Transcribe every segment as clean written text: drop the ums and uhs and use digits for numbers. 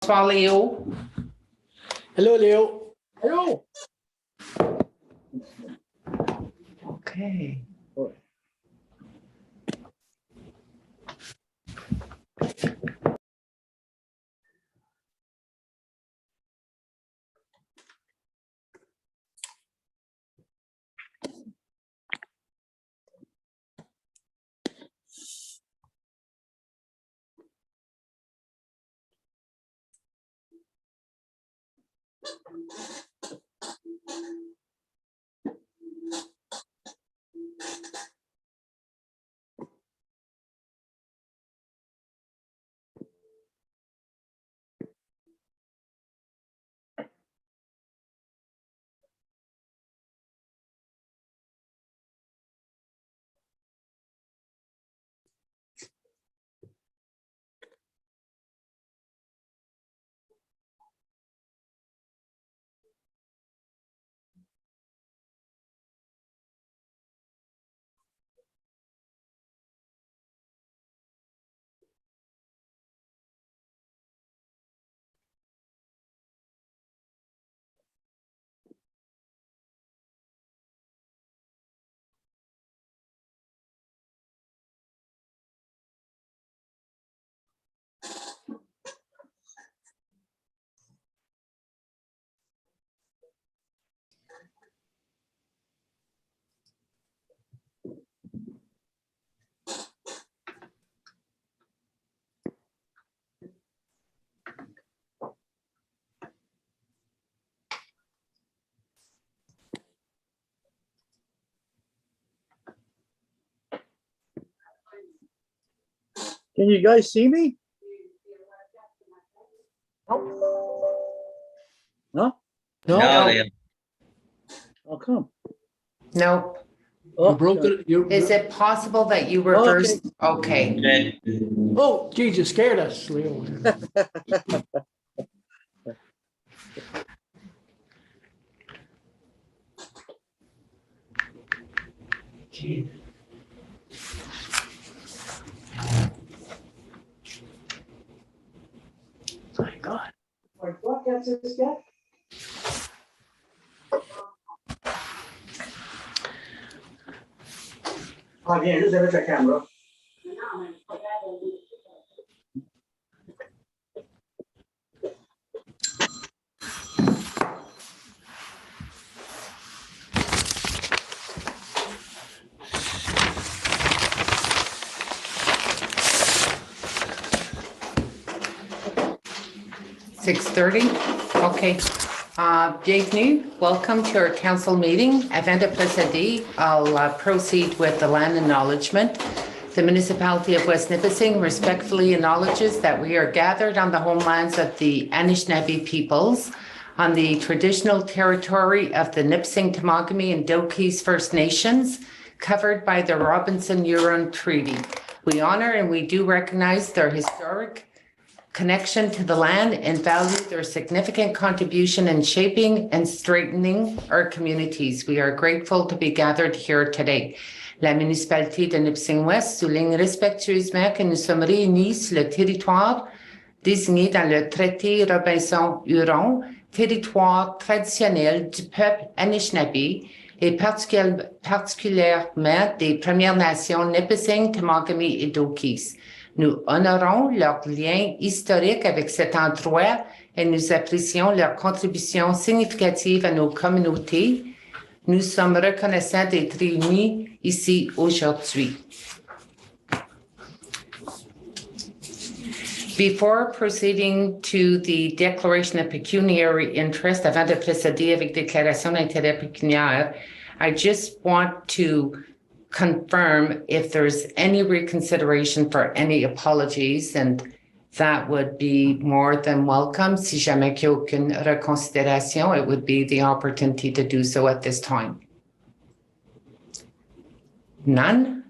Bonsoir, Léo. Hello, Léo. Hello. Okay. Can you guys see me? No. No, No. Leo. How come? No. Oh, You broke it. Is it possible that you reversed? Okay. Good. Oh, geez, you scared us, Leo. My God. What gets this guy? Ah, viens juste de mettre la caméra. 6:30? Okay. Bienvenue. Welcome to our council meeting. Avant de procéder, I'll proceed with the land acknowledgement. The municipality of West Nipissing respectfully acknowledges that we are gathered on the homelands of the Anishinaabe peoples on the traditional territory of the Nipissing, Temagami, and Doki's First Nations, covered by the Robinson-Huron Treaty. We honor and we do recognize their historic connection to the land and value their significant contribution in shaping and strengthening our communities. We are grateful to be gathered here today. La municipalité de Nipissing-Ouest souligne respectueusement que nous sommes réunis sur le territoire désigné dans le traité Robinson-Huron, territoire traditionnel du peuple Anishinaabe et particulièrement des Premières Nations Nipissing, Temagami et Dokis. Nous honorons leur lien historique avec cet endroit et nous apprécions leur contribution significative à nos communautés. Nous sommes reconnaissants d'être réunis ici aujourd'hui. Before proceeding to the declaration of pecuniary interest, avant de procéder avec déclaration d'intérêt pécuniaire, I just want to confirm if there's any reconsideration for any apologies, and that would be more than welcome. Si jamais qu'il y a aucune reconsidération, it would be the opportunity to do so at this time. None?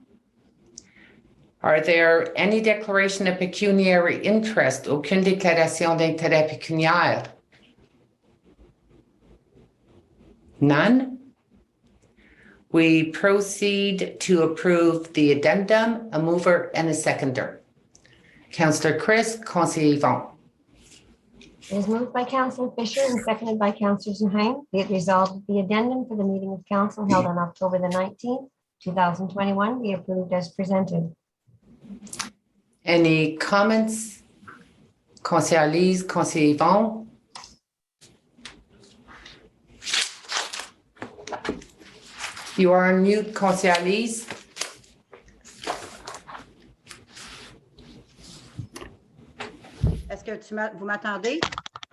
Are there any declaration of pecuniary interest? Aucune déclaration d'intérêt pécuniaire? None? We proceed to approve the addendum, a mover and a seconder. Councillor Chris, Conseiller Yvon. It is moved by Councillor Fisher and seconded by Councillor Zuhain. Be it resolved that the addendum for the meeting of council held on October the 19th, 2021 be approved as presented. Any comments? Conseiller Lise, Conseiller Yvon? You are on mute, Conseiller Lise. Est-ce que vous m'entendez?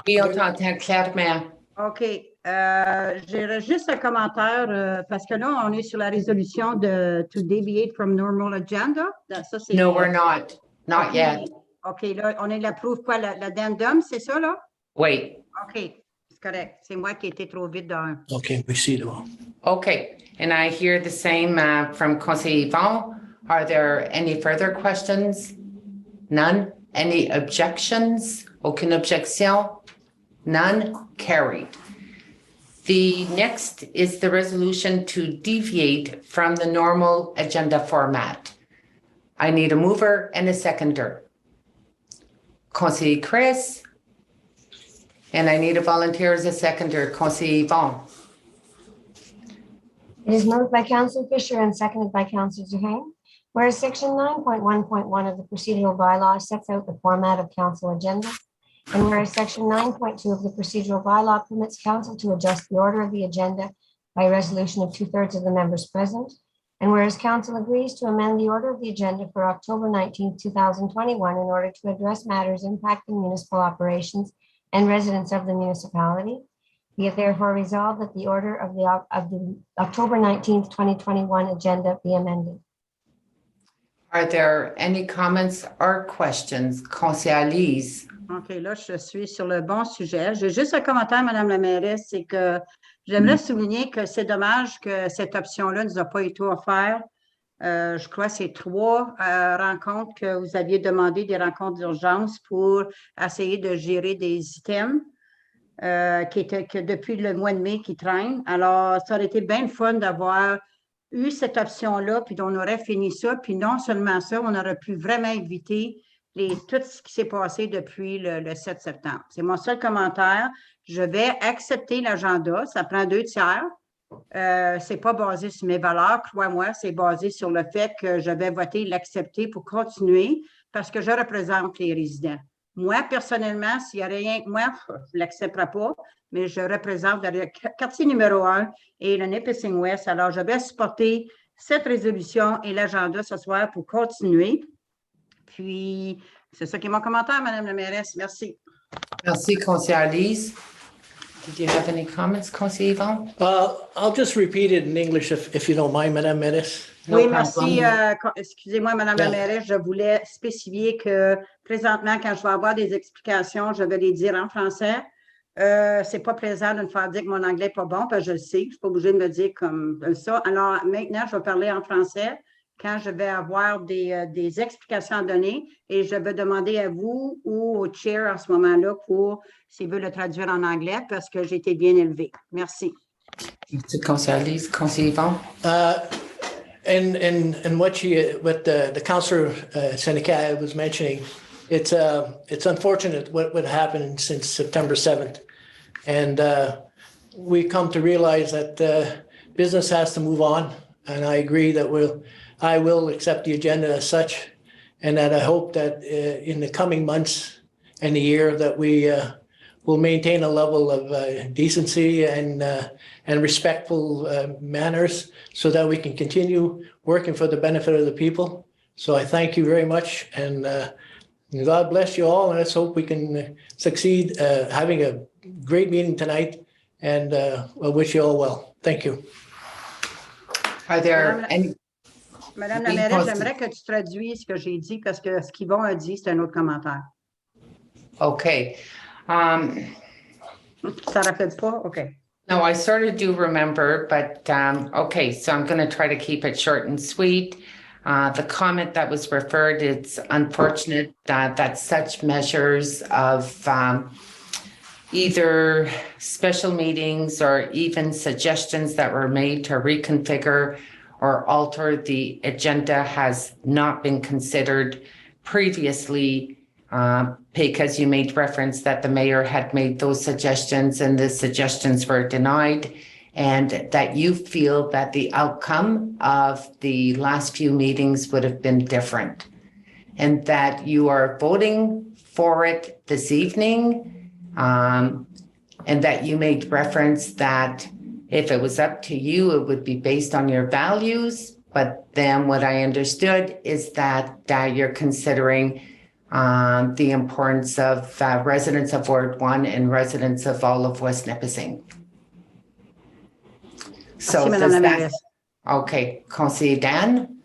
Oui, on t'entend clairement. OK. J'ai juste un commentaire parce que là, on est sur la résolution de to deviate from normal agenda. Ça, c'est, No, we're not. Not OK. yet. OK, là, on l'approuve quoi? L'addendum, c'est ça, là? Wait. OK, c'est correct. C'est moi qui ai été trop vite dans. Okay, we see them. Okay, and I hear the same from Conseiller Yvon. Are there any further questions? None? Any objections? Aucune objection? None? Carried. The next is the resolution to deviate from the normal agenda format. I need a mover and a seconder. Conseiller Chris. And I need a volunteer as a seconder. Conseiller Yvon. It is moved by Councillor Fisher and seconded by Councillor Zuhain. Whereas Section 9.1.1 of the procedural bylaw sets out the format of council agendas, and whereas Section 9.2 of the procedural bylaw permits council to adjust the order of the agenda by resolution of 2/3 of the members present, and whereas council agrees to amend the order of the agenda for October 19th, 2021 in order to address matters impacting municipal operations and residents of the municipality, be it therefore resolved that the order of the October 19th, 2021 agenda be amended. Are there any comments or questions? Conseiller Lise. OK, là, je suis sur le bon sujet. J'ai juste un commentaire, Madame la mairesse, c'est que j'aimerais souligner que c'est dommage que cette option-là ne nous a pas été offerte. Je crois que c'est 3 rencontres que vous aviez demandé, des rencontres d'urgence pour essayer de gérer des items que depuis le mois de mai qui traînent. Alors, ça aurait été bien le fun d'avoir eu cette option-là, puis on aurait fini ça. Puis non seulement ça, on aurait pu vraiment éviter tout ce qui s'est passé depuis le 7 septembre. C'est mon seul commentaire. Je vais accepter l'agenda. Ça prend 2/3. C'est pas basé sur mes valeurs, crois-moi, c'est basé sur le fait que je vais voter l'accepter pour continuer parce que je représente les résidents. Moi, personnellement, s'il n'y a rien que moi, je ne l'accepterai pas, mais je représente le quartier numéro 1 et le Nipissing West. Alors, je vais supporter cette résolution et l'agenda ce soir pour continuer. Puis, c'est ça qui est mon commentaire, Madame la mairesse. Merci. Merci, Conseiller Lise. Did you have any comments, Conseiller Yvon? I'll just repeat it in English if you don't mind, Madame Mairesse. No Oui, problem. merci. Excusez-moi, Madame la Yeah. mairesse, je voulais spécifier que présentement, quand je vais avoir des explications, je vais les dire en français. C'est pas plaisant de me faire dire que mon anglais n'est pas bon, parce que je le sais. Je ne suis pas obligée de me dire comme ça. Alors, maintenant, je vais parler en français quand je vais avoir des explications à donner et je vais demander à vous ou au chair en ce moment-là pour, s'il veut le traduire en anglais, parce que j'ai été bien élevée. Merci. Merci, Conseiller Lise. Conseiller Yvon? And what the councillor Seneca was mentioning, it's unfortunate what happened since September 7th. And we come to realize that business has to move on. And I agree that I will accept the agenda as such. And that I hope that in the coming months and the year that we will maintain a level of decency and respectful manners so that we can continue working for the benefit of the people. So I thank you very much, and God bless you all, and let's hope we can succeed having a great meeting tonight, and I wish you all well. Thank you. Are there any? Madame la Oui, mairesse, Constance. j'aimerais que tu traduises ce que j'ai dit parce que ce qu'Yvon a dit, c'est un autre commentaire. Okay. Ça ne rappelle pas? OK. No, I sort of do remember, but okay, so I'm going to try to keep it short and sweet. The comment that was referred, it's unfortunate that such measures of either special meetings or even suggestions that were made to reconfigure or alter the agenda has not been considered previously because you made reference that the mayor had made those suggestions and the suggestions were denied, and that you feel that the outcome of the last few meetings would have been different, and that you are voting for it this evening, and that you made reference that if it was up to you, it would be based on your values. But then what I understood is that you're considering the importance of residents of Ward 1 and residents of all of West Nipissing. So Merci, Madame does la that, mairesse. okay, Conseiller Dan?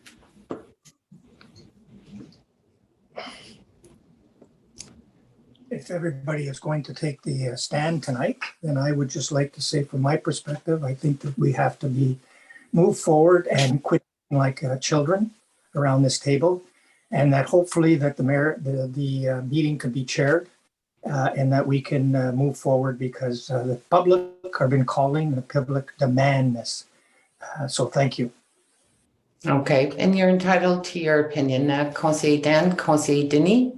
If everybody is going to take the stand tonight, then I would just like to say from my perspective, I think that we have to move forward and quit like children around this table, and that hopefully that the meeting could be chaired and that we can move forward, because the public have been calling, the public demand this. So thank you. Okay, and you're entitled to your opinion. Conseiller Dan, Conseiller Denis?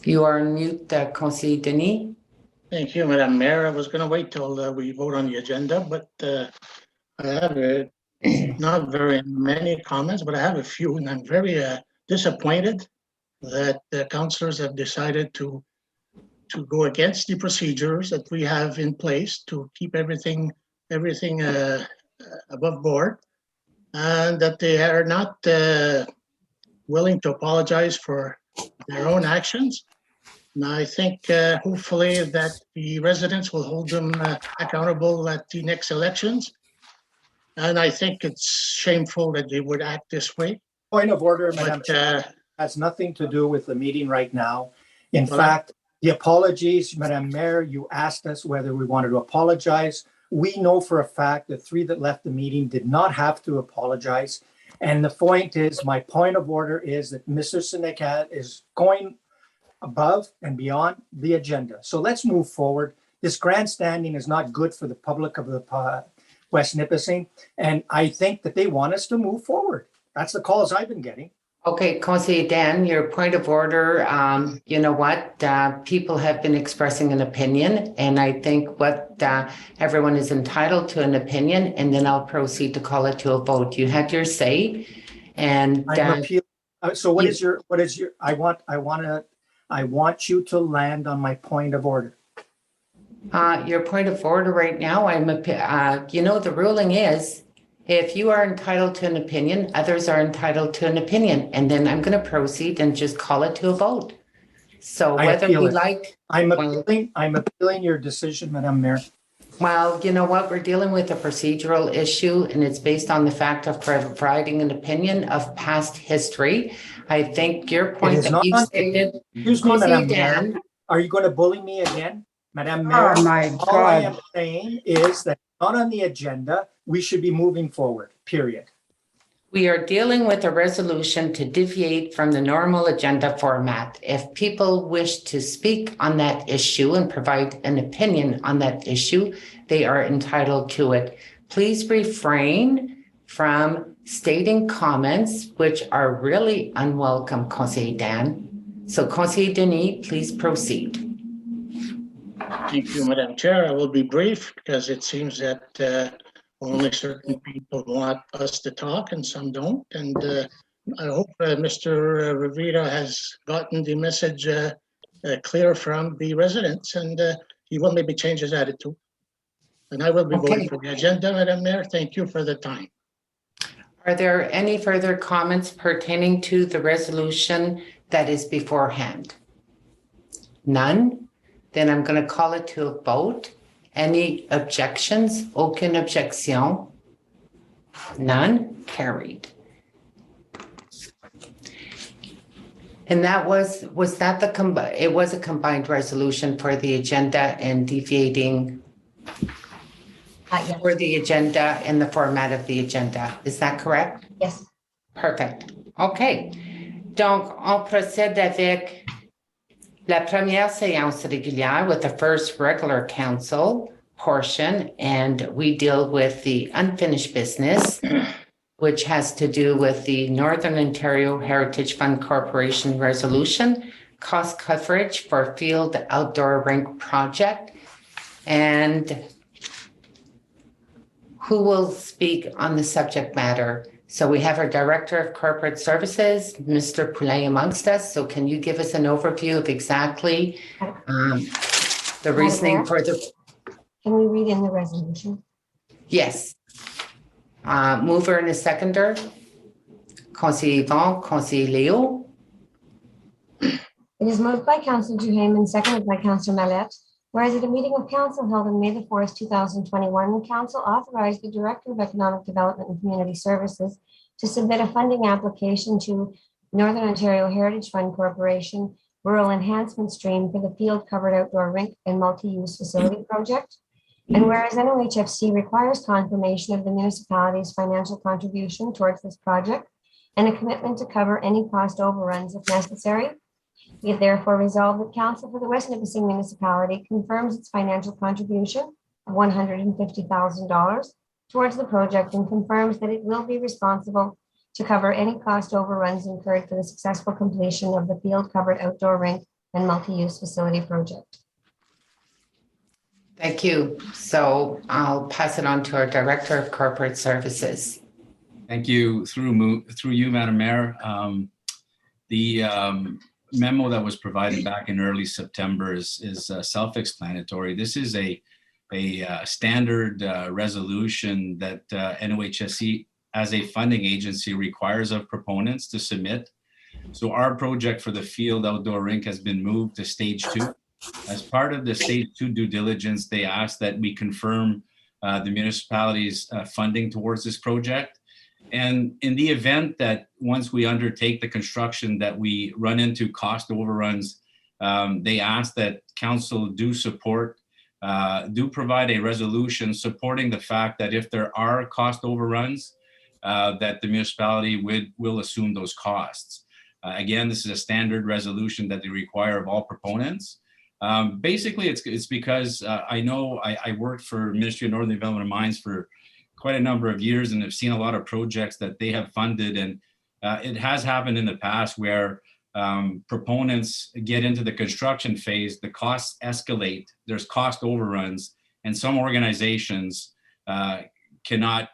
You are on mute, Conseiller Denis. Thank you, Madam Mayor. I was going to wait till we vote on the agenda, but I have not very many comments, but I have a few, and I'm very disappointed that the councillors have decided to go against the procedures that we have in place to keep everything above board, and that they are not willing to apologize for their own actions. And I think hopefully that the residents will hold them accountable at the next elections. And I think it's shameful that they would act this way. Point of order, Madam But Chair, has nothing to do with the meeting right now. In Well, fact, the apologies, Madam Mayor, you asked us whether we wanted to apologize. We know for a fact that 3 that left the meeting did not have to apologize. And the point is, my point of order is that Mr. Seneca is going above and beyond the agenda. So let's move forward. This grandstanding is not good for the public of the West Nipissing. And I think that they want us to move forward. That's the calls I've been getting. Okay, Conseiller Dan, your point of order, you know what, people have been expressing an opinion, and I think what everyone is entitled to an opinion, and then I'll proceed to call it to a vote. You had your say, and I'm appealing. So what is your, I want you to land on my point of order. your point of order right now, you know, the ruling is, if you are entitled to an opinion, others are entitled to an opinion, and then I'm going to proceed and just call it to a vote. So I whether appeal we it. like, I'm appealing your decision, Madam Mayor. well, you know what, we're dealing with a procedural issue, and it's based on the fact of providing an opinion of past history. I think your point is that not you on- stated, Excuse me, Conseiller Madam Mayor. Dan, Are you going to bully me again? Madam Mayor, Oh, my all I am God. saying is that not on the agenda, we should be moving forward, period. we are dealing with a resolution to deviate from the normal agenda format. If people wish to speak on that issue and provide an opinion on that issue, they are entitled to it. Please refrain from stating comments which are really unwelcome, Conseiller Dan. So Conseiller Denis, please proceed. thank you, Madam Chair. I will be brief because it seems that only certain people want us to talk and some don't. And I hope Mr. Rivera has gotten the message clear from the residents, and he will maybe change his attitude. And I will be Okay. voting for the agenda, Madam Mayor. Thank you for the time. Are there any further comments pertaining to the resolution that is beforehand? None? Then I'm going to call it to a vote. Any objections? Aucune objection? None? Carried. And that was that it was a combined resolution for the agenda and deviating Yes. for the agenda and the format of the agenda. Is that correct? Yes. Perfect. OK. Donc, on procède avec la première séance régulière with the first regular council portion, and we deal with the unfinished business, which has to do with the Northern Ontario Heritage Fund Corporation resolution, cost coverage for field outdoor rink project. And who will speak on the subject matter? So we have our Director of Corporate Services, Mr. Poulain, amongst us. So can you give us an overview of exactly the reasoning for the... Can we read in the resolution? Yes. Mover and a seconder. Conseiller Yvon, Conseiller Leo. It is moved by Councillor Duhayme and seconded by Councillor Mallette. Whereas at a meeting of council held on May the 4th, 2021, council authorized the Director of Economic Development and Community Services to submit a funding application to Northern Ontario Heritage Fund Corporation Rural Enhancement Stream for the field covered outdoor rink and multi-use facility project. And whereas NOHFC requires confirmation of the municipality's financial contribution towards this project and a commitment to cover any cost overruns if necessary, we have therefore resolved that Council for the West Nipissing Municipality confirms its financial contribution of $150,000 towards the project and confirms that it will be responsible to cover any cost overruns incurred for the successful completion of the field covered outdoor rink and multi-use facility project. Thank you. So I'll pass it on to our Director of Corporate Services. Thank you. Through you, Madam Mayor. The memo that was provided back in early September is self-explanatory. This is a standard resolution that NOHSC as a funding agency requires of proponents to submit. So our project for the field outdoor rink has been moved to stage 2. As part of the stage 2 due diligence, they asked that we confirm the municipality's funding towards this project. And in the event that once we undertake the construction that we run into cost overruns, they ask that council do provide a resolution supporting the fact that if there are cost overruns, that the municipality will assume those costs. Again, this is a standard resolution that they require of all proponents. Basically, it's because I know I worked for Ministry of Northern Development and Mines for quite a number of years and have seen a lot of projects that they have funded. And it has happened in the past where proponents get into the construction phase, the costs escalate, there's cost overruns, and some organizations cannot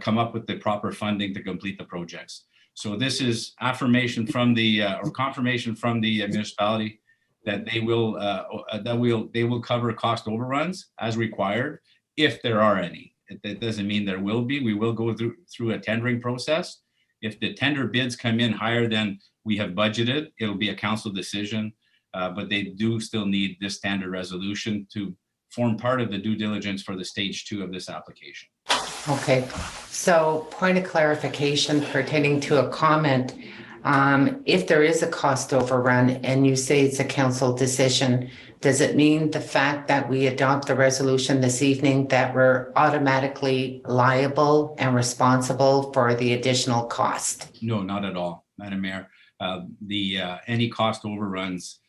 come up with the proper funding to complete the projects. So this is affirmation from the or confirmation from the municipality that they will cover cost overruns as required if there are any. That doesn't mean there will be. We will go through a tendering process. If the tender bids come in higher than we have budgeted, it'll be a council decision, but they do still need this standard resolution to form part of the due diligence for the stage 2 of this application. Okay, so point of clarification pertaining to a comment. If there is a cost overrun and you say it's a council decision, does it mean the fact that we adopt the resolution this evening that we're automatically liable and responsible for the additional cost? No, not at all, Madam Mayor. Any cost overruns,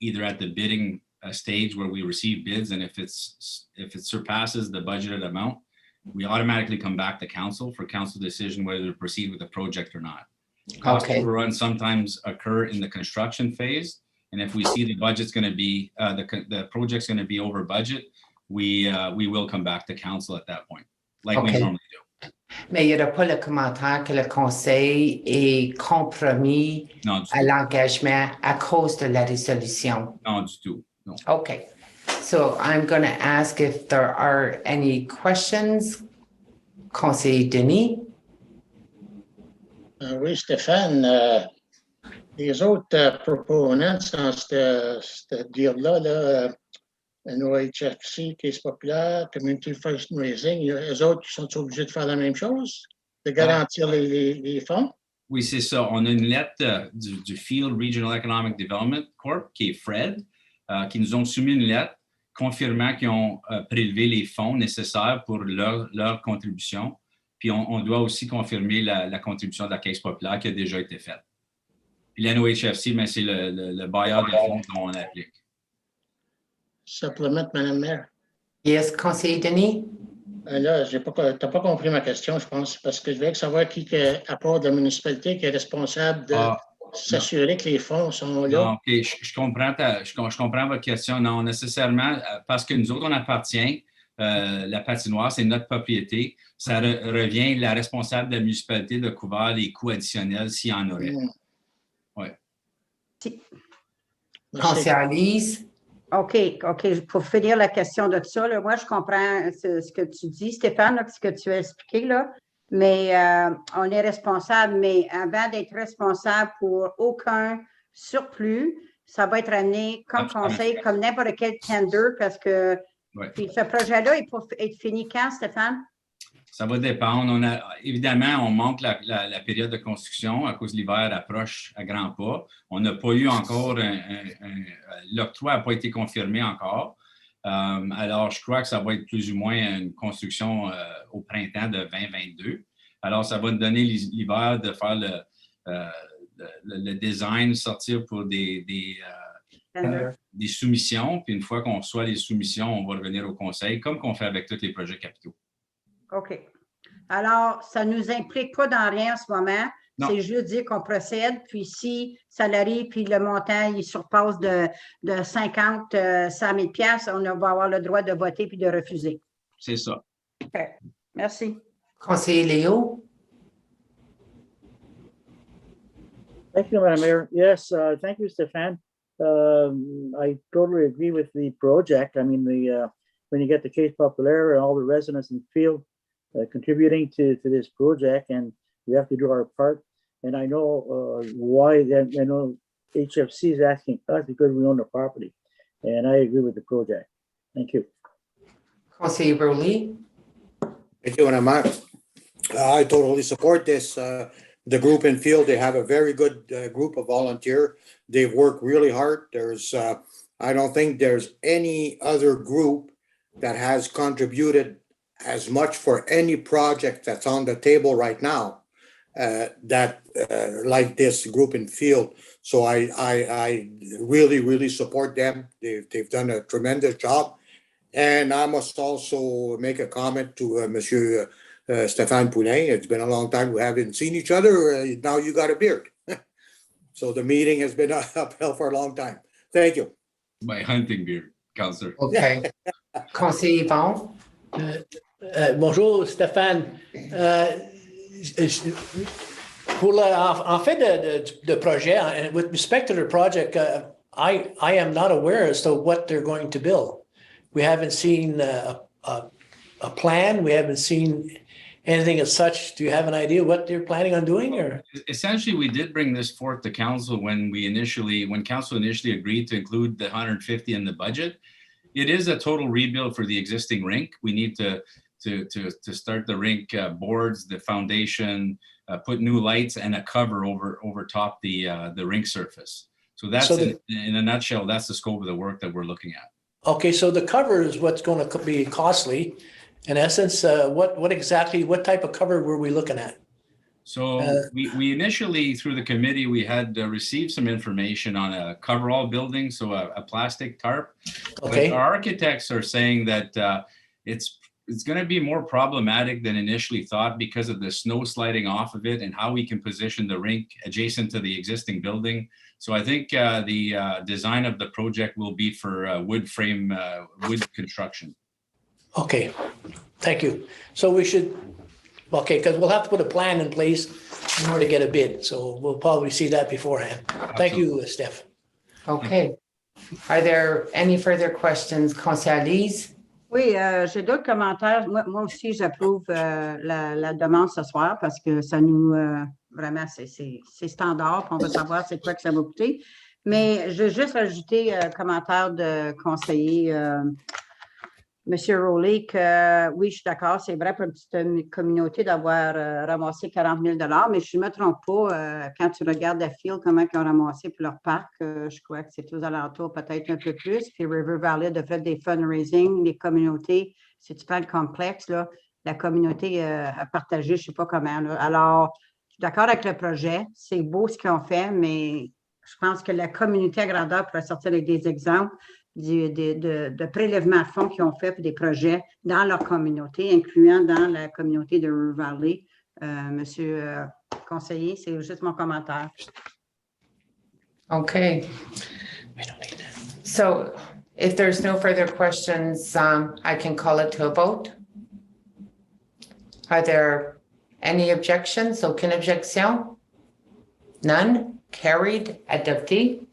either at the bidding stage where we receive bids, and if it surpasses the budgeted amount, we automatically come back to council for council decision whether to proceed with the project or not. Cost overruns sometimes occur in the construction phase, and if we see the budget's going to be the project's going to be over budget, we will come back to council at that point, like we normally do. Mais il n'y aura pas le commentaire que le conseil est compromis à l'engagement à cause de la résolution. Non, du tout. No. Okay, so I'm going to ask if there are any questions. Conseiller Denis? Oui, Stéphane, les autres proponents dans ce deal-là, NOHFC, Caisse populaire, Community Fundraising, eux autres sont obligés de faire la même chose, de garantir les fonds? Oui, c'est ça. On a une lettre du Field Regional Economic Development Corp, qui est FRED, qui nous ont soumis une lettre confirmant qu'ils ont prélevé les fonds nécessaires pour leur contribution. Puis on doit aussi confirmer la contribution de la Caisse populaire qui a déjà été faite. Puis l'NOHFC, mais c'est le bailleur de fonds dont on applique. Supplement, Madame Maire. Yes, Conseiller Denis? Là, t'as pas compris ma question, je pense, parce que je voulais savoir à part de la municipalité, qui est responsable de Ah, s'assurer que les fonds sont là. non, OK, je comprends je comprends votre question. Non, nécessairement, parce que nous autres, on appartient, la patinoire, c'est notre propriété. Ça revient la responsable de la municipalité de couvrir les coûts additionnels s'il y en aurait. Oui. Conseillère Lise? OK. Pour finir la question de ça, là, moi, je comprends ce que tu dis, Stéphane, là, ce que tu as expliqué, là, mais on est responsable, mais avant d'être responsable pour aucun surplus, ça va être amené comme Absolument. conseil, comme n'importe quel tender, parce que Ouais. puis ce projet-là, il peut être fini quand, Stéphane? Ça va dépendre. Évidemment, on manque la période de construction à cause de l'hiver approche à grands pas. On n'a pas eu encore l'octroi n'a pas été confirmé encore. Alors, je crois que ça va être plus ou moins une construction au printemps de 2022. Alors, ça va nous donner l'hiver de faire le design, sortir pour des soumissions. Puis une fois qu'on reçoit les soumissions, on va revenir au conseil, comme qu'on fait avec tous les projets capitaux. OK. Alors, ça ne nous implique pas dans rien en ce moment. Non. C'est juste dire qu'on procède, puis si ça arrive, puis le montant, il surpasse de 50, 100 000 $, on va avoir le droit de voter puis de refuser. C'est ça. OK. Merci. Conseiller Léo? Thank you, Madam Mayor. Yes, thank you, Stefan. I totally agree with the project. I mean, when you get the case populaire and all the residents in the field contributing to this project, and we have to do our part. And I know why. I know HFC is asking us because we own the property, and I agree with the project. Thank you. Conseiller Broley? Thank you, Madam Mayor. I totally support this. The group in field, they have a very good group of volunteer. They've worked really hard. I don't think there's any other group that has contributed as much for any project that's on the table right now like this group in field. So I really support them. They've done a tremendous job. And I must also make a comment to Monsieur Stéphane Poulin. It's been a long time we haven't seen each other. Now you got a beard. So the meeting has been uphill for a long time. Thank you. My hunting beard, Councillor. OK. Conseiller Yvon? Bonjour, Stéphane. En fait de projet, with respect to the project, I am not aware as to what they're going to build. We haven't seen a plan. We haven't seen anything as such. Do you have an idea what they're planning on doing? Or essentially, we did bring this forth to council when council initially agreed to include the 150 in the budget. It is a total rebuild for the existing rink. We need to start the rink boards, the foundation, put new lights and a cover over top the rink surface. So that's in a nutshell. That's the scope of the work that we're looking at. Okay, so the cover is what's going to be costly. In essence, what type of cover were we looking at? So we initially, through the committee, we had received some information on a coverall building, so a plastic tarp. Okay. But our architects are saying that it's going to be more problematic than initially thought because of the snow sliding off of it and how we can position the rink adjacent to the existing building. So I think the design of the project will be for wood frame, wood construction. Okay, thank you. So we should, because we'll have to put a plan in place in order to get a bid. So we'll probably see that beforehand. Thank you, Steph. OK. Are there any further questions? Conseillère Lise? Oui, j'ai d'autres commentaires. Moi aussi, j'approuve la demande ce soir parce que ça nous, vraiment, c'est standard, puis on veut savoir c'est quoi que ça va coûter. Mais je veux juste rajouter un commentaire de conseiller M. Rowley que oui, je suis d'accord, c'est vrai pour une petite communauté d'avoir ramassé 40 000 $, mais je ne me trompe pas, quand tu regardes la file, comment ils ont ramassé pour leur parc, je crois que c'est aux alentours peut-être un peu plus, puis River Valley a fait des fundraising, les communautés, si tu prends le complexe, là, la communauté a partagé, je ne sais pas comment. Là. Alors, je suis d'accord avec le projet, c'est beau ce qu'ils ont fait, mais je pense que la communauté à grandeur pourrait sortir avec des exemples. de prélèvements de fonds qu'ils ont fait pour des projets dans leur communauté, incluant dans la communauté de River Valley. Monsieur conseiller, c'est juste mon commentaire. Okay. We don't need that. So if there's no further questions, I can call it to a vote. Are there any objections? Aucune objection? None? Carried? Adopté.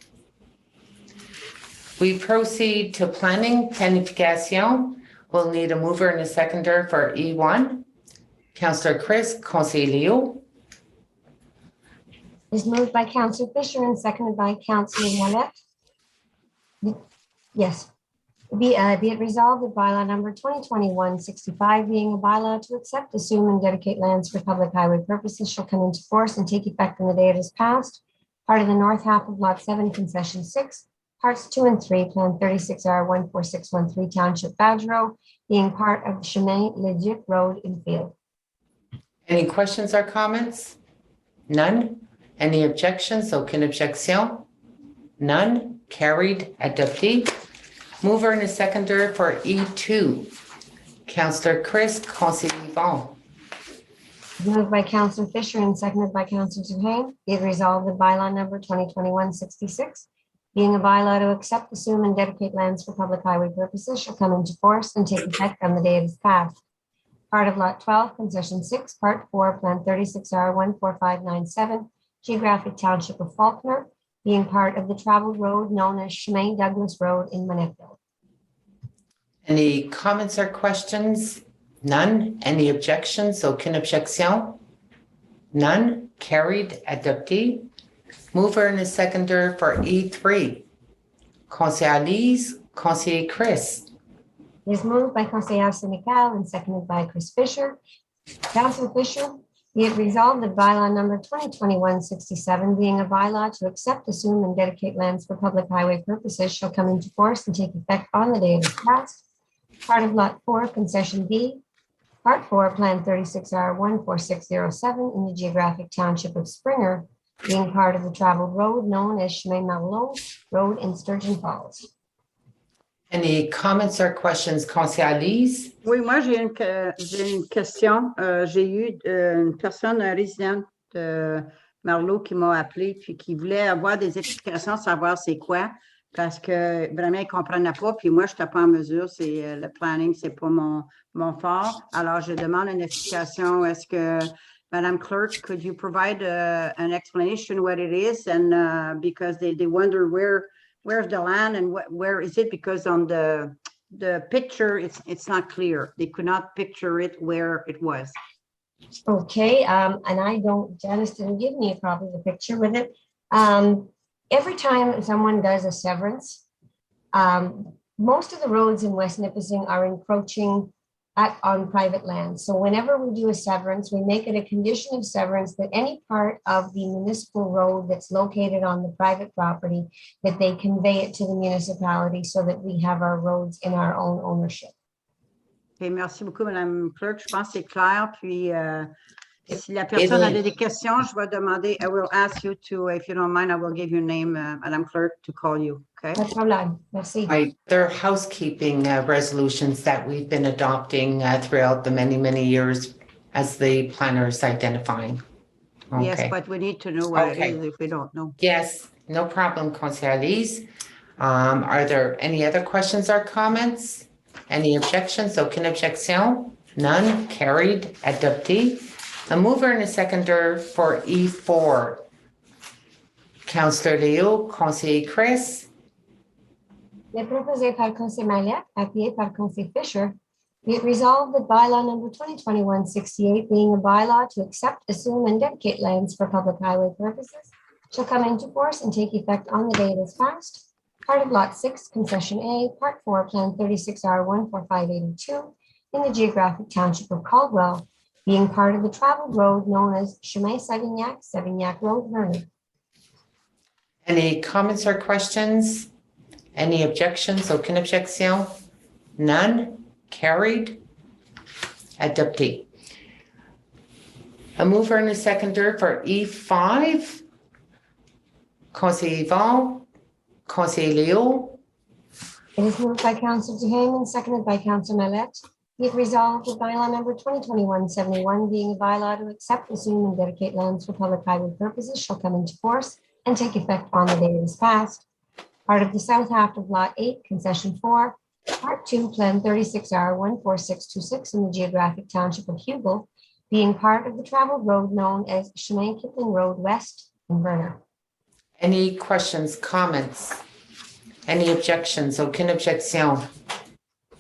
We proceed to planning, planification. We'll need a mover and a seconder for E1. Councillor Chris, Conseiller Leo. Is moved by Councillor Fisher and seconded by Councillor Ouellette. Yes. Be it resolved that bylaw number 2021-65 being a bylaw to accept, assume, and dedicate lands for public highway purposes shall come into force and take effect on the day it is passed. Part of the north half of Lot 7, Concession 6, Parts 2 and 3, Plan 36R 14613 Township Badge Road, being part of the Chemin Le Duc Road in Field. Any questions or comments? None? Any objections? Aucune objection? None? Carried? Adopté. Mover and a seconder for E2. Councillor Chris, Conseiller Yvonne. Moved by Councillor Fisher and seconded by Councillor Duhaime. Be it resolved that bylaw number 2021-66, being a bylaw to accept, assume, and dedicate lands for public highway purposes shall come into force and take effect on the day it is passed. Part of Lot 12, Concession 6, Part 4, Plan 36R 14597, Geographic Township of Faulkner, being part of the traveled road known as Chemin Douglas Road in Manette. Any comments or questions? None? Any objections? Aucune objection? None? Carried? Adopté. Mover and a seconder for E3. Conseiller Lise, Conseiller Chris. It is moved by Conseiller Sénécal and seconded by Chris Fisher. Councillor Fisher, be it resolved that bylaw number 2021-67, being a bylaw to accept, assume, and dedicate lands for public highway purposes shall come into force and take effect on the day it is passed. Part of Lot 4, Concession B, Part 4, Plan 36R 14607 in the geographic township of Springer, being part of the traveled road known as Chemin Marlot Road in Sturgeon Falls. Any comments or questions, Conseiller Lise? Oui, moi, j'ai une question. J'ai eu une personne, un résident de Marlot qui m'a appelé puis qui voulait avoir des explications, savoir c'est quoi, parce que vraiment, il ne comprenait pas. Puis moi, je n'étais pas en mesure. Le planning, ce n'est pas mon fort. Alors, je demande une explication. Est-ce que, Madame Clerk, could you provide an explanation what it is? And because they wonder where's the land and where is it? Because on the picture, it's not clear. They could not picture it where it was. Okay, and Janice didn't give me probably the picture with it. Every time someone does a severance, most of the roads in West Nipissing are encroaching on private land. So whenever we do a severance, we make it a condition of severance that any part of the municipal road that's located on the private property, that they convey it to the municipality so that we have our roads in our own ownership. Okay, merci beaucoup, Madame Clerk. Je pense que c'est clair. Puis, si la personne a des questions, je vais demander, I will ask you to, if you don't mind, I will give your name, Madame Clerk, to call you. Okay? No problem. Merci. Right, there are housekeeping resolutions that we've been adopting throughout the many, many years as the planner is identifying. Okay. Yes, but we need to know what Okay. it is if we don't know. Yes, no problem, Conseiller Lise. Are there any other questions or comments? Any objections? Aucune objection? None? Carried? Adopté. A mover and a seconder for E4. Councillor Leo, Conseiller Chris. Les proposé par Conseil Mallette, appuyé par Conseil Fisher, be it resolved that bylaw number 2021-68, being a bylaw to accept, assume, and dedicate lands for public highway purposes, shall come into force and take effect on the day it is passed. Part of Lot 6, Concession A, Part 4, Plan 36R 14582, in the geographic township of Caldwell, being part of the traveled road known as Chemin Savignac, Savignac Road, Vernon. Any comments or questions? Any objections? Aucune objection? None? Carried? Adopté. A mover and a seconder for E5. Conseiller Yvonne, Conseiller Leo. It is moved by Councillor Duhaime and seconded by Councillor Mallette. Be it resolved that bylaw number 2021-71 being a bylaw to accept, assume, and dedicate lands for public highway purposes shall come into force and take effect on the day it is passed. Part of the south half of Lot 8, Concession 4, Part 2, Plan 36R 14626 in the geographic township of Hugo, being part of the traveled road known as Chemin Kipling Road West in Verner. Any questions, comments? Any objections? Aucune objection?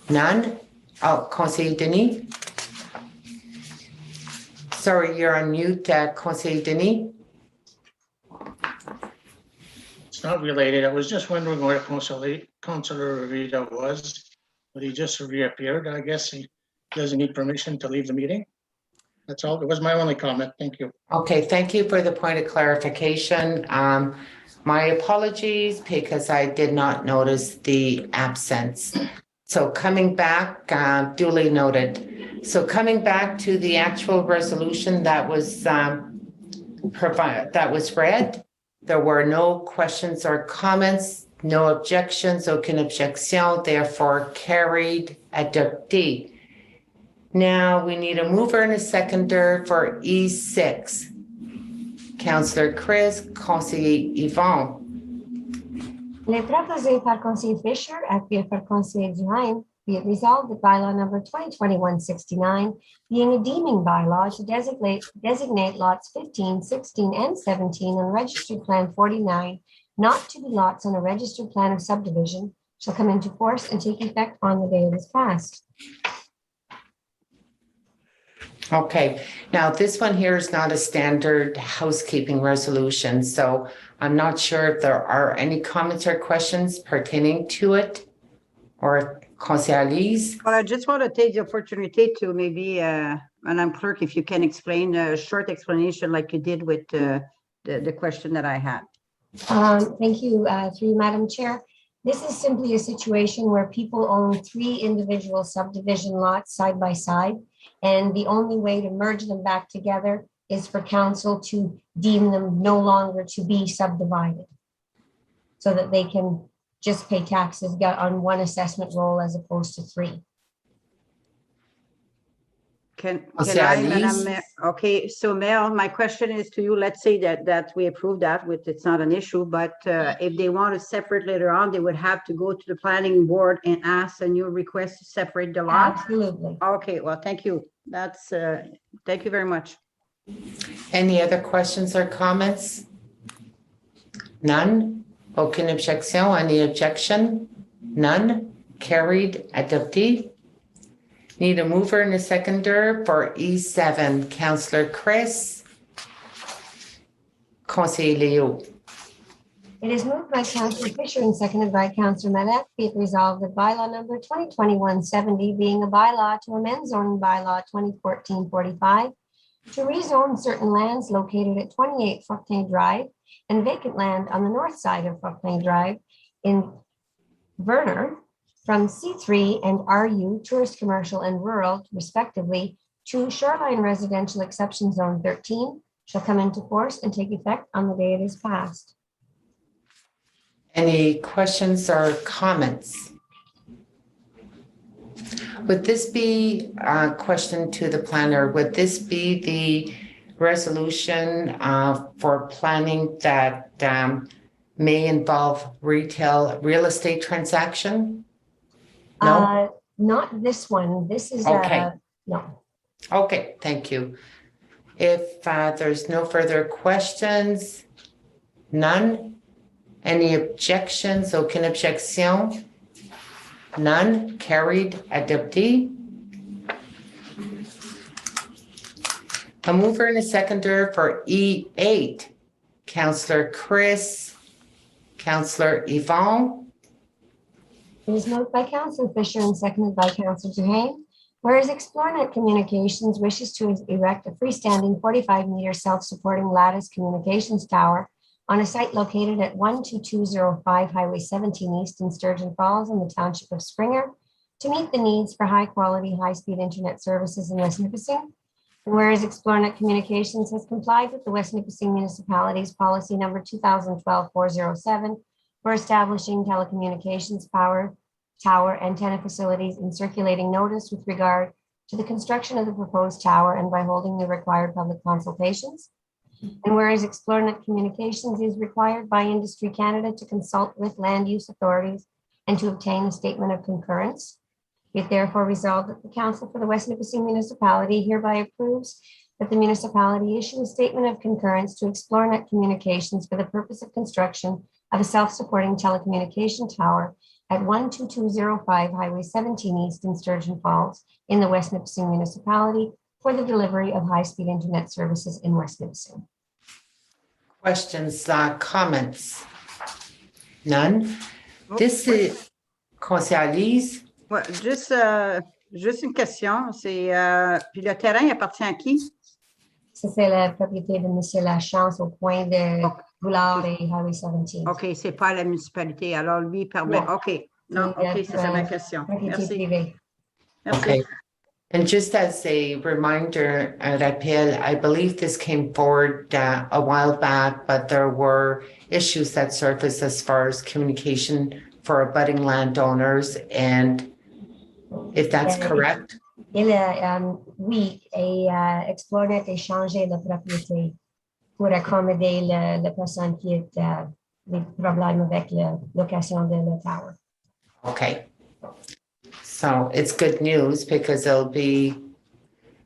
None? Oh, Conseiller Denis? Sorry, you're on mute, Conseiller Denis. It's not related. I was just wondering where Councillor Rita was, but he just reappeared. I guess he doesn't need permission to leave the meeting. That's all. It was my only comment. Thank you. Okay, thank you for the point of clarification. My apologies because I did not notice the absence. So coming back, duly noted. So coming back to the actual resolution that was read, there were no questions or comments, no objections, aucune objection, therefore carried, adopté. Now we need a mover and a seconder for E6. Councillor Chris, Conseiller Yvon. Il est proposé par Conseiller Fisher, appuyé par Conseiller Duhaime, be it resolved that bylaw number 2021-69, being a deeming bylaw to designate lots 15, 16, and 17 on registered plan 49, not to be lots on a registered plan of subdivision, shall come into force and take effect on the day it is passed. Okay, now this one here is not a standard housekeeping resolution, so I'm not sure if there are any comments or questions pertaining to it. Or Conseiller Lise? Well, I just want to take the opportunity to maybe, Madam Clerk, if you can explain a short explanation like you did with the question that I had. Thank you, through you, Madam Chair. This is simply a situation where people own 3 individual subdivision lots side by side, and the only way to merge them back together is for council to deem them no longer to be subdivided, so that they can just pay taxes on one assessment roll as opposed to 3. Can I, Madam Mayor? Okay, so Mayor, my question is to you. Let's say that we approve that, with it's not an issue, but if they want to separate later on, they would have to go to the planning board and ask a new request to separate the lots. Absolutely. Okay, well, thank you. That's thank you very much. Any other questions or comments? None? Aucune objection? Any objection? None? Carried, adopté. Need a mover and a seconder for E7. Councillor Chris. Conseiller Leo. It is moved by Councillor Fisher and seconded by Councillor Mallette. Be it resolved that bylaw number 2021-70, being a bylaw to amend zoning bylaw 2014-45 to rezone certain lands located at 28 Fortin Drive and vacant land on the north side of Fortin Drive in Verner from C3 and RU, tourist, commercial, and rural, respectively, to shoreline residential exception zone 13 shall come into force and take effect on the day it is passed. Any questions or comments? Would this be a question to the planner? Would this be the resolution for planning that may involve real estate transaction? No? Not this one. This is Okay. no. Okay, thank you. If there's no further questions, none? Any objections? Aucune objection? None? Carried, adopté. A mover and a seconder for E8. Councillor Chris, Councillor Yvon. It is moved by Councillor Fisher and seconded by Councillor Duhaime. Whereas Explorenet Communications wishes to erect a freestanding 45-meter self-supporting lattice communications tower on a site located at 12205 Highway 17 East in Sturgeon Falls in the Township of Springer to meet the needs for high-quality, high-speed internet services in West Nipissing. And whereas Explorenet Communications has complied with the West Nipissing Municipalities Policy Number 2012-407 for establishing telecommunications power tower, antenna facilities, and circulating notice with regard to the construction of the proposed tower and by holding the required public consultations. And whereas Xplornet Communications is required by Industry Canada to consult with land use authorities and to obtain a statement of concurrence, be it therefore resolved that the Council for the West Nipissing Municipality hereby approves that the municipality issue a statement of concurrence to Xplornet Communications for the purpose of construction of a self-supporting telecommunication tower at 12205 Highway 17 East in Sturgeon Falls in the West Nipissing Municipality for the delivery of high-speed internet services in West Nipissing. Questions, comments? None. This Oui. is, Conseillère Lise, Ouais, juste une question. Puis le terrain il appartient à qui? Ça, c'est la propriété de M. Lachance au coin de Ok. Boulard et Highway 17. OK, c'est pas à la municipalité. Alors, lui, il permet. Non. OK. Non, OK, c'était ma question. Propriété Merci. privée. Merci. okay. And just as a reminder, rappel, I believe this came forward a while back, but there were issues that surfaced as far as communication for abutting landowners. And if that's correct, Oui, et Xplornet a changé la propriété pour accommoder la personne qui a des problèmes avec la location de la tower. okay. So it's good news because there'll be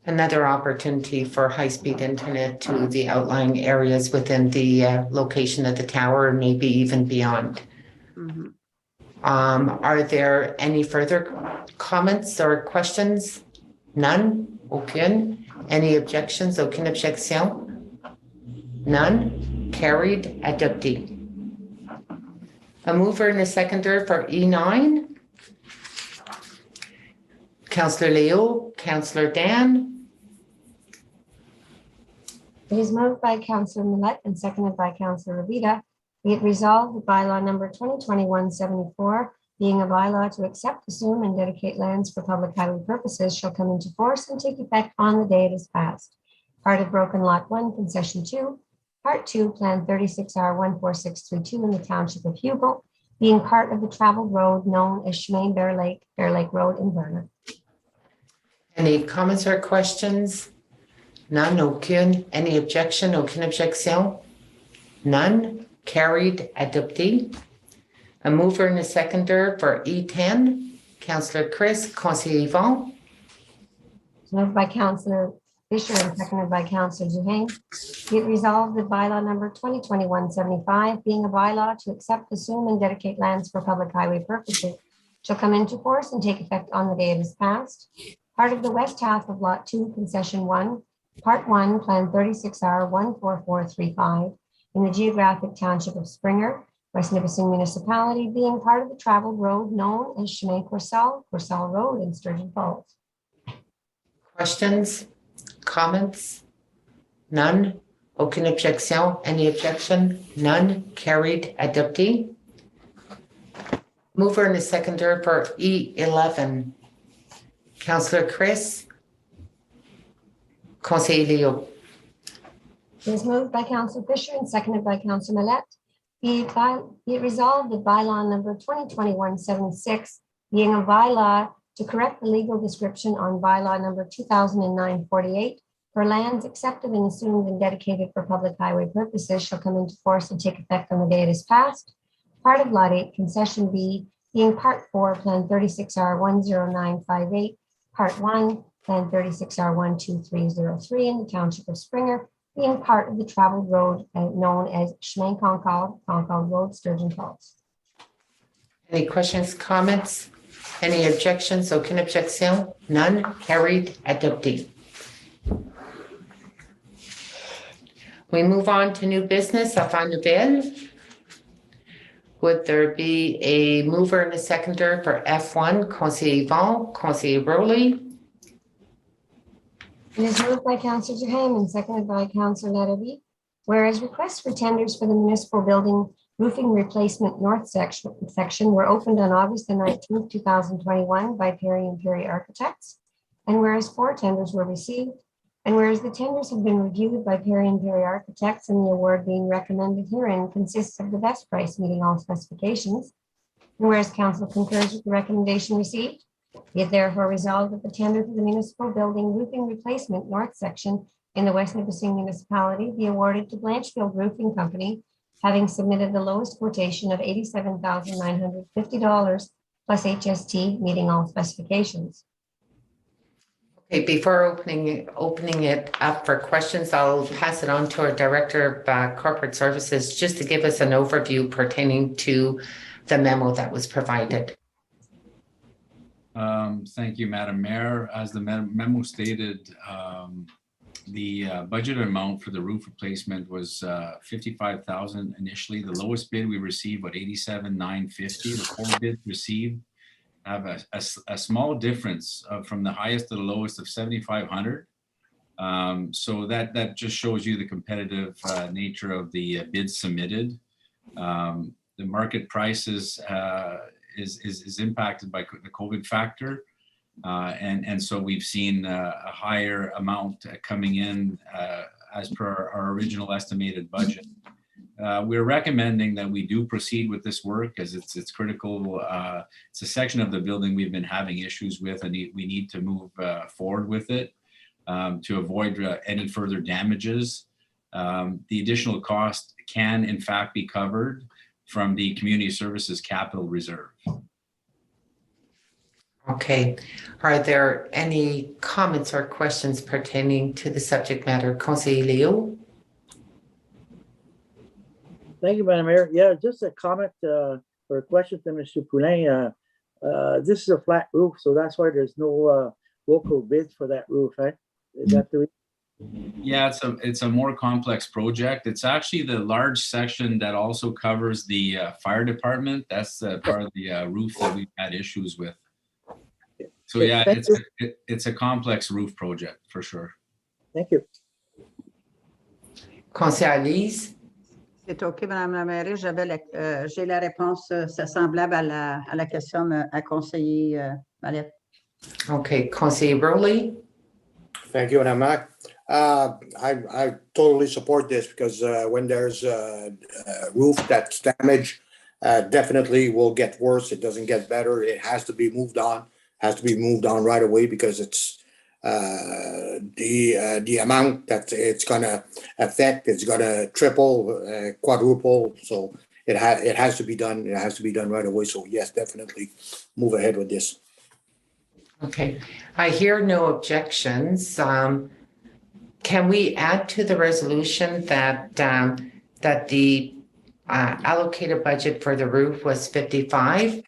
another opportunity for high-speed internet to the outlying areas within the location of the tower, and maybe even beyond. Mhm. Are there any further comments or questions? None? Aucune. Any objections? Aucune objection? None? Carried. Adopté. A mover and a seconder for E9. Councillor Leo, Councillor Dan. It is moved by Councillor Millet and seconded by Councillor Revita. Be it resolved that bylaw number 2021-74, being a bylaw to accept, assume, and dedicate lands for public highway purposes, shall come into force and take effect on the day it is passed. Part of Broken Lot 1, Concession 2, Part 2, Plan 36R14632 in the Township of Hugo, being part of the traveled road known as Chemin Bear Lake Road in Vernon. Any comments or questions? None, aucune. Any objection? Aucune objection? None. Carried. Adopté. A mover and a seconder for E10. Councillor Chris, Conseiller Yvon. Moved by Councillor Fisher and seconded by Councillor Duhaime. Be it resolved that bylaw number 2021-75, being a bylaw to accept, assume, and dedicate lands for public highway purposes, shall come into force and take effect on the day it is passed. Part of the west half of Lot 2, Concession 1, Part 1, Plan 36R14435 in the geographic township of Springer, West Nipissing Municipality, being part of the traveled road known as Chemin Corsal Road in Sturgeon Falls. Questions? Comments? None. Aucune objection. Any objection? None. Carried. Adopté. Mover and a seconder for E11. Councillor Chris. Conseiller Leo. It is moved by Councillor Fisher and seconded by Councillor Millet. Be it resolved that bylaw number 2021-76, being a bylaw to correct the legal description on bylaw number 2009-48 for lands accepted and assumed and dedicated for public highway purposes, shall come into force and take effect on the day it is passed. Part of Lot 8, Concession B, being Part 4, Plan 36R10958, Part 1, Plan 36R12303 in the Township of Springer, being part of the traveled road known as Chemin Concord Road, Sturgeon Falls. Any questions, comments? Any objections? Aucune objection? None. Carried. Adopté. We move on to new business. Affaires nouvelles. Would there be a mover and a seconder for F1? Conseiller Yvon, Conseiller Rowley. It is moved by Councillor Duhaime and seconded by Councillor Larrabee. Whereas requests for tenders for the municipal building roofing replacement north section were opened on August the 19th, 2021 by Perry & Perry Architects. And whereas 4 tenders were received, and whereas the tenders have been reviewed by Perry & Perry Architects and the award being recommended herein consists of the best price meeting all specifications. And whereas council concurs with the recommendation received, be it therefore resolved that the tender for the municipal building roofing replacement north section in the West Nipissing municipality be awarded to Blanchfield Roofing Company, having submitted the lowest quotation of $87,950 plus HST, meeting all specifications. Okay, before opening it up for questions, I'll pass it on to our Director of Corporate Services just to give us an overview pertaining to the memo that was provided. Thank you, Madam Mayor. As the memo stated, the budget amount for the roof replacement was $55,000 initially. The lowest bid we received, what, $87,950. The 4 bids received have a small difference from the highest to the lowest of $7,500. So that just shows you the competitive nature of the bids submitted. The market prices is impacted by the COVID factor. And so we've seen a higher amount coming in as per our original estimated budget. We're recommending that we do proceed with this work as it's critical. It's a section of the building we've been having issues with, and we need to move forward with it to avoid any further damages. The additional cost can in fact be covered from the Community Services Capital Reserve. Okay, are there any comments or questions pertaining to the subject matter? Conseiller Leo? Thank you, Madam Mayor. Yeah, just a comment or a question to Mr. Poulin. This is a flat roof, so that's why there's no local bids for that roof, right? Is that the reason? Yeah, it's a more complex project. It's actually the large section that also covers the fire department. That's part of the roof that we've had issues with. So yeah, it's a complex roof project for sure. Thank you. Conseiller Lise? C'est OK, Madame la maire. J'ai la réponse semblable à la question à conseiller Mallette. Okay, Conseiller Rowley? Thank you, Madam Mac. I totally support this because when there's a roof that's damaged, definitely will get worse. It doesn't get better. It has to be moved on. Has to be moved on right away because it's the amount that it's gonna affect. It's gonna triple, quadruple. So it has to be done. It has to be done right away. So yes, definitely move ahead with this. Okay, I hear no objections. Can we add to the resolution that that the allocated budget for the roof was 55,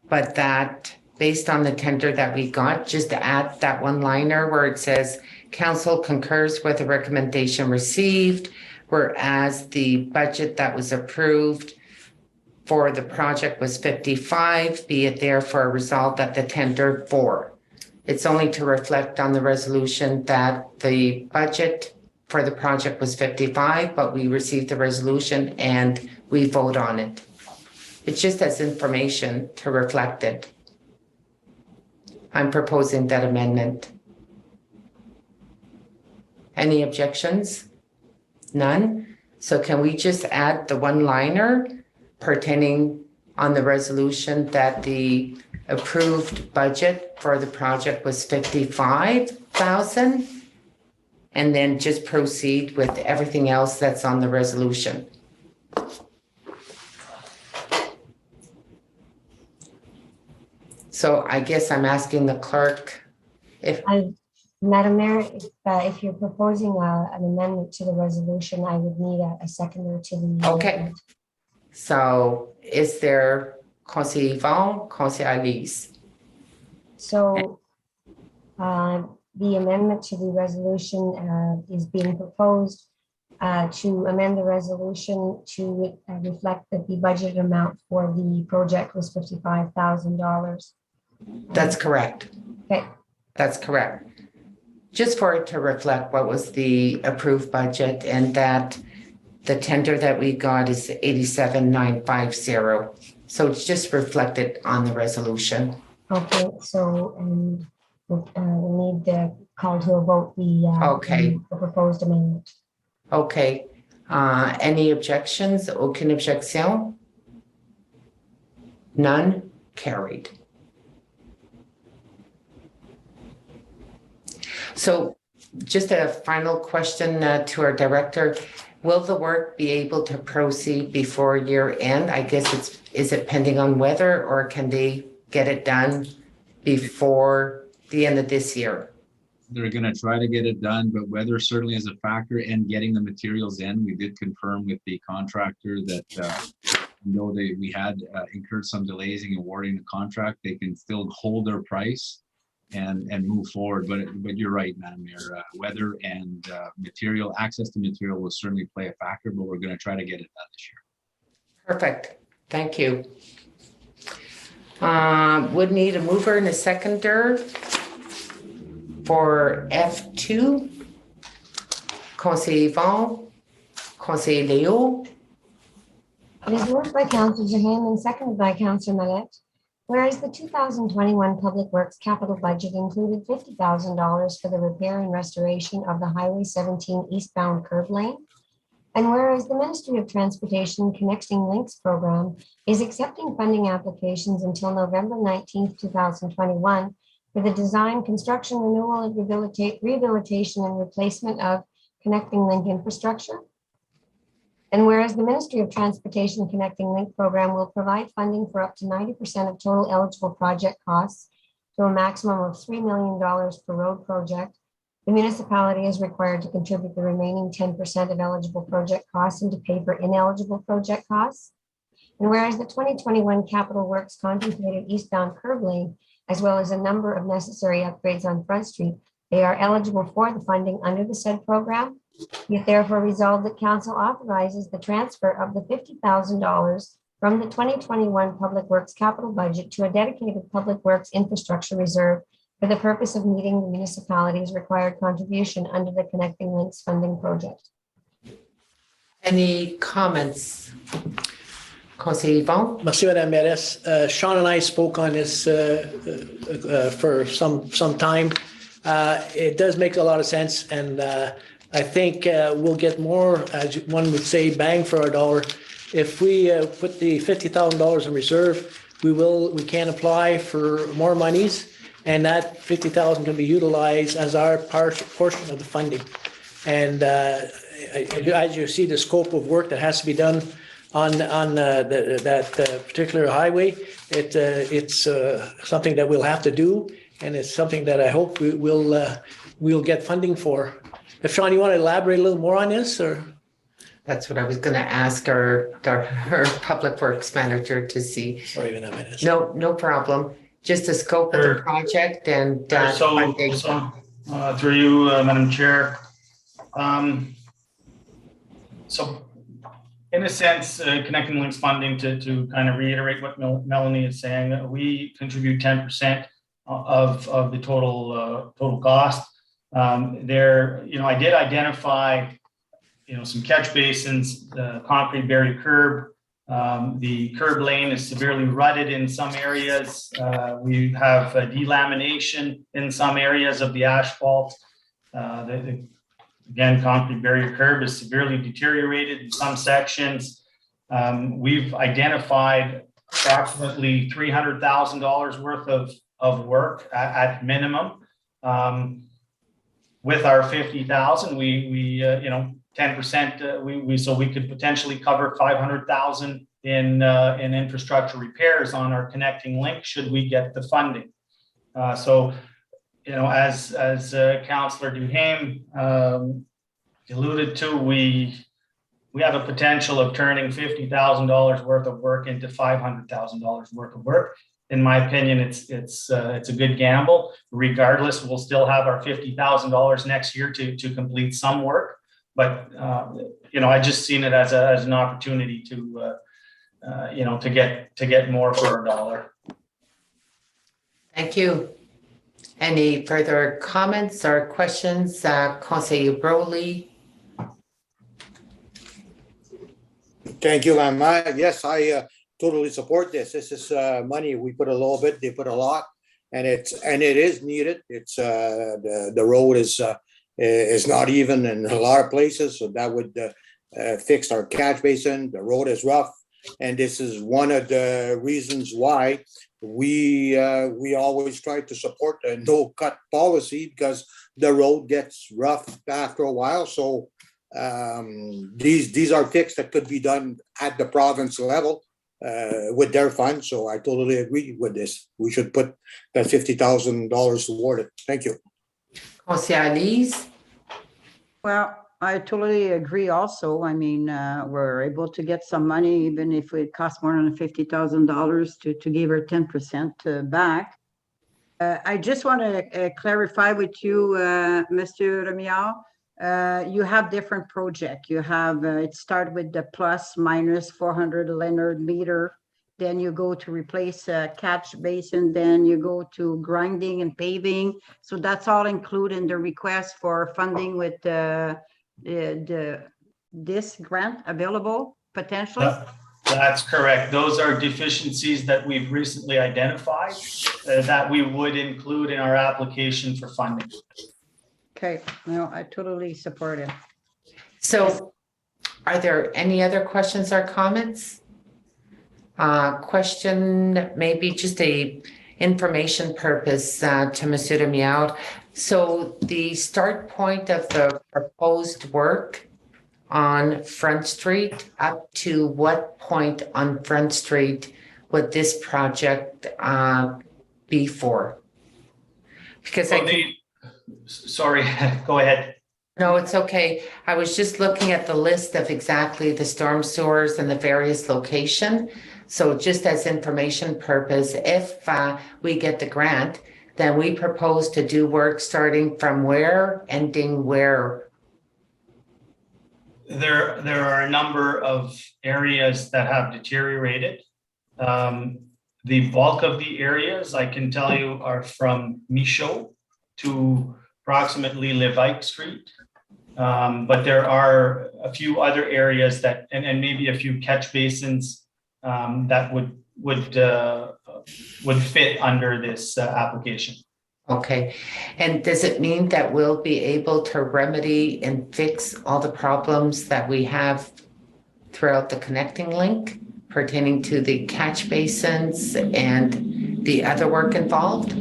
but that based on the tender that we got, just to add that one liner where it says council concurs with the recommendation received, whereas the budget that was approved for the project was 55, be it therefore resolved that the tender for. It's only to reflect on the resolution that the budget for the project was 55, but we received the resolution and we vote on it. It's just as information to reflect it. I'm proposing that amendment. Any objections? None? So can we just add the one-liner pertaining on the resolution that the approved budget for the project was 55,000 and then just proceed with everything else that's on the resolution? So I guess I'm asking the clerk if. Madam Mayor, if you're proposing an amendment to the resolution, I would need a seconder to the. Okay. So is there Conseiller Yvon, Conseiller Lise? So the amendment to the resolution is being proposed to amend the resolution to reflect that the budget amount for the project was $55,000. That's correct. Okay. That's correct. Just for it to reflect what was the approved budget and that the tender that we got is 87,950. So it's just reflected on the resolution. Okay, so we need to call to a vote the proposed amendment. Okay. Any objections? Aucune objection? None? Carried. So just a final question to our director. Will the work be able to proceed before year end? I guess is it pending on weather, or can they get it done before the end of this year? They're going to try to get it done, but weather certainly is a factor, and getting the materials in. We did confirm with the contractor that we had incurred some delays in awarding the contract, they can still hold their price and move forward. But you're right, Madam Mayor, weather and material, access to material will certainly play a factor, but we're going to try to get it done this year. Perfect. Thank you. Would need a mover and a seconder for F2. Conseiller Yvon, Conseiller Léo. It is moved by Councillor Duhaime and seconded by Councillor Mallette. Whereas the 2021 Public Works capital budget included $50,000 for the repair and restoration of the Highway 17 eastbound curb lane. And whereas the Ministry of Transportation Connecting Links program is accepting funding applications until November 19th, 2021 for the design, construction, renewal, and rehabilitation and replacement of connecting link infrastructure. And whereas the Ministry of Transportation Connecting Link program will provide funding for up to 90% of total eligible project costs to a maximum of $3 million per road project, the municipality is required to contribute the remaining 10% of eligible project costs and to pay for ineligible project costs. And whereas the 2021 Capital Works contemplated eastbound curb lane, as well as a number of necessary upgrades on Front Street, they are eligible for the funding under the said program. Yet therefore resolved that council authorizes the transfer of the $50,000 from the 2021 Public Works capital budget to a dedicated Public Works infrastructure reserve for the purpose of meeting the municipality's required contribution under the Connecting Links funding project. Any comments? Conseiller Yvon. Merci, Madame Mairesse. Sean and I spoke on this for some time. It does make a lot of sense, and I think we'll get more, as one would say, bang for our dollar. If we put the $50,000 in reserve, we can apply for more monies, and that $50,000 can be utilized as our portion of the funding. And as you see, the scope of work that has to be done on that particular highway, it's something that we'll have to do, and it's something that I hope we'll get funding for. If Sean, you want to elaborate a little more on this, or? That's what I was going to ask our Public Works manager to see. Sorry, Madame Mairesse. No problem. Just the scope of the project and through you, Madam Chair. So in a sense, Connecting Links funding, to kind of reiterate what Melanie is saying, we contribute 10% of the total cost. There, I did identify, some catch basins, the concrete barrier curb. The curb lane is severely rutted in some areas. We have delamination in some areas of the asphalt. Again, concrete barrier curb is severely deteriorated in some sections. We've identified approximately $300,000 worth of work at minimum. With our 50,000, we 10%. So we could potentially cover 500,000 in infrastructure repairs on our connecting link should we get the funding. So as Councillor Duhaime alluded to, we have a potential of turning $50,000 worth of work into $500,000 worth of work. In my opinion, it's a good gamble. Regardless, we'll still have our $50,000 next year to complete some work. But I just seen it as an opportunity to get more for our dollar. Thank you. Any further comments or questions, Conseiller Broley? Thank you, ma'am. Yes, I totally support this. This is money. We put a little bit, they put a lot, and it is needed. It's the road is not even in a lot of places, so that would fix our catch basin. The road is rough. And this is one of the reasons why we always try to support a no-cut policy, because the road gets rough after a while. So these are fixes that could be done at the province level with their funds. So I totally agree with this. We should put that $50,000 toward it. Thank you. Conseillère Lise? Well, I totally agree also. I mean, we're able to get some money, even if it costs more than $50,000 to give her 10% back. I just want to clarify with you, Mr. Remillard, you have different projects. You have, it start with the plus minus 400 linear meter. Then you go to replace a catch basin. Then you go to grinding and paving. So that's all included in the request for funding with this grant available potentially? That's correct. Those are deficiencies that we've recently identified that we would include in our application for funding. Okay, no, I totally support it. So are there any other questions or comments? Question, maybe just a information purpose to Monsieur Remillard. So the start point of the proposed work on Front Street, up to what point on Front Street would this project be for? Because sorry, go ahead. No, it's okay. I was just looking at the list of exactly the storm sewers and the various location. So just as information purpose, if we get the grant, then we propose to do work starting from where, ending where? There are a number of areas that have deteriorated. The bulk of the areas, I can tell you, are from Michaud to approximately Deviate Street. But there are a few other areas that, and maybe a few catch basins that would fit under this application. Okay. And does it mean that we'll be able to remedy and fix all the problems that we have throughout the connecting link pertaining to the catch basins and the other work involved?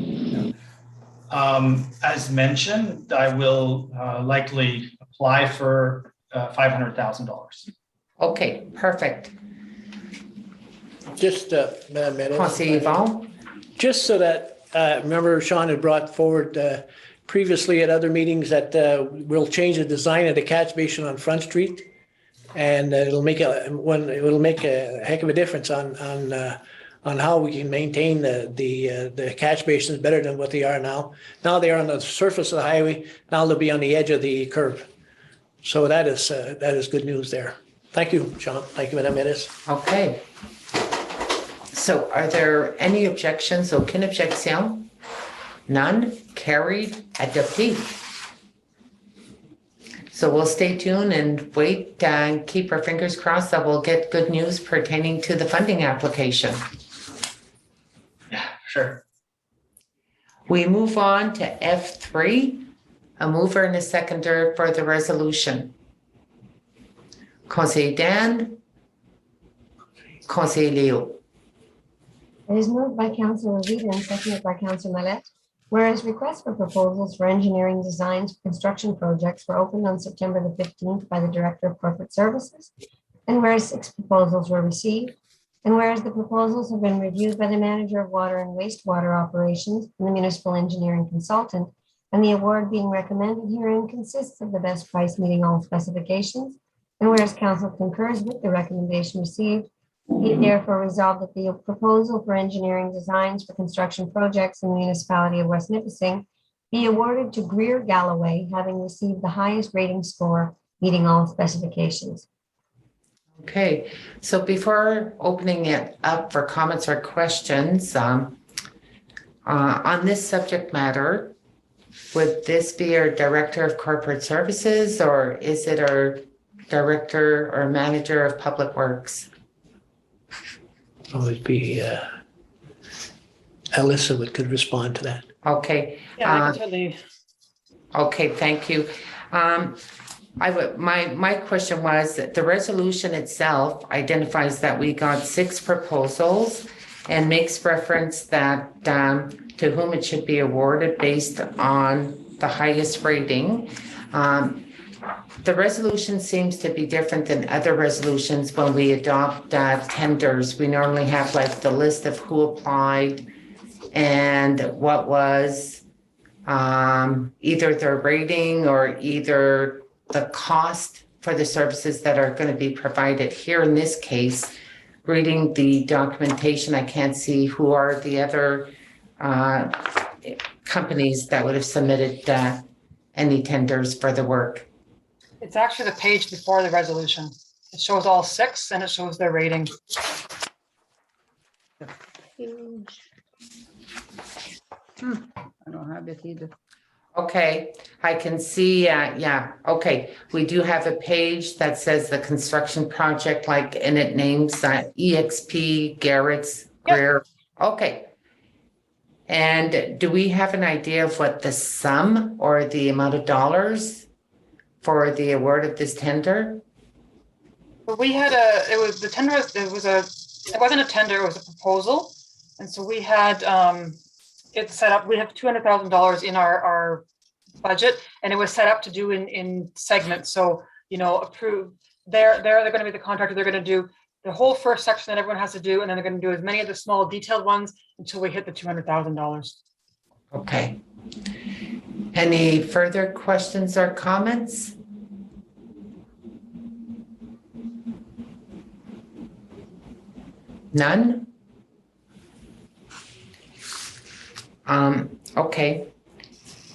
As mentioned, I will likely apply for $500,000. Okay, perfect. Just, Madam Mayor. Conseiller Yvon? Just so that, remember Sean had brought forward previously at other meetings that we'll change the design of the catch basin on Front Street. And it'll make a heck of a difference on how we can maintain the catch basins better than what they are now. Now they are on the surface of the highway. Now they'll be on the edge of the curve. So that is good news there. Thank you, Sean. Thank you, Madame Medes. Okay. So are there any objections? Aucune objection? None? Carried? Adopté. So we'll stay tuned and wait and keep our fingers crossed that we'll get good news pertaining to the funding application. Yeah, sure. We move on to F3, a mover and a seconder for the resolution. Conseiller Dan, Conseiller Leo. It is moved by Councillor Rivita and seconded by Councillor Mallette. Whereas requests for proposals for engineering designs for construction projects were opened on September the 15th by the Director of Corporate Services, and whereas 6 proposals were received, and whereas the proposals have been reviewed by the Manager of Water and Wastewater Operations and the Municipal Engineering Consultant, and the award being recommended herein consists of the best price meeting all specifications, and whereas Council concurs with the recommendation received, be it therefore resolved that the proposal for engineering designs for construction projects in the municipality of West Nipissing be awarded to Greer Galloway, having received the highest rating score, meeting all specifications. Okay, so before opening it up for comments or questions, on this subject matter, would this be our Director of Corporate Services, or is it our Director or Manager of Public Works? Always be Alyssa could respond to that. Okay. Yeah, I can tell you. Okay, thank you. my question was that the resolution itself identifies that we got 6 proposals and makes reference that to whom it should be awarded based on the highest rating. The resolution seems to be different than other resolutions when we adopt tenders. We normally have like the list of who applied and what was either their rating or either the cost for the services that are going to be provided. Here in this case, reading the documentation, I can't see who are the other companies that would have submitted any tenders for the work. It's actually the page before the resolution. It shows all 6 and it shows their rating. I don't have it either. Okay, I can see, yeah, okay. We do have a page that says the construction project, like, and it names EXP, Garrett's, Greer. Okay. And do we have an idea of what the sum or the amount of dollars for the award of this tender? But we had it wasn't a tender, it was a proposal. And so we had it set up, we have $200,000 in our budget, and it was set up to do in segments. So, approved, they're going to be the contractor. They're going to do the whole first section that everyone has to do, and then they're going to do as many of the small detailed ones until we hit the $200,000. Okay. Any further questions or comments? None? Okay.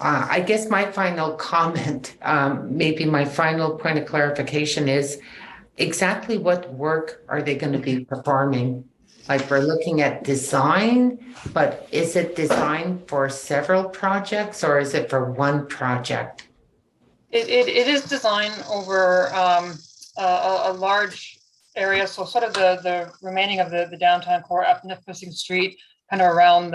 I guess my final comment, maybe my final point of clarification is exactly what work are they going to be performing? Like, we're looking at design, but is it design for several projects or is it for one project? It is design over a large area. So sort of the remaining of the downtown core up Nipissing Street, kind of around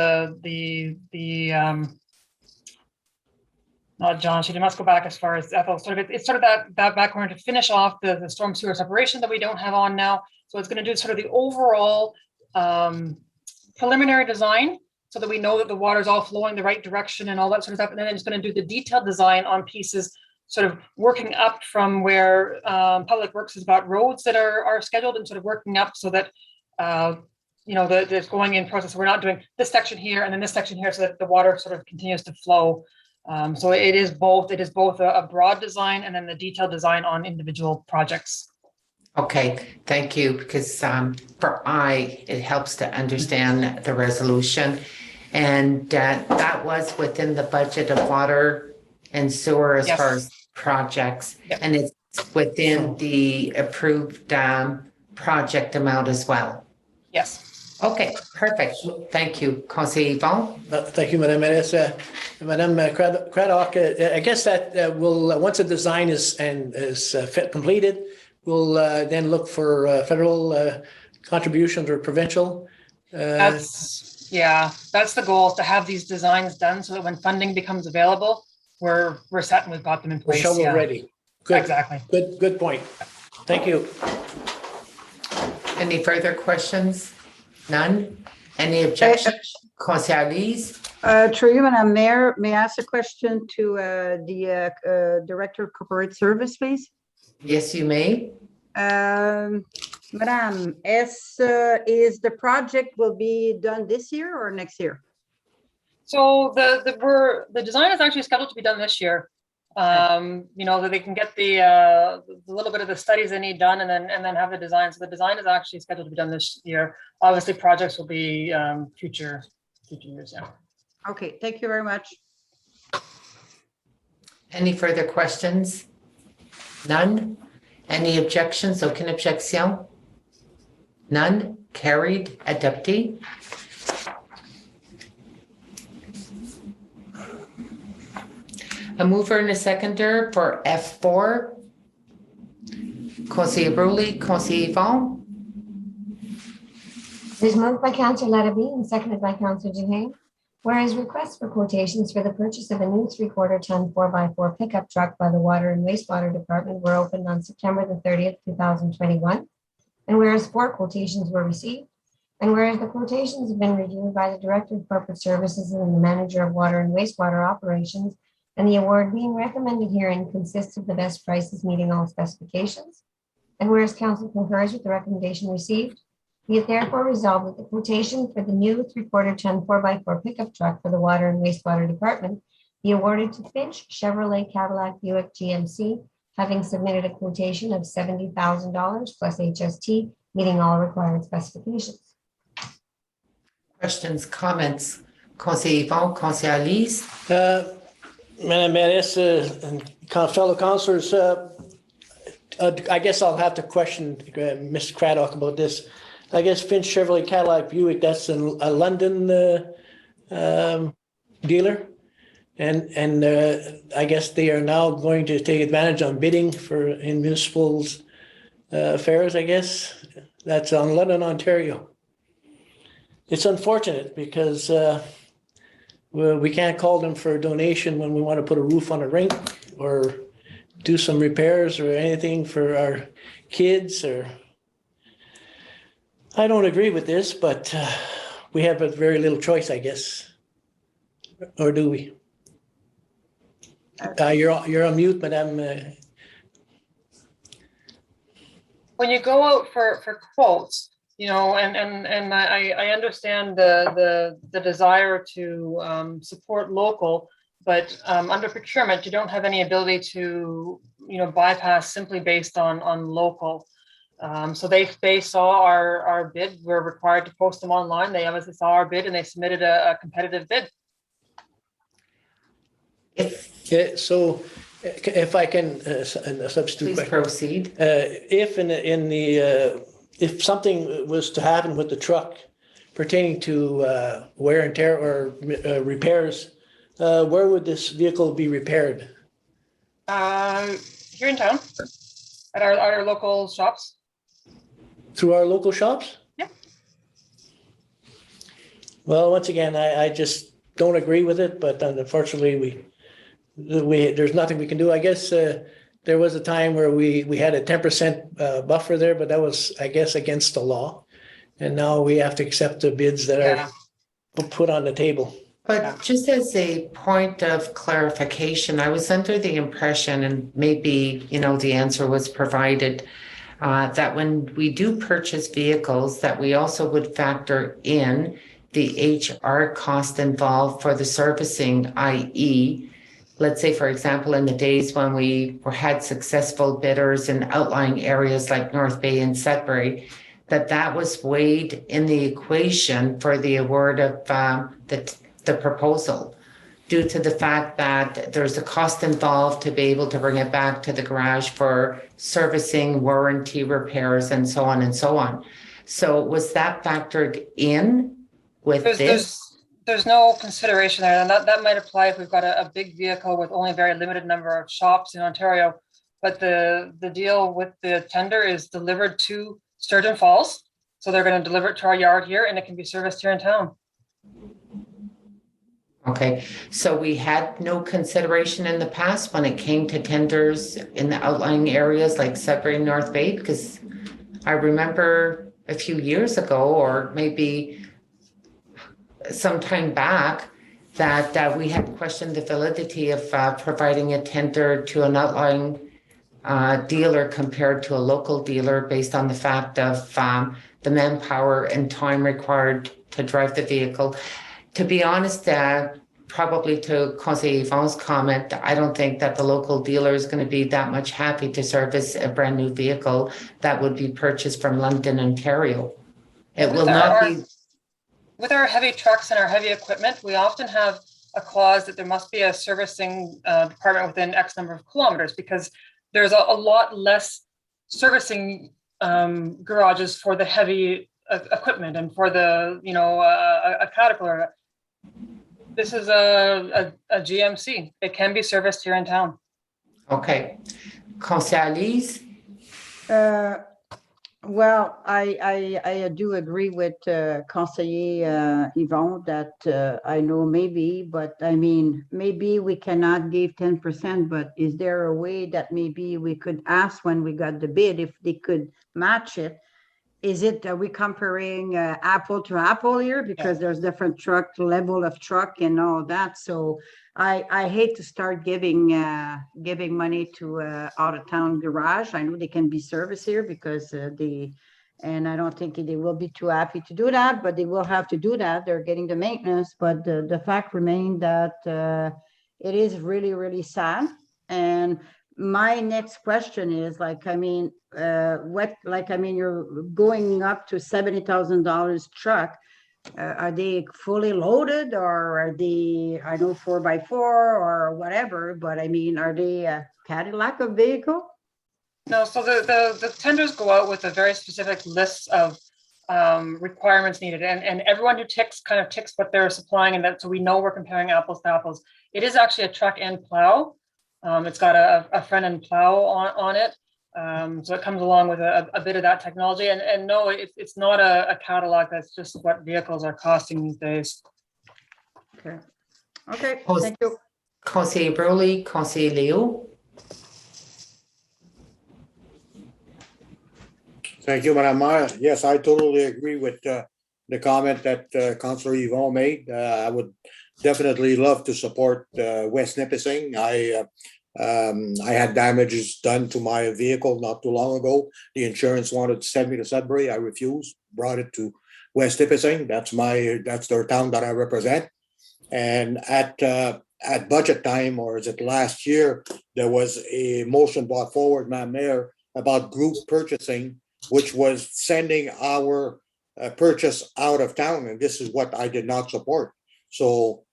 not John Street. You must go back as far as Ethel. It's sort of that back corner to finish off the storm sewer separation that we don't have on now. So it's going to do sort of the overall preliminary design so that we know that the water is all flowing the right direction and all that sort of stuff. And then it's going to do the detailed design on pieces, sort of working up from where Public Works is about roads that are scheduled, and sort of working up so that it's going in process. So we're not doing this section here and then this section here, so that the water sort of continues to flow. So it is both a broad design and then the detailed design on individual projects. Okay, thank you, because it helps to understand the resolution. And that was within the budget of water and sewer as far as projects. Yep. And it's within the approved project amount as well. Yes. Okay, perfect. Thank you, Conseiller Yvon. Thank you, Madame Mayoress. Madame Craddock, I guess that will, once the design is completed, we'll then look for federal contributions or provincial. That's the goal, is to have these designs done so that when funding becomes available, we're set and we've got them in place. Shovel ready. Good. Exactly. Good point. Thank you. Any further questions? None? Any objections? Conseiller Lise? Through you, Madame Mayor, may I ask a question to the Director of Corporate Service, please? Yes, you may. Madame, is the project will be done this year or next year? So the design is actually scheduled to be done this year. That they can get the little bit of the studies they need done and then have the design. So the design is actually scheduled to be done this year. Obviously, projects will be future years. Yeah. Okay, thank you very much. Any further questions? None? Any objections? Aucune objection? None? Carried. Adopté. A mover and a seconder for F4. Conseiller Bruley, Conseiller Yvon. It is moved by Councillor Larrabee and seconded by Councillor Duhaime. Whereas requests for quotations for the purchase of a new 3/4 ton 4x4 pickup truck by the Water and Wastewater Department were opened on September the 30th, 2021. And whereas 4 quotations were received, and whereas the quotations have been reviewed by the Director of Corporate Services and the Manager of Water and Wastewater Operations, and the award being recommended herein consists of the best prices meeting all specifications. And whereas Council concurs with the recommendation received, be it therefore resolved that the quotation for the new 3/4 ton 4x4 pickup truck for the Water and Wastewater Department be awarded to Finch Chevrolet Cadillac Buick GMC, having submitted a quotation of $70,000 plus HST, meeting all required specifications. Questions, comments? Conseiller Yvon, Conseiller Alice? Madam Mayoress and fellow councillors, I guess I'll have to question Mr. Craddock about this. I guess Finch Chevrolet Cadillac Buick, that's a London dealer. And I guess they are now going to take advantage on bidding in municipal affairs, I guess. That's on London, Ontario. It's unfortunate because we can't call them for a donation when we want to put a roof on a rink or do some repairs or anything for our kids. Or I don't agree with this, but we have a very little choice, I guess. Or do we? You're on mute, Madam. When you go out for quotes, and I understand the desire to support local, but under procurement, you don't have any ability to bypass simply based on local. So they saw our bid. We're required to post them online. They obviously saw our bid and they submitted a competitive bid. If I can substitute. Please proceed. If something was to happen with the truck pertaining to wear and tear or repairs, where would this vehicle be repaired? Here in town, at our local shops. Through our local shops? Yeah. Well, once again, I just don't agree with it, but unfortunately, there's nothing we can do. I guess there was a time where we had a 10% buffer there, but that was, I guess, against the law. And now we have to accept the bids that are put on the table. But just as a point of clarification, I was under the impression, and maybe, the answer was provided, that when we do purchase vehicles, that we also would factor in the HR cost involved for the servicing, i.e., let's say, for example, in the days when we had successful bidders in outlying areas like North Bay and Sudbury, that was weighed in the equation for the award of the proposal, due to the fact that there's a cost involved to be able to bring it back to the garage for servicing, warranty, repairs, and so on and so on. So was that factored in with this? There's no consideration there, and that might apply if we've got a big vehicle with only a very limited number of shops in Ontario. But the deal with the tender is delivered to Sturgeon Falls. So they're going to deliver it to our yard here and it can be serviced here in town. Okay, so we had no consideration in the past when it came to tenders in the outlying areas like Sudbury and North Bay, because I remember a few years ago, or maybe some time back, that we had questioned the validity of providing a tender to an outlying dealer compared to a local dealer based on the fact of the manpower and time required to drive the vehicle. To be honest, probably to Conseiller Yvon's comment, I don't think that the local dealer is going to be that much happy to service a brand new vehicle that would be purchased from London, Ontario. It will not be. With our heavy trucks and our heavy equipment, we often have a clause that there must be a servicing department within X number of kilometers, because there's a lot less servicing garages for the heavy equipment and for the, a Caterpillar. This is a GMC. It can be serviced here in town. Okay. Conseiller Alice? Well, I do agree with Conseiller Yvon that I know maybe, but I mean, maybe we cannot give 10%, but is there a way that maybe we could ask when we got the bid if they could match it? Are we comparing apple to apple here? Because there's different truck level of truck and all that. So I hate to start giving money to out of town garage. I know they can be serviced here because and I don't think they will be too happy to do that, but they will have to do that. They're getting the maintenance, but the fact remains that it is really, really sad. And my next question is you're going up to $70,000 truck. Are they fully loaded or are they, I know 4x4 or whatever, but I mean, are they a Cadillac of vehicle? No, so the tenders go out with a very specific list of requirements needed, and everyone who ticks what they're supplying, and that so we know we're comparing apples to apples. It is actually a truck and plow. It's got a front end plow on it. So it comes along with a bit of that technology. And no, it's not a Cadillac. That's just what vehicles are costing these days. Okay. Okay, Oh, thank you. Conseiller Broley, Conseiller Leo. Thank you, Madam Mayor. Yes, I totally agree with the comment that Councillor Yvon made. I would definitely love to support West Nipissing. I had damages done to my vehicle not too long ago. The insurance wanted to send me to Sudbury. I refused, brought it to West Nipissing. That's their town that I represent. And at budget time, or is it last year, there was a motion brought forward, Madam Mayor, about group purchasing, which was sending our purchase out of town. And this is what I did not support. So,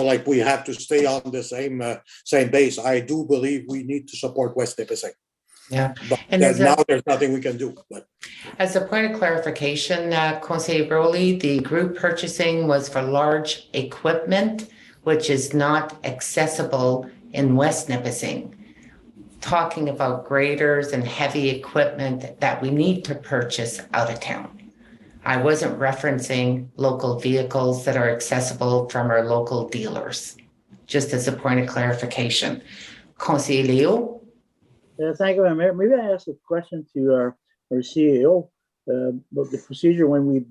like we have to stay on the same base. I do believe we need to support West Nipissing. Yeah. But And there's nothing we can do. But as a point of clarification, Conseiller Broley, the group purchasing was for large equipment, which is not accessible in West Nipissing. Talking about graders and heavy equipment that we need to purchase out of town. I wasn't referencing local vehicles that are accessible from our local dealers, just as a point of clarification. Conseiller Leo? Thank you, Madam Mayor. Maybe I ask a question to our CEO about the procedure when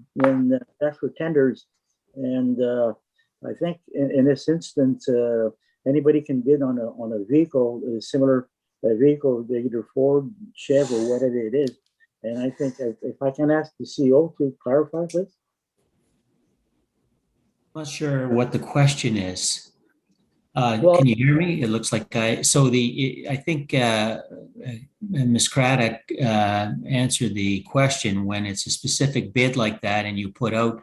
ask for tenders. And I think in this instance, anybody can bid on a vehicle, a similar vehicle, either Ford, Chev, or whatever it is. And I think if I can ask the CEO to clarify this. I'm not sure what the question is. Can you hear me? It looks like I think Ms. Craddock answered the question. When it's a specific bid like that and you put out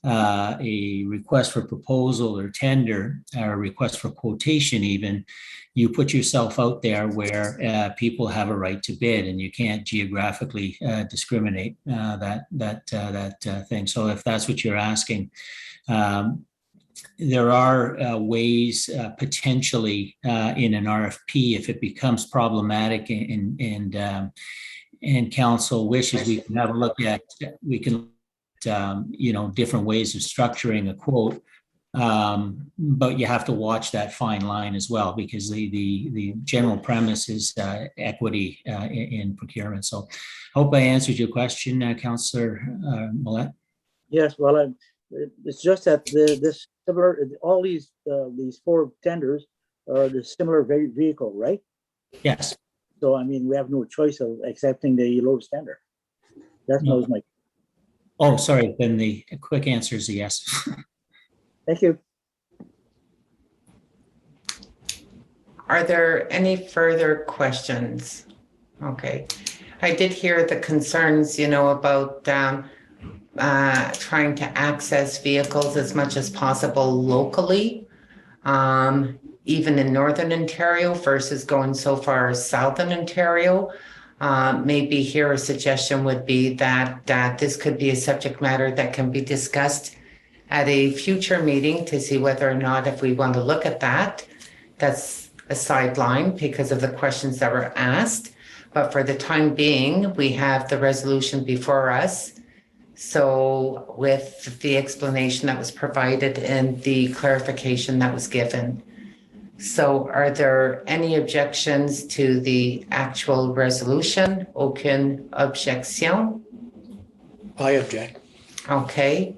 a request for proposal or tender or a request for quotation even, you put yourself out there where people have a right to bid, and you can't geographically discriminate that thing. So if that's what you're asking, there are ways potentially in an RFP, if it becomes problematic and council wishes, we can have a look at, different ways of structuring a quote. But you have to watch that fine line as well, because the general premise is equity in procurement. So I hope I answered your question, Councillor Millette. Yes, well, it's just that this similar, all these four tenders are the similar vehicle, right? Yes. So, I mean, we have no choice of accepting the lowest tender. That was my. Oh, sorry. Then the quick answer is yes. Thank you. Are there any further questions? Okay. I did hear the concerns, about trying to access vehicles as much as possible locally, even in Northern Ontario versus going so far as Southern Ontario. Maybe here a suggestion would be that this could be a subject matter that can be discussed at a future meeting to see whether or not, if we want to look at that. That's a sideline because of the questions that were asked. But for the time being, we have the resolution before us. So with the explanation that was provided and the clarification that was given. So are there any objections to the actual resolution? Aucune objection? I object. Okay.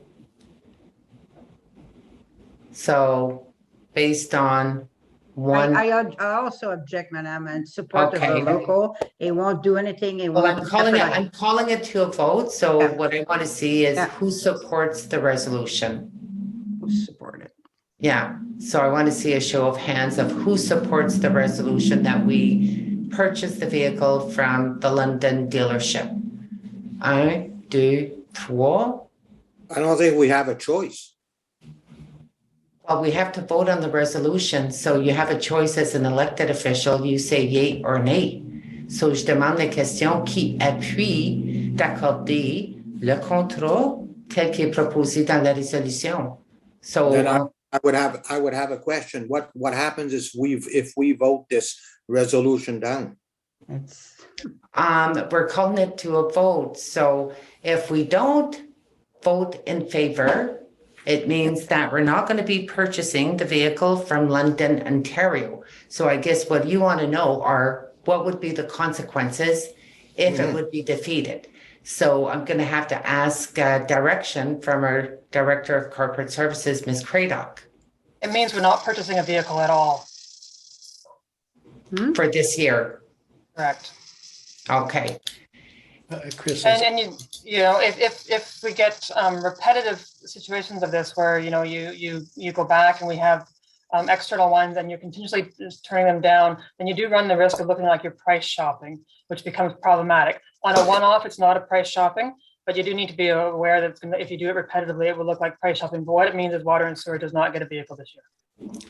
So based on one, I also object, Madam, in support of Okay. the local. It won't do anything. It well, won't. I'm calling it to a vote. So Yeah. what I want to see is Yeah. who supports the resolution. Support it. Yeah, so I want to see a show of hands of who supports the resolution that we purchase the vehicle from the London dealership. 1, 2, 3. I don't think we have a choice. Well, we have to vote on the resolution, so you have a choice as an elected official, you say yay or nay. So je demande la question qui appuie d'accorder le contrat tel qu'est proposé dans la résolution. So Then I would have a question. What happens if we vote this resolution down? we're calling it to a vote. So if we don't vote in favor, it means that we're not going to be purchasing the vehicle from London, Ontario. So I guess what you want to know are what would be the consequences if it would be defeated. So I'm going to have to ask direction from our Director of Corporate Services, Ms. Craddock, It means we're not purchasing a vehicle at all. for this year. Correct. Okay. Chris, And you know, if we get repetitive situations of this where, you know, you go back and we have external ones and you're continuously just turning them down, then you do run the risk of looking like you're price shopping, which becomes problematic. On a one-off, it's not a price shopping, but you do need to be aware that if you do it repetitively, it will look like price shopping. But what it means is Water and Sewer does not get a vehicle this year.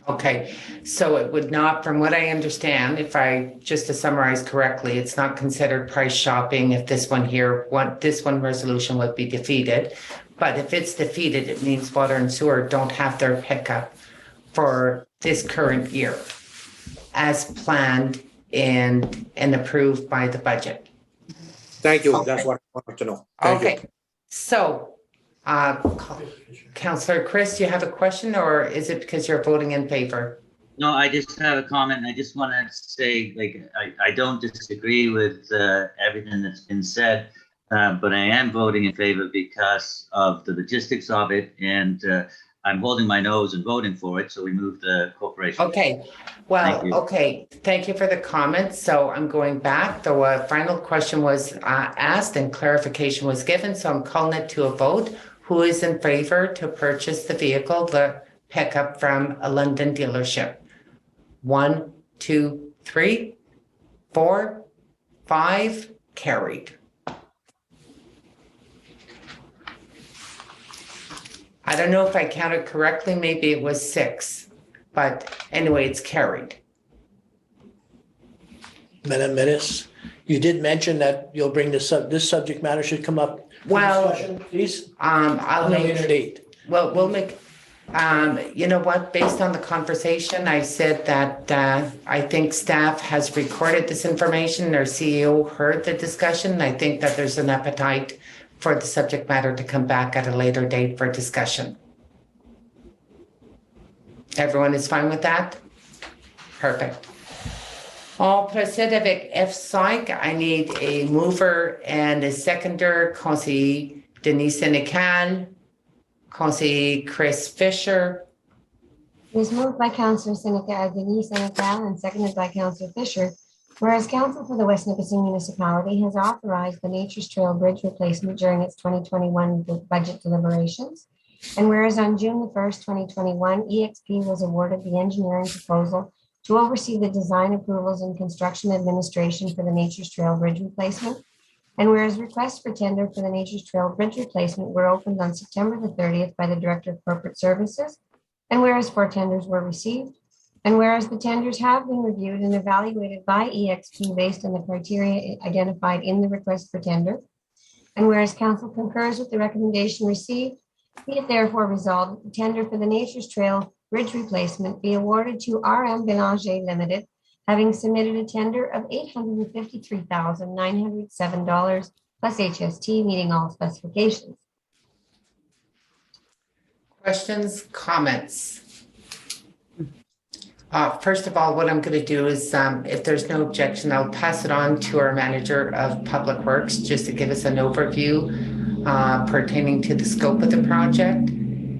Okay, so it would not, from what I understand, if I, just to summarize correctly, it's not considered price shopping if this one here, this one resolution would be defeated. But if it's defeated, it means Water and Sewer don't have their pickup for this current year as planned and approved by the budget. Thank you. Okay. That's what I wanted to know. Thank you. Okay, so Councillor Chris, you have a question, or is it because you're voting in favor? No, I just have a comment. I just want to say, like, I don't disagree with everything that's been said, but I am voting in favor because of the logistics of it, and I'm holding my nose and voting for it, so we move the corporation. Okay, well, Thank you. okay, thank you for the comment. So I'm going back. The final question was asked and clarification was given, so I'm calling it to a vote. Who is in favor to purchase the vehicle, the pickup from a London dealership? 1, 2, 3, 4, 5, carried. I don't know if I counted correctly, maybe it was 6, but anyway, it's carried. Madam Menace, you did mention that you'll bring this subject matter should come up. for Well, discussion, please. I'll On a make later date. Well, we'll make, you know what, based on the conversation, I said that I think staff has recorded this information. Our CEO heard the discussion. I think that there's an appetite for the subject matter to come back at a later date for discussion. Everyone is fine with that? Perfect. On procède avec F5. I need a mover and a seconder. Conseiller Denis Sénécal, Conseiller Chris Fisher. It is moved by Councillor Denise Senecal and seconded by Councillor Fisher. Whereas Council for the West Nipissing Municipality has authorized the Nature's Trail Bridge replacement during its 2021 budget deliberations. And whereas on June the 1st, 2021, EXP was awarded the engineering proposal to oversee the design approvals and construction administration for the Nature's Trail Bridge replacement. And whereas requests for tender for the Nature's Trail Bridge replacement were opened on September the 30th by the Director of Corporate Services, and whereas 4 tenders were received, and whereas the tenders have been reviewed and evaluated by EXP based on the criteria identified in the request for tender, and whereas Council concurs with the recommendation received, be it therefore resolved that the tender for the Nature's Trail Bridge replacement be awarded to RM Bélanger Limited having submitted a tender of $853,907 plus HST, meeting all specifications. Questions, comments? First of all, what I'm going to do is, if there's no objection, I'll pass it on to our manager of Public Works just to give us an overview pertaining to the scope of the project,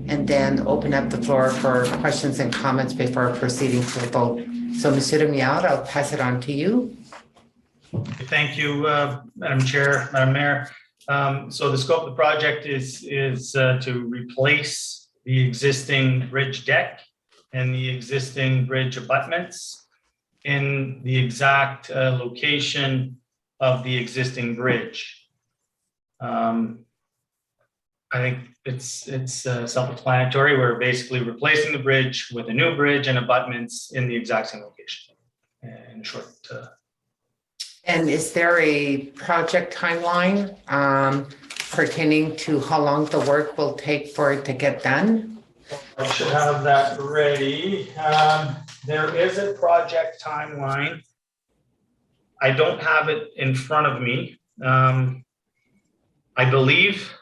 and then open up the floor for questions and comments before proceeding to a vote. So, Monsieur Miard, I'll pass it on to you. Thank you, Madam Chair, Madam Mayor. So the scope of the project is to replace the existing bridge deck and the existing bridge abutments in the exact location of the existing bridge. I think it's self-explanatory. We're basically replacing the bridge with a new bridge and abutments in the exact same location. In short. And is there a project timeline pertaining to how long the work will take for it to get done? I should have that ready. There is a project timeline. I don't have it in front of me. I believe,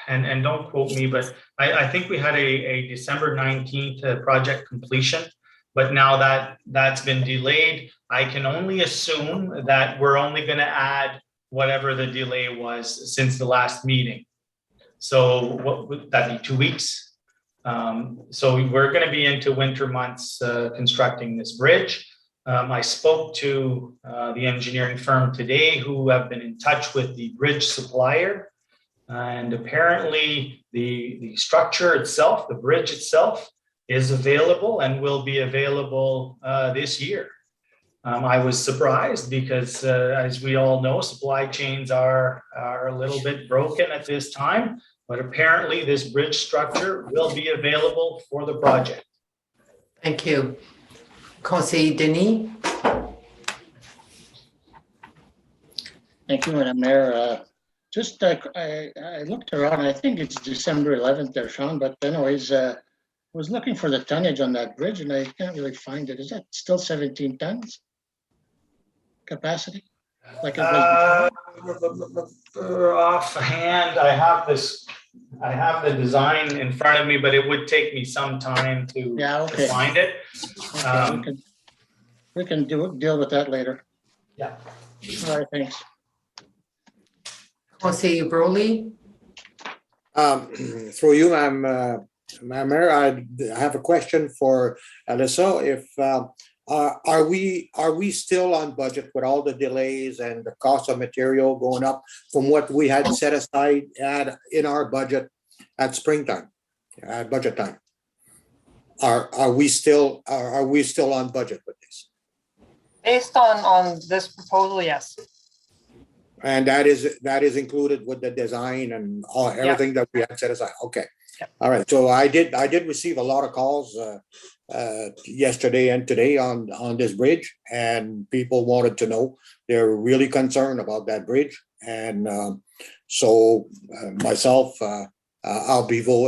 and don't quote me, but I think we had a December 19th project completion, but now that's been delayed. I can only assume that we're only going to add whatever the delay was since the last meeting. So what would that be, 2 weeks? So we're going to be into winter months constructing this bridge. I spoke to the engineering firm today who have been in touch with the bridge supplier. And apparently the structure itself, the bridge itself, is available and will be available this year. I was surprised because, as we all know, supply chains are a little bit broken at this time. But apparently this bridge structure will be available for the project. Thank you. Conseiller Denis? Thank you, Madam Mayor. Just I looked around, I think it's December 11th there, Sean, but anyways, was looking for the tonnage on that bridge and I can't really find it. Is that still 17 tons capacity? Like it was offhand, I have the design in front of me, but it would take me some time to find it. Okay, we can deal with that later. Yeah. All right, thanks. Conseiller Broley? Through you, Madam Mayor, I have a question for Alyssa. If are we still on budget with all the delays and the cost of material going up from what we had set aside in our budget at springtime, at budget time? Are we still on budget with this? Based on this proposal, yes. And that is included with the design and everything that we had set aside. Okay. Yep. All right. So I did receive a lot of calls yesterday and today on this bridge, and people wanted to know. They're really concerned about that bridge, and so myself, I'll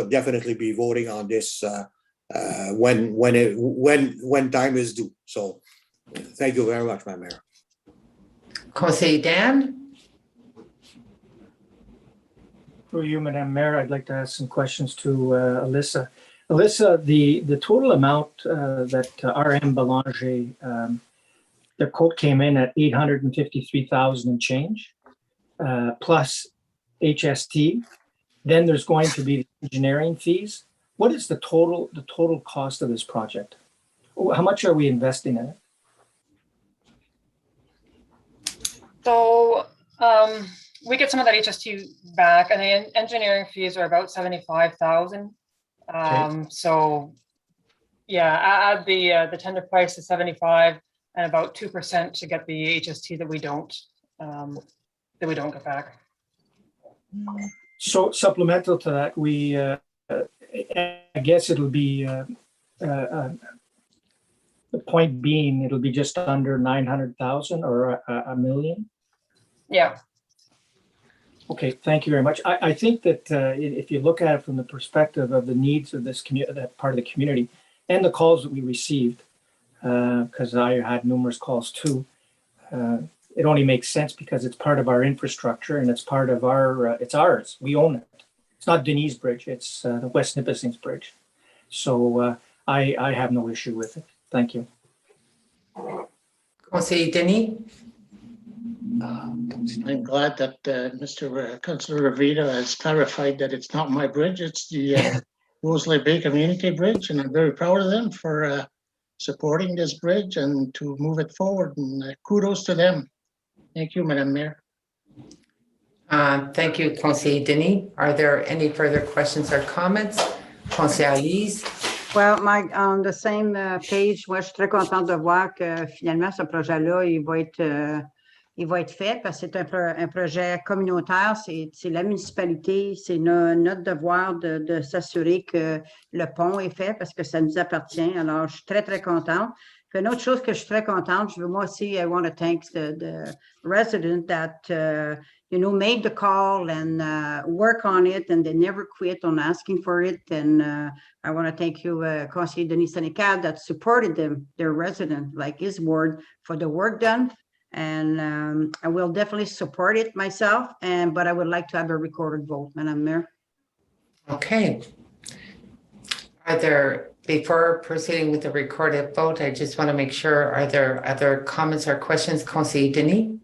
definitely be voting on this when time is due. So thank you very much, Madam Mayor. Conseiller Dan? For you, Madam Mayor, I'd like to ask some questions to Alyssa. Alyssa, the total amount that RM Belanger, the quote came in at 853,000 and change, plus HST. Then there's going to be engineering fees. What is the total cost of this project? How much are we investing in it? So we get some of that HST back, and the engineering fees are about 75,000. So yeah, add the tender price to 75 and about 2% to get the HST that we don't get back. So supplemental to that, we I guess it'll be the point being it'll be just under 900,000 or a million. Yeah. Okay, thank you very much. I think that if you look at it from the perspective of the needs of this community, that part of the community, and the calls that we received, because I had numerous calls too. It only makes sense because it's part of our infrastructure and it's part of our, it's ours. We own it. It's not Denise Bridge, it's the West Nipissings Bridge. So I have no issue with it. Thank you. Conseiller Denis? I'm glad that Councillor Ravita has clarified that it's not my bridge, it's the Rosalie Bay Community Bridge, and I'm very proud of them for supporting this bridge and to move it forward, and kudos to them. Thank you, Madam Mayor. Thank you, Conseiller Denis. Are there any further questions or comments? Conseiller Alice? Well, Mike, on the same page, moi, je suis très contente de voir que finalement, ce projet-là, il va être fait parce que c'est un projet communautaire, c'est la municipalité, c'est notre devoir de s'assurer que le pont est fait parce que ça nous appartient. Alors, je suis très, très contente. Puis une autre chose que je suis très contente, moi aussi, I want to thank the resident that, made the call and work on it, and they never quit on asking for it. And I want to thank you, Conseiller Denis Sénécal, that supported their resident, like his ward, for the work done. And I will definitely support it myself, but I would like to have a recorded vote, Madam Mayor. Okay. Before proceeding with the recorded vote, I just want to make sure, are there other comments or questions, Conseiller Denis?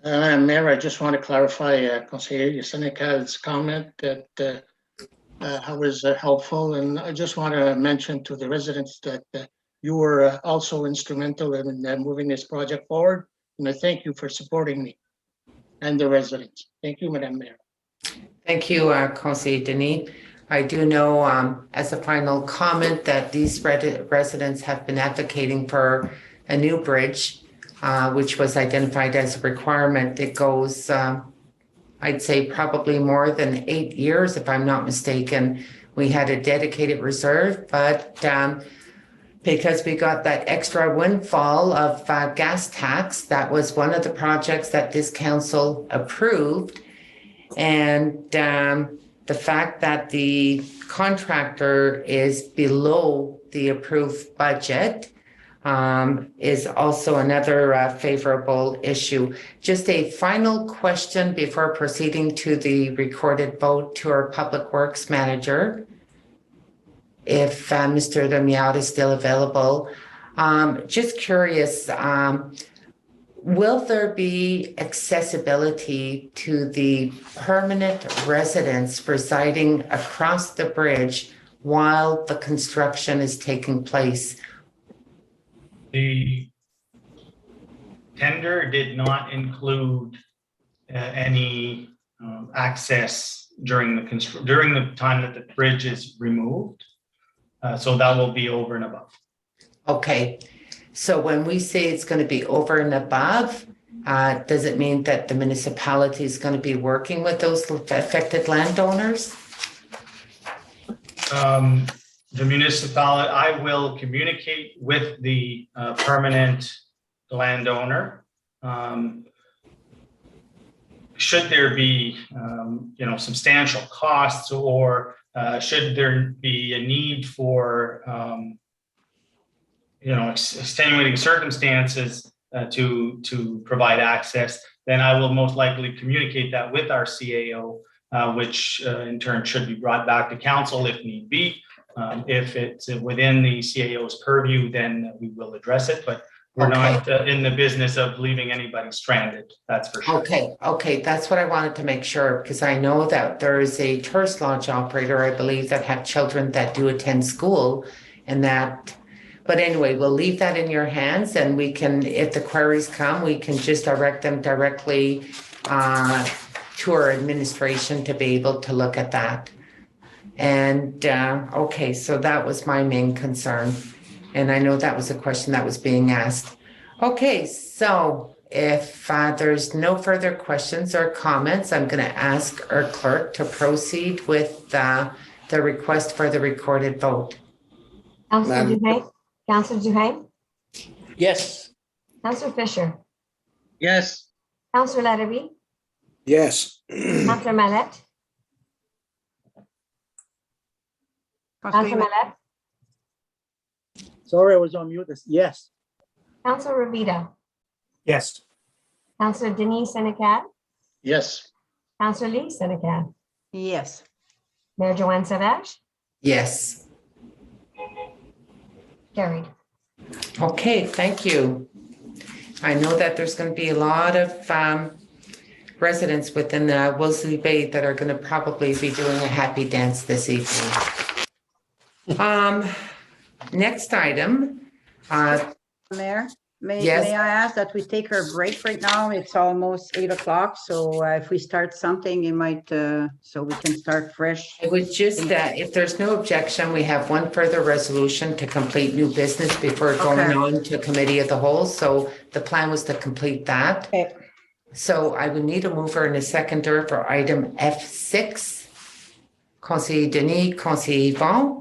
Mayor, I just want to clarify Conseiller Sénécal's comment that I was helpful, and I just want to mention to the residents that you were also instrumental in moving this project forward, and I thank you for supporting me and the residents. Thank you, Madam Mayor. Thank you, Conseiller Denis. I do know, as a final comment, that these residents have been advocating for a new bridge, which was identified as a requirement. It goes, I'd say, probably more than 8 years, if I'm not mistaken. We had a dedicated reserve, but because we got that extra windfall of gas tax, that was one of the projects that this council approved. And the fact that the contractor is below the approved budget is also another favorable issue. Just a final question before proceeding to the recorded vote to our Public Works Manager, if Mr. Lemieux is still available. Just curious, will there be accessibility to the permanent residents residing across the bridge while the construction is taking place? The tender did not include any access during the time that the bridge is removed. So that will be over and above. Okay. So when we say it's going to be over and above, does it mean that the municipality is going to be working with those affected landowners? The municipality, I will communicate with the permanent landowner. Should there be, substantial costs, or should there be a need for, extenuating circumstances to provide access, then I will most likely communicate that with our CAO, which in turn should be brought back to council if need be. If it's within the CAO's purview, then we will address it, but we're not in the business of leaving anybody stranded, that's for sure. Okay, that's what I wanted to make sure, because I know that there is a tourist launch operator, I believe, that have children that do attend school, and that. But anyway, we'll leave that in your hands, and we can, if the queries come, we can just direct them directly to our administration to be able to look at that. And okay, so that was my main concern. And I know that was a question that was being asked. Okay, so if there's no further questions or comments, I'm going to ask our clerk to proceed with the request for the recorded vote. Councillor Duhaime? Councillor Duhaime? Yes. Councillor Fisher? Yes. Councillor Larrabee? Yes. Councillor Mallette? Councillor Mallette? Sorry, I was on mute. Yes. Councillor Revita, Yes. Councillor Denise Senecat, Yes. Councillor Lee Senecat, Yes. Mayor Joanne Savage, Yes. carried. Okay, thank you. I know that there's going to be a lot of residents within the Wolseley Bay that are going to probably be doing a happy dance this evening. Next item. Mayor, may Yes. I ask that we take our break right now? It's almost 8 o'clock, so if we start something, it might, so we can start fresh. I would just, if there's no objection, we have one further resolution to complete new business before going on to committee of the whole. So the plan was to complete that. Okay. So I would need a mover and a seconder for item F6. Conseiller Denis, Conseiller Yvon.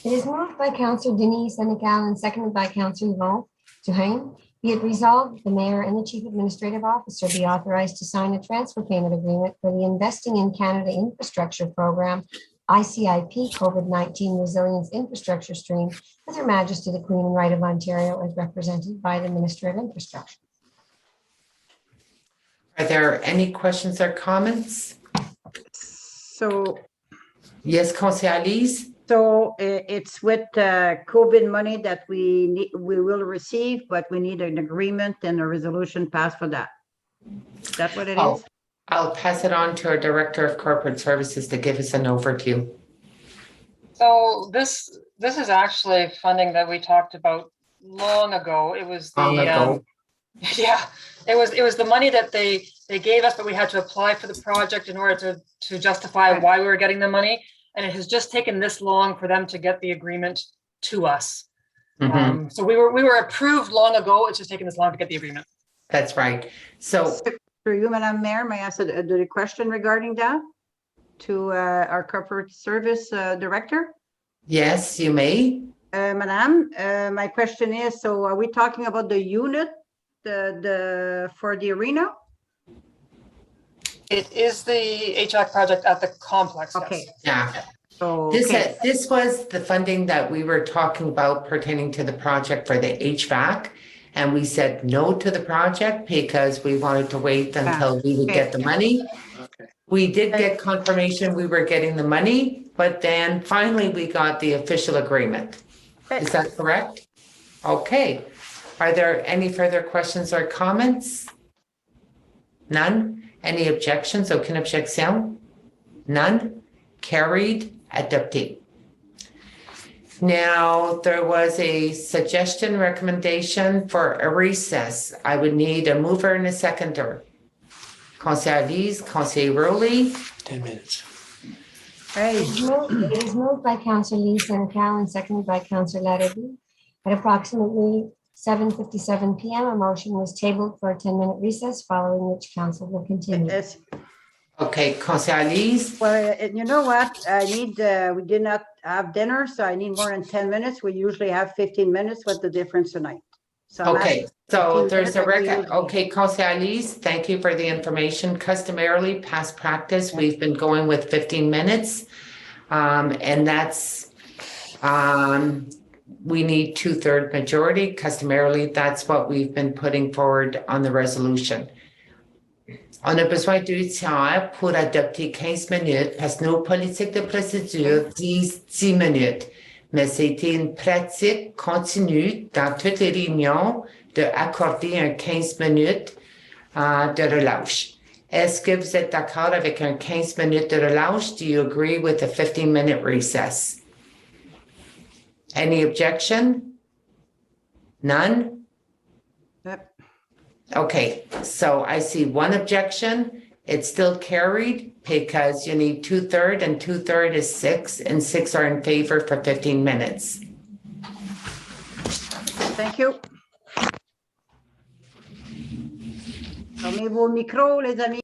It is moved by Councillor Denise Senecal and seconded by Councillor Yvon Duhaime. Be it resolved, the mayor and the chief administrative officer be authorized to sign a transfer payment agreement for the Investing in Canada Infrastructure Program, ICIP COVID-19 Resilience Infrastructure Stream, with Her Majesty the Queen and Right of Ontario as represented by the Minister of Infrastructure. Are there any questions or comments? So, Yes, Conseiller Lise? so it's with COVID money that we will receive, but we need an agreement and a resolution passed for that. Is that what it is? I'll pass it on to our Director of Corporate Services to give us an overview. So this is actually funding that we talked about long ago. It was the yeah, it was the money that they gave us, but we had to apply for the project in order to justify why we were getting the money. And it has just taken this long for them to get the agreement to us. So we were approved long ago. It's just taken this long to get the agreement. That's right. So For you, Madam Mayor, may I ask a question regarding that to our corporate service director? yes, you may. Madam, my question is, so are we talking about the unit for the arena? It is the HVAC project at the complex. Okay. Yes. Yeah. So, This was the funding that we were talking about pertaining to the project for the HVAC. And we said no to the project because we wanted to wait until we would get the money. We did get confirmation we were getting the money, but then finally we got the official agreement. Is that correct? Okay. Are there any further questions or comments? None? Any objections? Aucune objection? None? Carried. Adopted. Now, there was a suggestion recommendation for a recess. I would need a mover and a seconder. Conseiller Lise, Conseiller Rowley. 10 minutes. It is moved by Councillor Lee Senecal and seconded by Councillor Larrabee. At approximately 7:57 p.m., a motion was tabled for a 10-minute recess, following which council will continue. yes. Okay, Conseiller Lise. Well, you know what? I need, we did not have dinner, so I need more than 10 minutes. We usually have 15 minutes. What's the difference tonight? So I'm Okay, asking so 15 there's a minutes like we record. usually- Okay, Conseiller Lise, thank you for the information. Customarily, past practice, we've been going with 15 minutes. And that's, we need 2/3 majority. Customarily, that's what we've been putting forward on the resolution. On a besoin de tiers pour adopter 15 minutes parce que nos politiques de procédure disent 10 minutes. Mais c'était une pratique continue dans toutes les réunions d'accorder un 15 minutes de relâche. Est-ce que vous êtes d'accord avec un 15 minutes de relâche? Do you agree with a 15-minute recess? Any objection? None? Yep. Okay, so I see one objection. It's still carried because you need 2/3 and 2/3 is 6 and 6 are in favor for 15 minutes. Thank you. Fermez vos micros, les amis.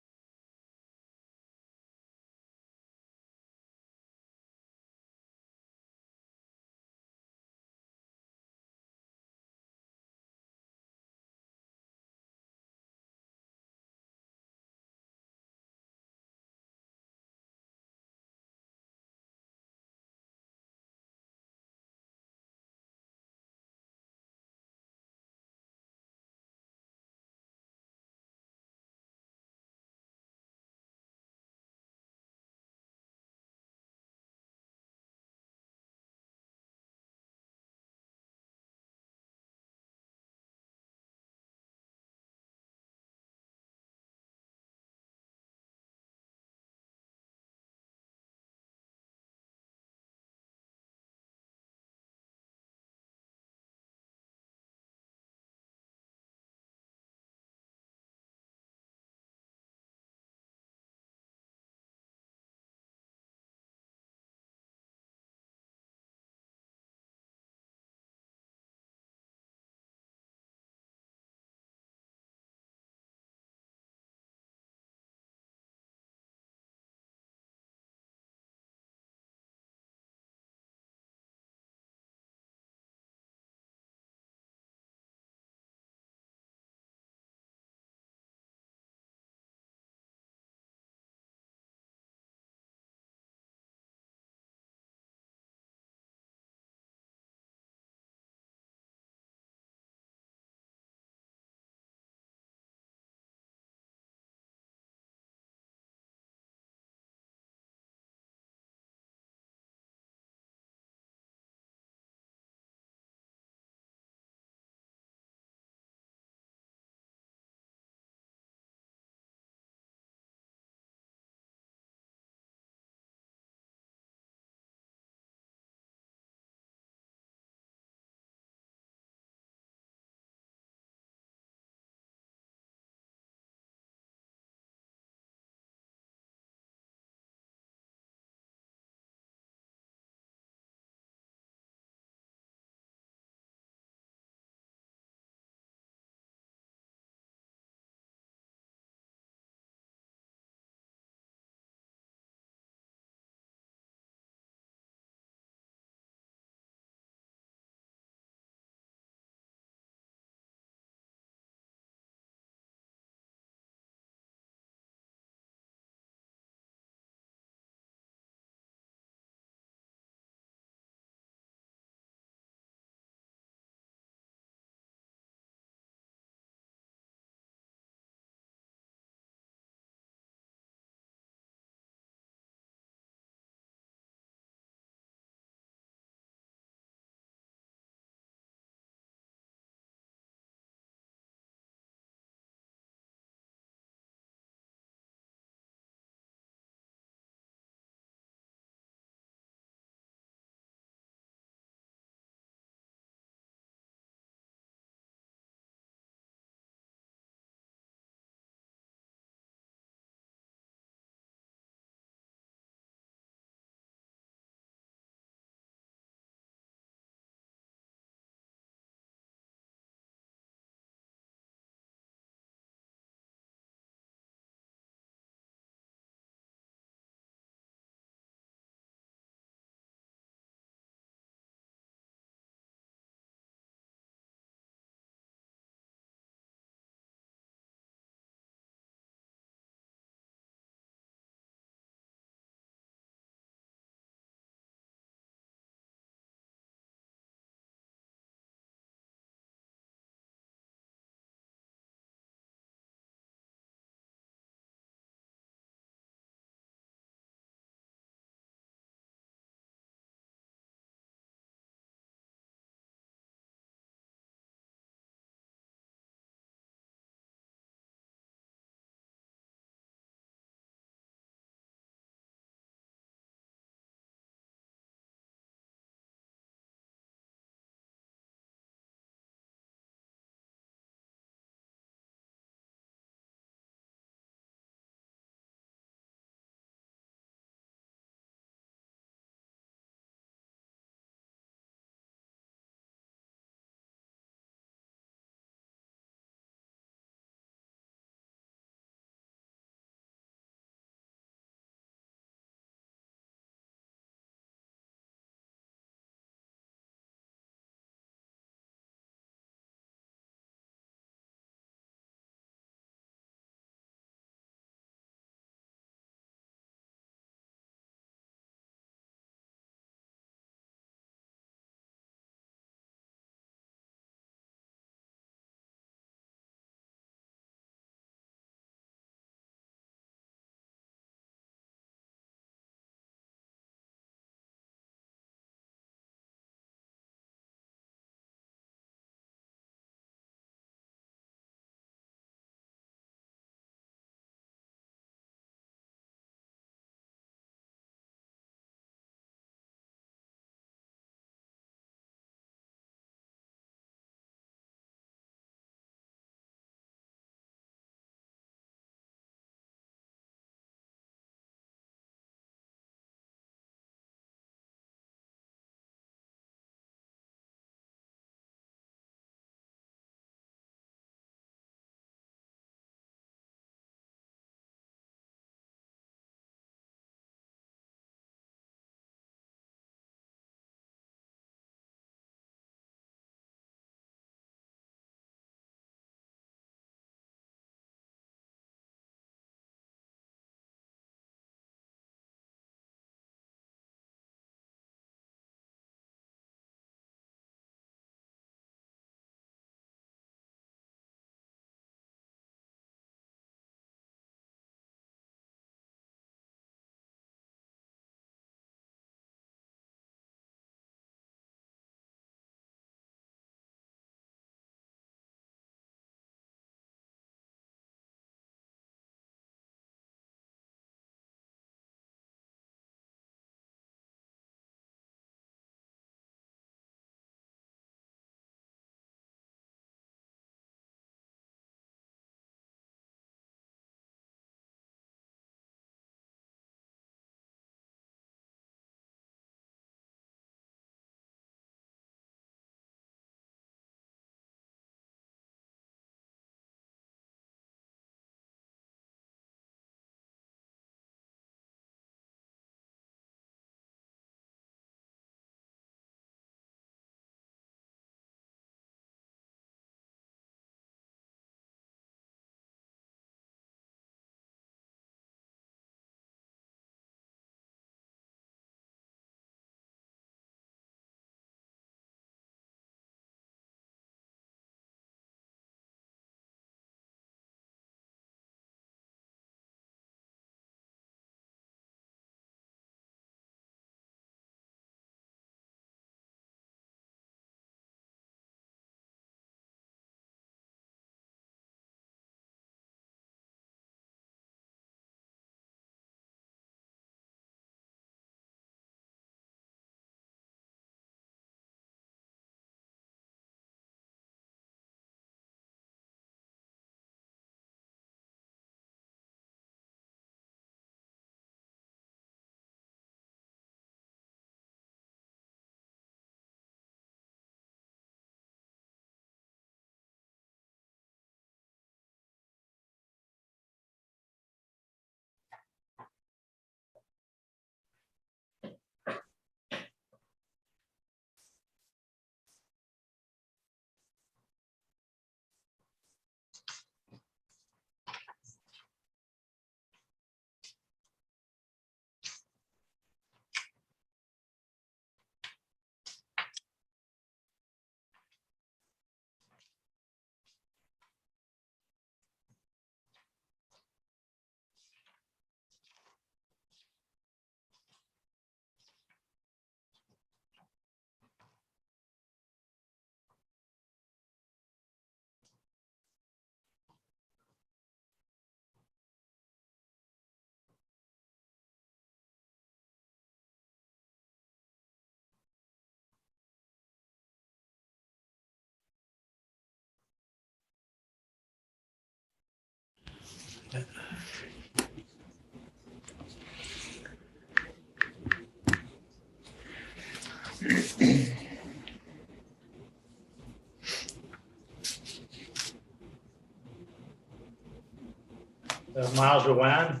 Marjoanne,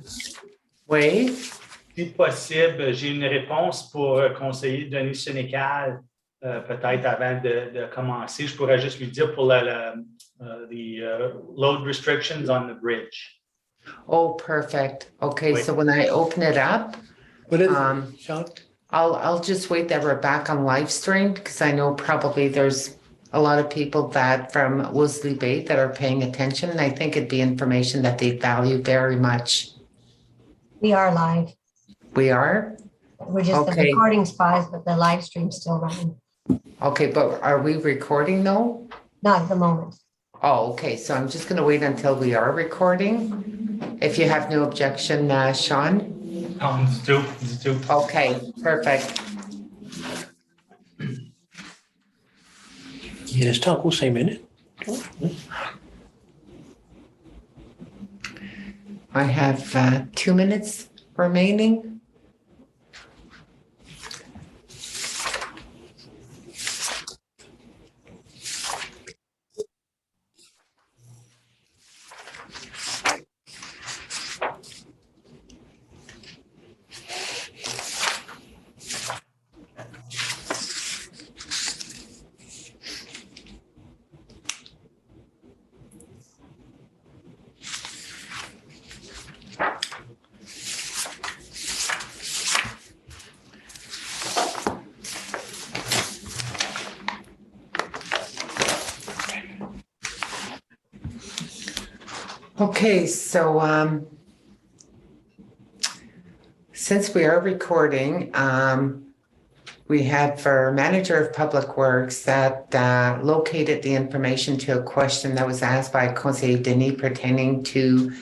Oui. si possible, j'ai une réponse pour conseiller Denis Sénécal, peut-être avant de commencer. Je pourrais juste lui dire pour the load restrictions on the bridge. Oh, perfect. Okay, Wait. so when I open it up, What is Um, it, Sean? I'll just wait that we're back on live stream because I know probably there's a lot of people that from Wolseley Bay that are paying attention. And I think it'd be information that they value very much. We are live. We are? We're just the Okay. recording spies, but the live stream's still running. Okay, but are we recording though? Not at the moment. Oh, okay. So I'm just going to wait until we are recording. If you have no objection, Sean? Du tout. Okay, perfect. Il reste encore 5 minutes. I have 2 minutes remaining. Okay, so since we are recording, we have our Manager of Public Works that located the information to a question that was asked by Conseiller Denis pertaining to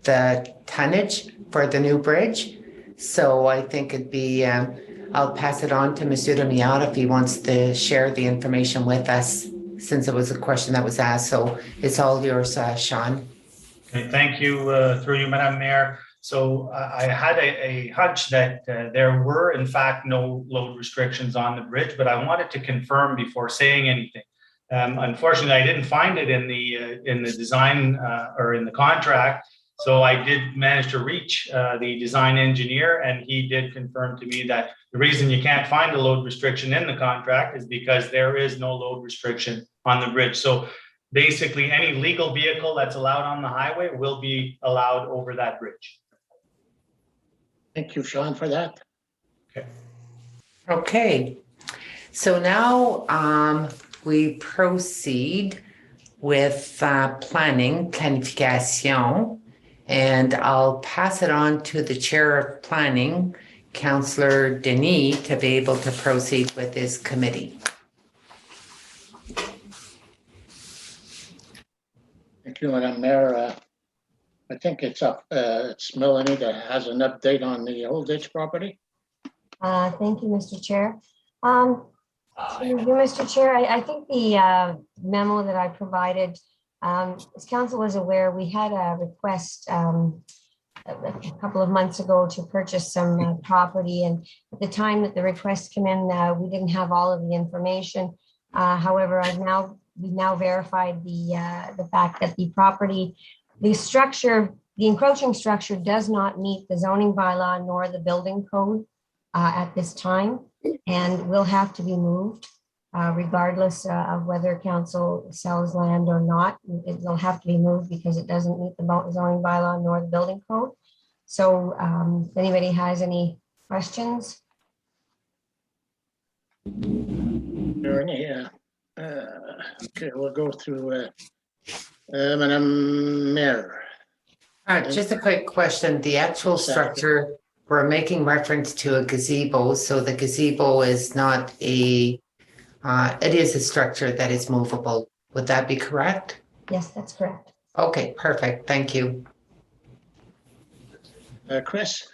the tonnage for the new bridge. So I think it'd be, I'll pass it on to Monsieur Demiat if he wants to share the information with us, since it was a question that was asked. So it's all yours, Sean. Okay, thank you, through you, Madam Mayor. So I had a hunch that there were in fact no load restrictions on the bridge, but I wanted to confirm before saying anything. Unfortunately, I didn't find it in the design or in the contract. So I did manage to reach the design engineer, and he did confirm to me that the reason you can't find a load restriction in the contract is because there is no load restriction on the bridge. So basically, any legal vehicle that's allowed on the highway will be allowed over that bridge. Thank you, Sean, for that. Okay, so now we proceed with planification, and I'll pass it on to the Chair of Planning, Councillor Denis, to be able to proceed with this committee. Thank you, Madam Mayor. I think it's Melanie that has an update on the Old Ditch property. Thank you, Mr. Chair. Mr. Chair, I think the memo that I provided, as council was aware, we had a request a couple of months ago to purchase some property, and at the time that the request came in, we didn't have all of the information. However, we've now verified the fact that the property, the encroaching structure does not meet the zoning bylaw nor the building code at this time, and will have to be moved regardless of whether council sells land or not. It will have to be moved because it doesn't meet the zoning bylaw nor the building code. So if anybody has any questions. There any, okay, we'll go through Madam Mayor. Just a quick question. The actual structure, we're making reference to a gazebo. So the gazebo is not it is a structure that is movable. Would that be correct? Yes, that's correct. Okay, perfect. Thank you. Chris?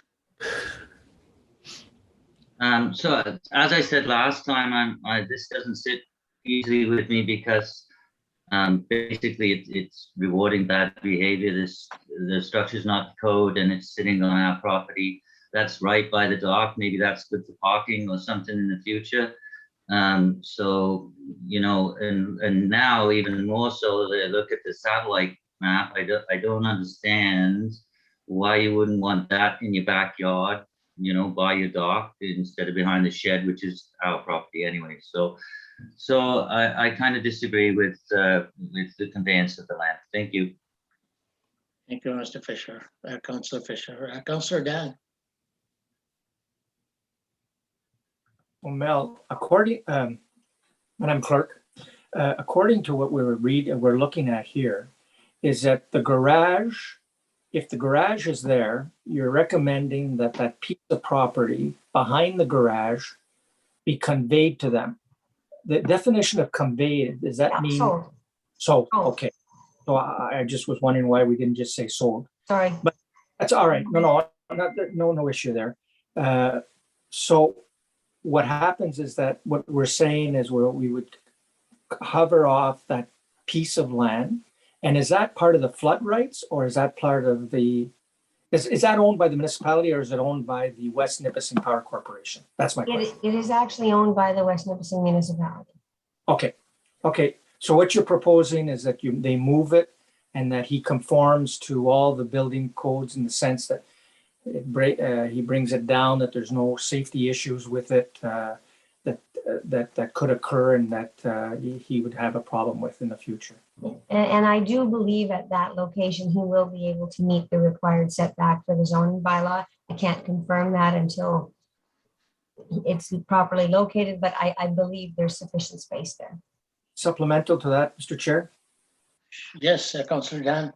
So as I said last time, this doesn't sit easily with me because basically it's rewarding bad behavior. This the structure's not code and it's sitting on our property. That's right by the dock. Maybe that's good for parking or something in the future. So, you know, and now even more so, they look at the satellite map. I don't understand why you wouldn't want that in your backyard, you know, by your dock instead of behind the shed, which is our property anyway. So I kind of disagree with the conveyance of the land. Thank you. Thank you, Mr. Fisher, Councillor Fisher. Councillor Dan. Well, Mel, Madam Clerk, according to what we're looking at here, is that the garage, if the garage is there, you're recommending that that piece of property behind the garage be conveyed to them. The definition of conveyed, does that mean? Sold. Sold, okay. So I just was wondering why we didn't just say sold. Sorry. But that's all right. No issue there. So what happens is that what we're saying is we would hover off that piece of land. And is that part of the flood rights, or is that part of the, is that owned by the municipality, or is it owned by the West Nipissing Power Corporation? That's my question. It is actually owned by the West Nipissing municipality. Okay. So what you're proposing is that they move it and that he conforms to all the building codes in the sense that he brings it down, that there's no safety issues with it that could occur and that he would have a problem with in the future. And I do believe at that location, he will be able to meet the required setback for the zoning bylaw. I can't confirm that until it's properly located, but I believe there's sufficient space there. Supplemental to that, Mr. Chair? Yes, Councillor Dan.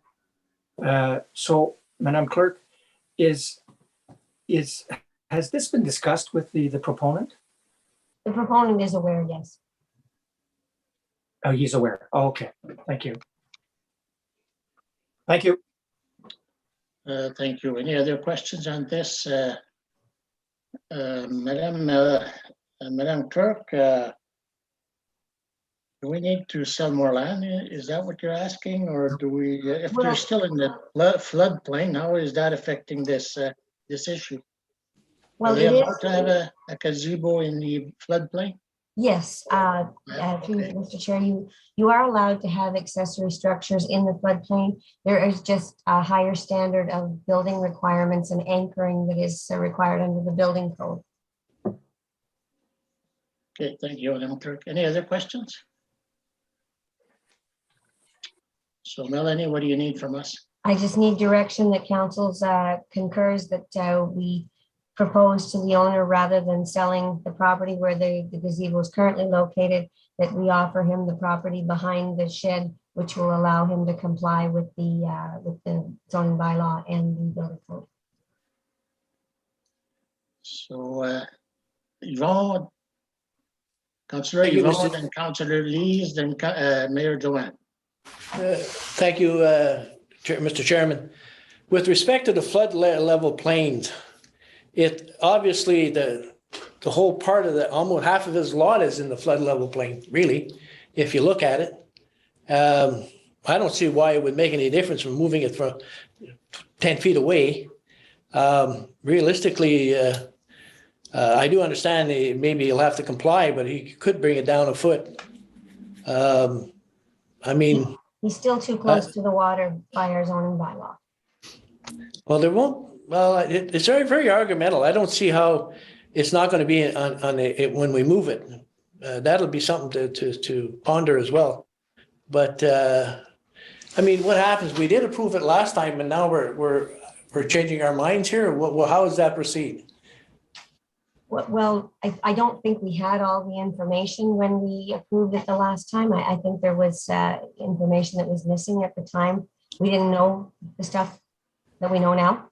So, Madam Clerk, has this been discussed with the proponent? The proponent is aware, yes. Oh, he's aware. Oh, okay. Thank you. Thank you. Thank you. Any other questions on this? Madam Clerk, do we need to sell more land? Is that what you're asking? Or do we, if they're still in the floodplain, how is that affecting this issue? Well, Are they allowed to have a gazebo in the floodplain? Yes, through you, Mr. Chair, you are allowed to have accessory structures in the floodplain. There is just a higher standard of building requirements and anchoring that is required under the building code. Okay, thank you, Madam Clerk. Any other questions? So Melanie, what do you need from us? I just need direction that council's concurs that we propose to the owner, rather than selling the property where the gazebo is currently located, that we offer him the property behind the shed, which will allow him to comply with the zoning bylaw and the building code. So Yvonne, Councillor Yvonne, then Councillor Lees, then Mayor Joanne. Thank you, Mr. Chairman. With respect to the flood level plains, it obviously the whole part of almost half of his lot is in the flood level plain, really, if you look at it. I don't see why it would make any difference from moving it from 10 feet away. Realistically, I do understand maybe he'll have to comply, but he could bring it down a foot. I mean, he's still too close to the water by our zoning bylaw. Well, there won't. Well, it's very, very argumental. I don't see how it's not going to be on when we move it. That'll be something to ponder as well. But I mean, what happens? We did approve it last time, and now we're changing our minds here. How does that proceed? Well, I don't think we had all the information when we approved it the last time. I think there was information that was missing at the time. We didn't know the stuff that we know now.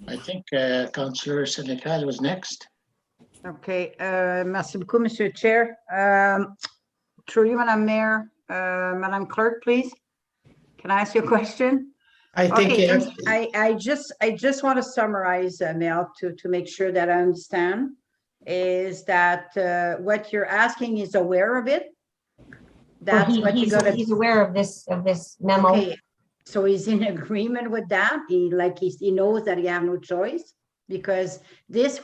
I think Councillor Senecal was next. Okay, merci beaucoup, Monsieur Chair. Through you, Madam Mayor, Madam Clerk, please. Can I ask you a question? I think okay, I just want to summarize, Mel, to make sure that I understand, is that what you're asking is aware of it, That's what you're gonna. He's aware of this memo. Okay, so he's in agreement with that? He knows that he have no choice? Because this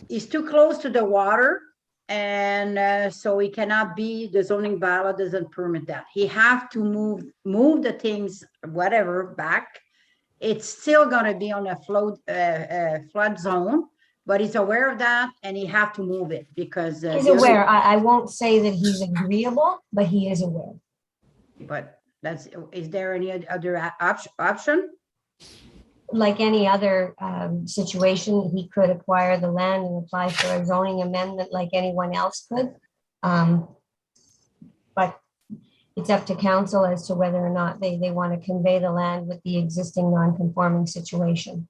he's too close to the water, and so he cannot the zoning bylaw doesn't permit that. He have to move the things, whatever, back. It's still gonna be on a flood zone, but he's aware of that, and he have to move it because. He's aware. I won't say that he's agreeable, but he is aware. But is there any other option? Like any other situation, he could acquire the land and apply for a zoning amendment like anyone else could. But it's up to council as to whether or not they want to convey the land with the existing non-conforming situation.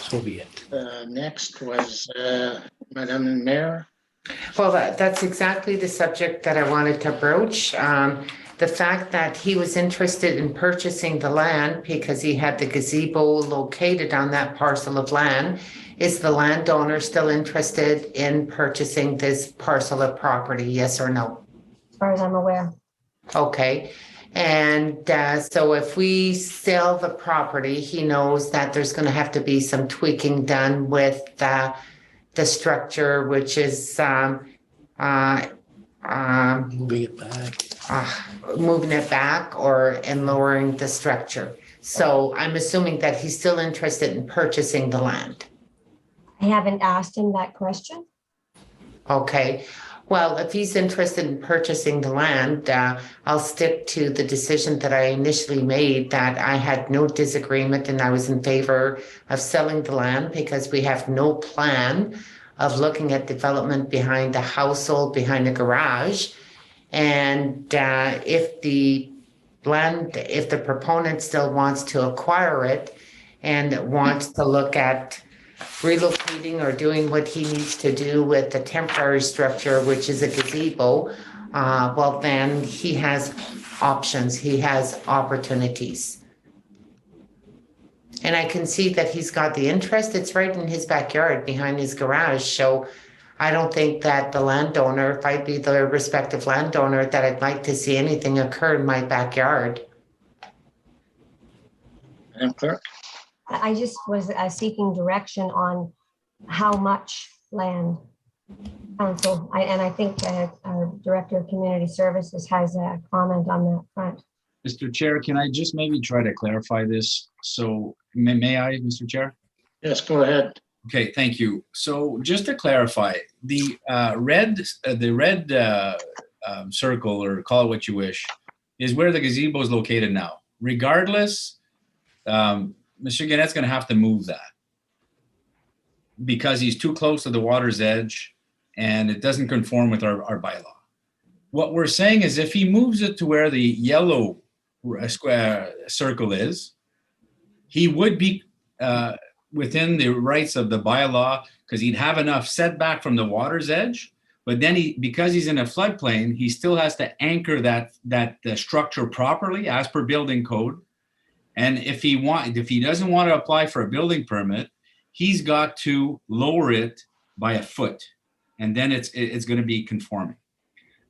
So be it. Next was Madam Mayor. Well, that's exactly the subject that I wanted to broach. The fact that he was interested in purchasing the land because he had the gazebo located on that parcel of land. Is the landowner still interested in purchasing this parcel of property? Yes or no? As far as I'm aware. Okay. And so if we sell the property, he knows that there's going to have to be some tweaking done with the structure, which is Moving it back. moving it back and lowering the structure. So I'm assuming that he's still interested in purchasing the land. I haven't asked him that question. Okay. Well, if he's interested in purchasing the land, I'll stick to the decision that I initially made, that I had no disagreement and I was in favor of selling the land because we have no plan of looking at development behind the household, behind the garage. And if the proponent still wants to acquire it and wants to look at relocating or doing what he needs to do with the temporary structure, which is a gazebo, well, then he has options, he has opportunities. And I can see that he's got the interest. It's right in his backyard behind his garage. So I don't think that the landowner, if I'd be the respective landowner, that I'd like to see anything occur in my backyard. Madam Clerk. I just was seeking direction on how much land council, and I think our Director of Community Services has a comment on that front. Mr. Chair, can I just maybe try to clarify this? So may I, Mr. Chair? Yes, go ahead. Okay, thank you. So just to clarify, the red circle, or call it what you wish, is where the gazebo is located now. Regardless, Mr. Gannett's going to have to move that because he's too close to the water's edge and it doesn't conform with our bylaw. What we're saying is if he moves it to where the yellow square circle is, he would be within the rights of the bylaw because he'd have enough setback from the water's edge. But then because he's in a floodplain, he still has to anchor that structure properly as per building code. And if he doesn't want to apply for a building permit, he's got to lower it by a foot, and then it's going to be conforming.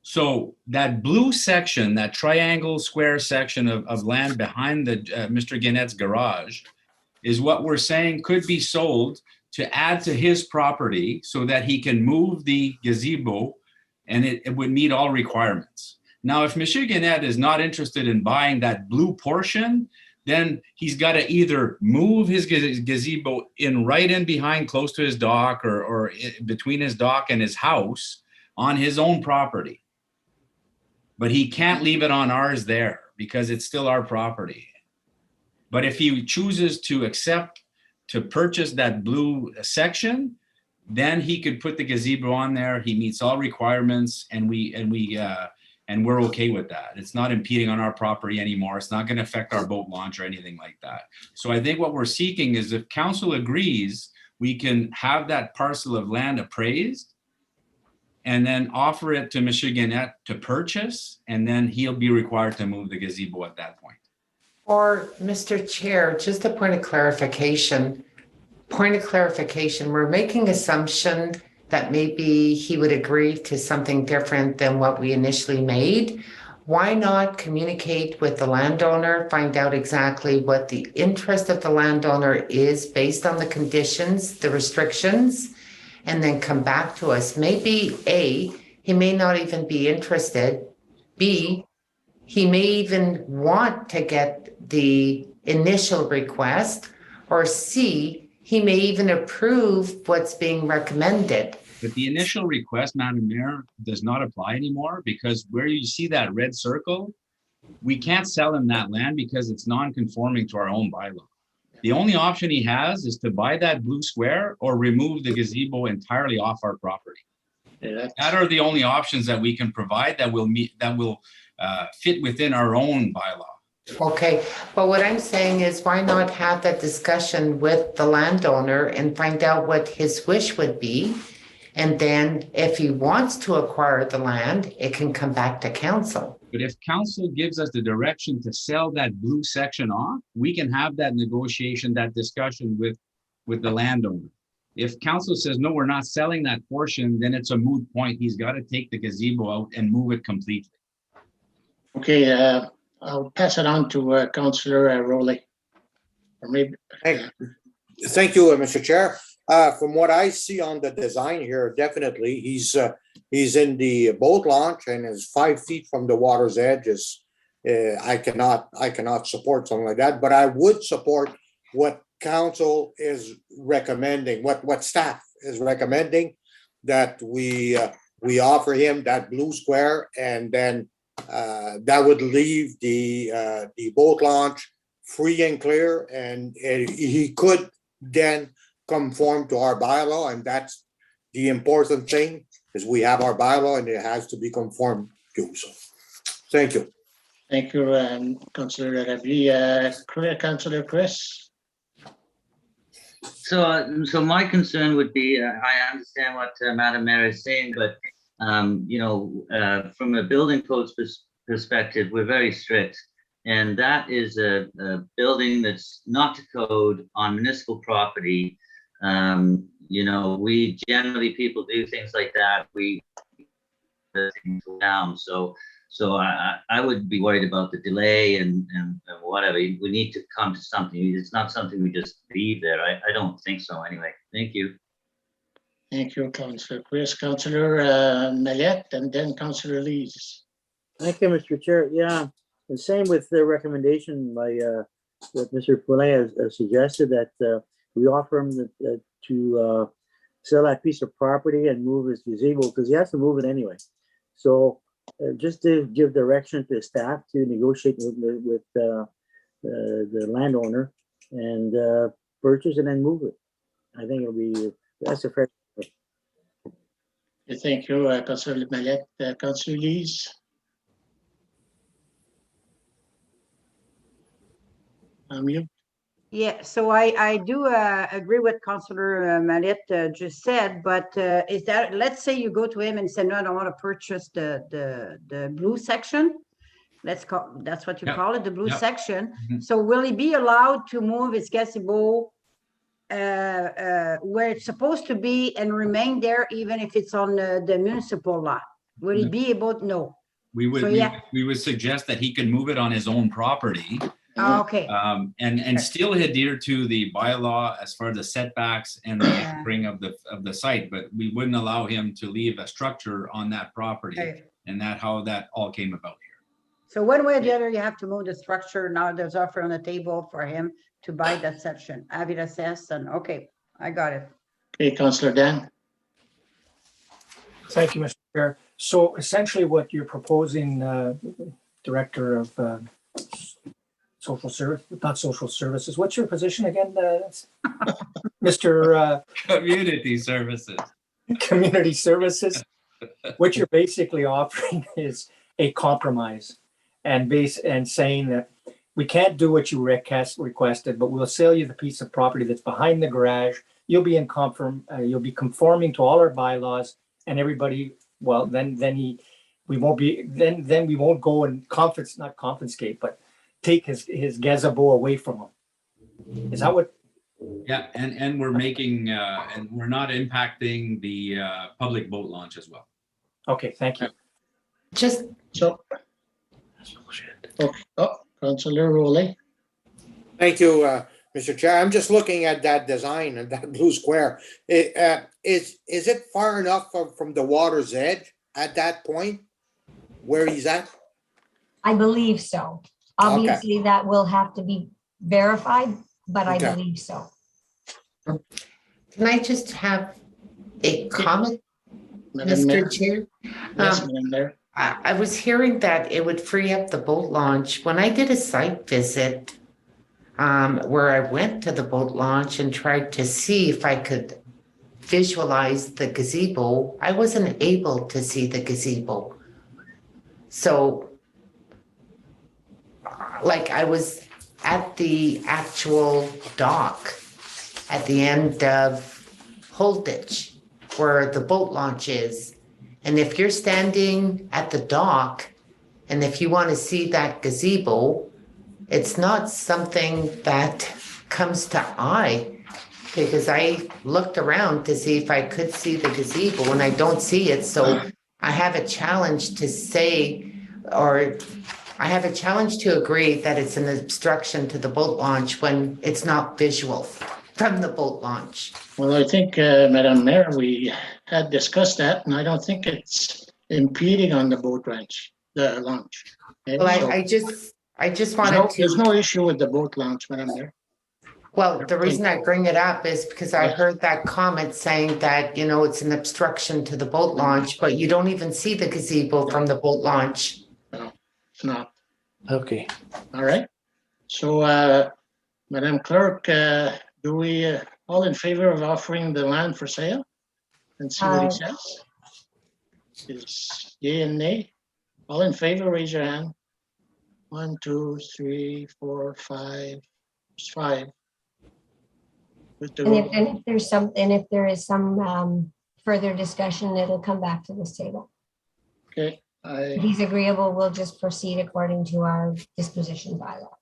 So that blue section, that triangle square section of land behind the Mr. Gannett's garage, is what we're saying could be sold to add to his property so that he can move the gazebo, and it would meet all requirements. Now, if Mr. Gannett is not interested in buying that blue portion, then he's got to either move his gazebo right in behind, close to his dock, or between his dock and his house on his own property. But he can't leave it on ours there because it's still our property. But if he chooses to accept to purchase that blue section, then he could put the gazebo on there. He meets all requirements, and we're okay with that. It's not impeding on our property anymore. It's not going to affect our boat launch or anything like that. So I think what we're seeking is, if council agrees, we can have that parcel of land appraised and then offer it to Mr. Gannett to purchase, and then he'll be required to move the gazebo at that point. Or, Mr. Chair, just a point of clarification. We're making assumption that maybe he would agree to something different than what we initially made, why not communicate with the landowner, find out exactly what the interest of the landowner is based on the conditions, the restrictions, and then come back to us? Maybe A, he may not even be interested. B, he may even want to get the initial request. Or C, he may even approve what's being recommended. But the initial request, Madam Mayor, does not apply anymore, because where you see that red circle, we can't sell him that land because it's non-conforming to our own bylaw. The only option he has is to buy that blue square or remove the gazebo entirely off our property. That are the only options that we can provide that will fit within our own bylaw. Okay, but what I'm saying is, why not have that discussion with the landowner and find out what his wish would be? And then if he wants to acquire the land, it can come back to council. But if council gives us the direction to sell that blue section off, we can have that negotiation, that discussion with the landowner. If council says, no, we're not selling that portion, then it's a moot point. He's got to take the gazebo out and move it completely. Okay, I'll pass it on to Councillor Rowley. Or maybe. Thank you, Mr. Chair. From what I see on the design here, definitely he's in the boat launch and is 5 feet from the water's edge. I cannot support something like that, but I would support what council is recommending, what staff is recommending, that we offer him that blue square, and then that would leave the boat launch free and clear, and he could then conform to our bylaw, and that's the important thing, is we have our bylaw and it has to be conformed to. So thank you. Thank you, Councillor Rabi. Councillor Chris. So my concern would be, I understand what Madam Mayor is saying, but from a building codes perspective, we're very strict. And that is a building that's not to code on municipal property. We generally, people do things like that. We things down. So I would be worried about the delay and whatever. We need to come to something. It's not something we just leave there. I don't think so anyway. Thank you. Thank you, Councillor Chris. Councillor Mallette, and then Councillor Lees. Thank you, Mr. Chair. Yeah, the same with the recommendation by that Mr. Poulet has suggested, that we offer him to sell that piece of property and move his gazebo, because he has to move it anyway. So just to give direction to staff to negotiate with the landowner and purchase and then move it. I think that's a fair. Thank you, Councillor Mallette. Councillor Lees. You. Yeah, so I do agree with Councillor Mallette just said, but is that, let's say you go to him and say, no, I don't want to purchase the blue section. That's what you call it, the blue section. Mm-hmm. So will he be allowed to move his gazebo where it's supposed to be and remain there, even if it's on the municipal lot? Will he be able to? No. We would suggest that he can move it on his own property. Oh, okay. And still adhere to the bylaw as far as the setbacks and the anchoring of the site, but we wouldn't allow him to leave a structure on that property. Okay. And how that all came about here. So one way or the other, you have to move the structure. Now there's offer on the table for him to buy that section. Have it assessed, and okay, I got it. Okay, Councillor Dan. Thank you, Mr. Chair. So essentially what you're proposing, Director of Social Service, not Social Services. What's your position again, Mr. Community Services. Community Services. What you're basically offering is a compromise, and saying that we can't do what you requested, but we'll sell you the piece of property that's behind the garage. You'll be you'll be conforming to all our bylaws, and everybody. Well, then we won't go and not confiscate, but take his gazebo away from him. Is that what Yeah, and we're making, and we're not impacting the public boat launch as well. Okay, thank you. Just, So, Councillor Rowley. Thank you, Mr. Chair. I'm just looking at that design and that blue square. Is it far enough from the water's edge at that point where he's at? I believe so. Obviously, that will have to be verified, but I Okay. believe so. can I just have a comment, Madam Mayor. Mr. Chair? Yes, Madam Mayor. I was hearing that it would free up the boat launch. When I did a site visit, where I went to the boat launch and tried to see if I could visualize the gazebo, I wasn't able to see the gazebo. So, like, I was at the actual dock at the end of Holditch, where the boat launch is. And if you're standing at the dock, and if you want to see that gazebo, it's not something that comes to eye, because I looked around to see if I could see the gazebo and I don't see it. So I have a challenge to say, or I have a challenge to agree that it's an obstruction to the boat launch when it's not visual from the boat launch. Well, I think, Madam Mayor, we had discussed that, and I don't think it's impeding on the boat launch, the launch. Okay, Well, so I just wanted there's to, no issue with the boat launch, Madam Mayor. well, the reason I bring it up is because I heard that comment saying that, you know, it's an obstruction to the boat launch, but you don't even see the gazebo from the boat launch. No, it's not. Okay. All right. So, Madam Clerk, do we all in favor of offering the land for sale? And see what he says? Is yea and nay? All in favor, raise your hand. 1, 2, 3, 4, 5. It's 5. With the And if there is some further discussion, it'll come back to this table. okay, If he's agreeable, we'll just proceed according to our disposition bylaw.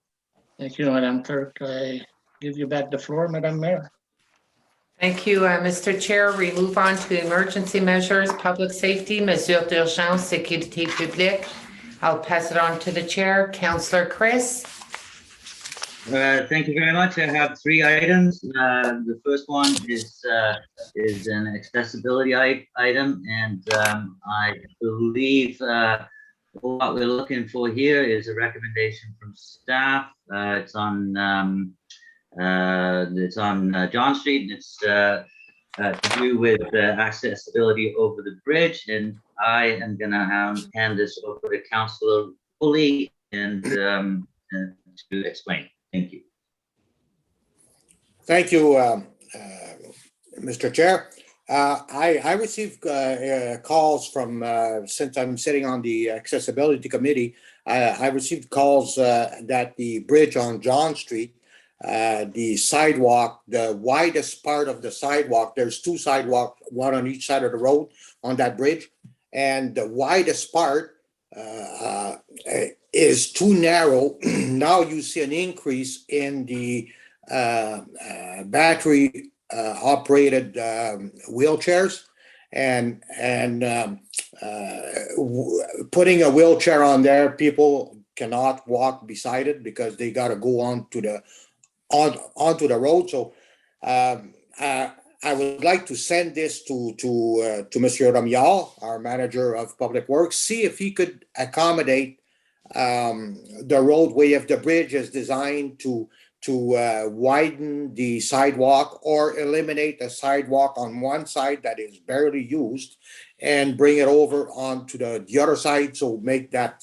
thank you, Madam Clerk. I give you back the floor, Madam Mayor. Thank you, Mr. Chair. We move on to emergency measures, public safety, mesures d'urgence, sécurité publique. I'll pass it on to the chair, Councillor Chris. Thank you very much. I have 3 items. The first one is an accessibility item, and I believe what we're looking for here is a recommendation from staff. It's on John Street, and it's to do with accessibility over the bridge. And I am going to hand this over to Councillor Foley and to explain. Thank you. Thank you, Mr. Chair. I received calls from, since I'm sitting on the accessibility committee, I received calls that the bridge on John Street, the sidewalk, the widest part of the sidewalk, there's 2 sidewalks, one on each side of the road on that bridge. And the widest part is too narrow. Now you see an increase in the battery operated wheelchairs, and putting a wheelchair on there, people cannot walk beside it because they got to go onto the road. So I would like to send this to Monsieur Ramial, our manager of public works, see if he could accommodate the roadway if the bridge is designed to widen the sidewalk or eliminate the sidewalk on one side that is barely used and bring it over onto the other side, so make that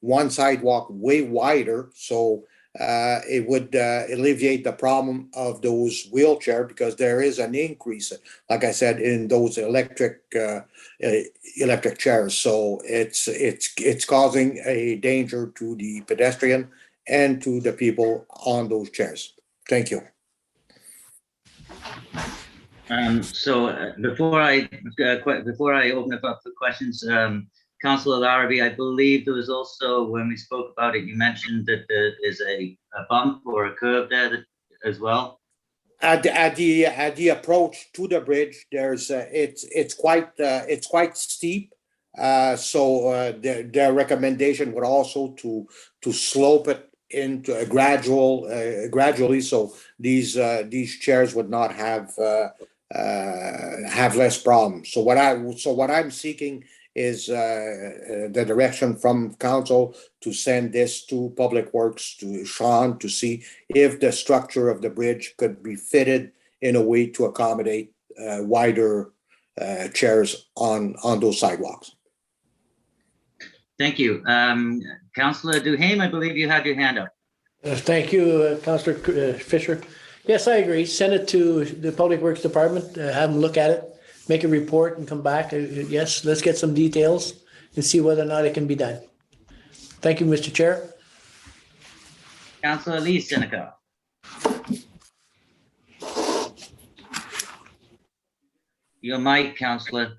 one sidewalk way wider, so it would alleviate the problem of those wheelchairs, because there is an increase, like I said, in those electric chairs. So it's causing a danger to the pedestrian and to the people on those chairs. Thank you. So before I open it up for questions, Councillor Larrabee, I believe there was also, when we spoke about it, you mentioned that there is a bump or a curve there as well. At the approach to the bridge, there's it's quite steep. So their recommendation would also to slope it into a gradually, so these chairs would not have less problems. So what I'm seeking is the direction from council to send this to Public Works, to Sean, to see if the structure of the bridge could be fitted in a way to accommodate wider chairs on those sidewalks. Thank you. Councillor Duhaime, I believe you had your hand up. Thank you, Councillor Fisher. Yes, I agree. Send it to the Public Works Department, have them look at it, make a report and come back. Yes, let's get some details and see whether or not it can be done. Thank you, Mr. Chair. Councillor Lee Seneca. Your mic, Councillor.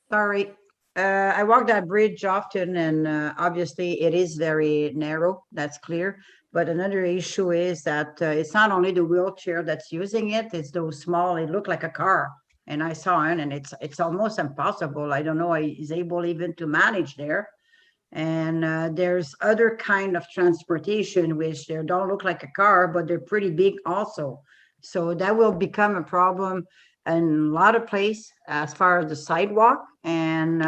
Sorry. I walk that bridge often, and obviously it is very narrow, that's clear. But another issue is that it's not only the wheelchair that's using it, it's those small, it looked like a car. And I saw it, and it's almost impossible. I don't know how he's able even to manage there. And there's other kind of transportation which they don't look like a car, but they're pretty big also. So that will become a problem in a lot of places as far as the sidewalk. And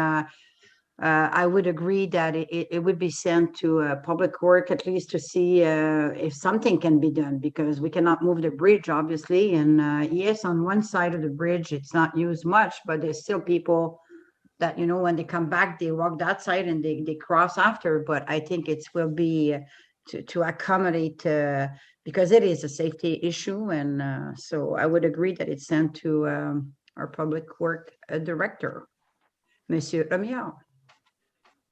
I would agree that it would be sent to Public Work at least to see if something can be done, because we cannot move the bridge, obviously. And yes, on one side of the bridge, it's not used much, but there's still people that, you know, when they come back, they walk that side and they cross after. But I think it will be to accommodate, because it is a safety issue. And so I would agree that it's sent to our Public Work Director, Monsieur Ramier.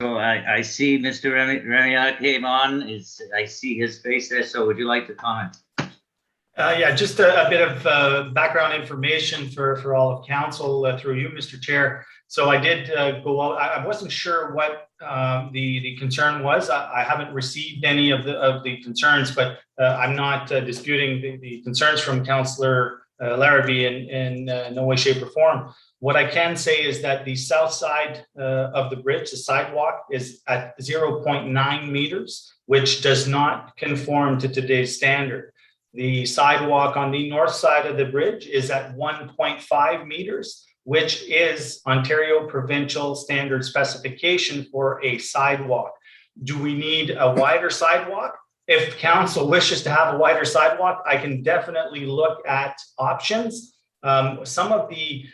So I see Mr. Ramier came on. I see his face there. So would you like to comment? Yeah, just a bit of background information for all of council through you, Mr. Chair. So I did go out. I wasn't sure what the concern was. I haven't received any of the concerns, but I'm not disputing the concerns from Councillor Larrabee in no way, shape, or form. What I can say is that the south side of the bridge, the sidewalk, is at 0.9 meters, which does not conform to today's standard. The sidewalk on the north side of the bridge is at 1.5 meters, which is Ontario provincial standard specification for a sidewalk. Do we need a wider sidewalk? If council wishes to have a wider sidewalk, I can definitely look at options. Some of the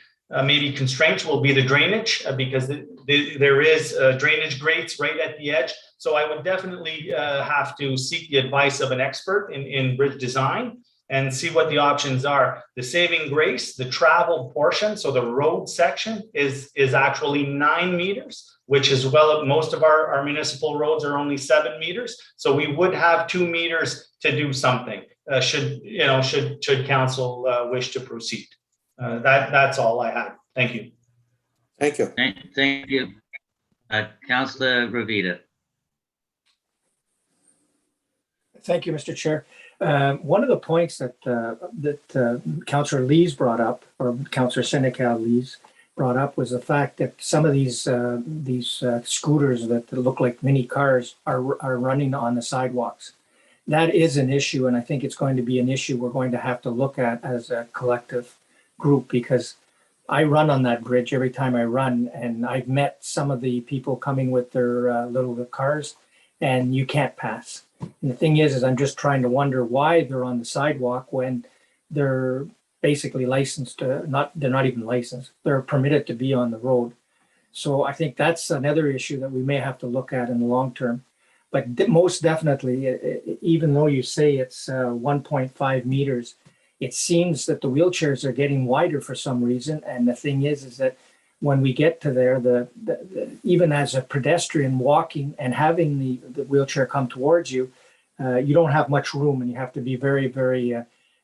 maybe constraints will be the drainage, because there is drainage grates right at the edge. So I would definitely have to seek the advice of an expert in bridge design and see what the options are. The saving grace, the travel portion, so the road section is actually 9 meters, which is most of our municipal roads are only 7 meters. So we would have 2 meters to do something, should council wish to proceed. That's all I have. Thank you. Thank you. Thank you. Councillor Ravita. Thank you, Mr. Chair. One of the points that Councillor Lees brought up, or Councillor Seneca Lees brought up, was the fact that some of these scooters that look like mini cars are running on the sidewalks. That is an issue, and I think it's going to be an issue we're going to have to look at as a collective group, because I run on that bridge every time I run, and I've met some of the people coming with their little cars, and you can't pass. And the thing is I'm just trying to wonder why they're on the sidewalk when they're basically licensed to, they're not even licensed, they're permitted to be on the road. So I think that's another issue that we may have to look at in the long term. But most definitely, even though you say it's 1.5 meters, it seems that the wheelchairs are getting wider for some reason. And the thing is that when we get to there, even as a pedestrian walking and having the wheelchair come towards you, you don't have much room, and you have to be very, very,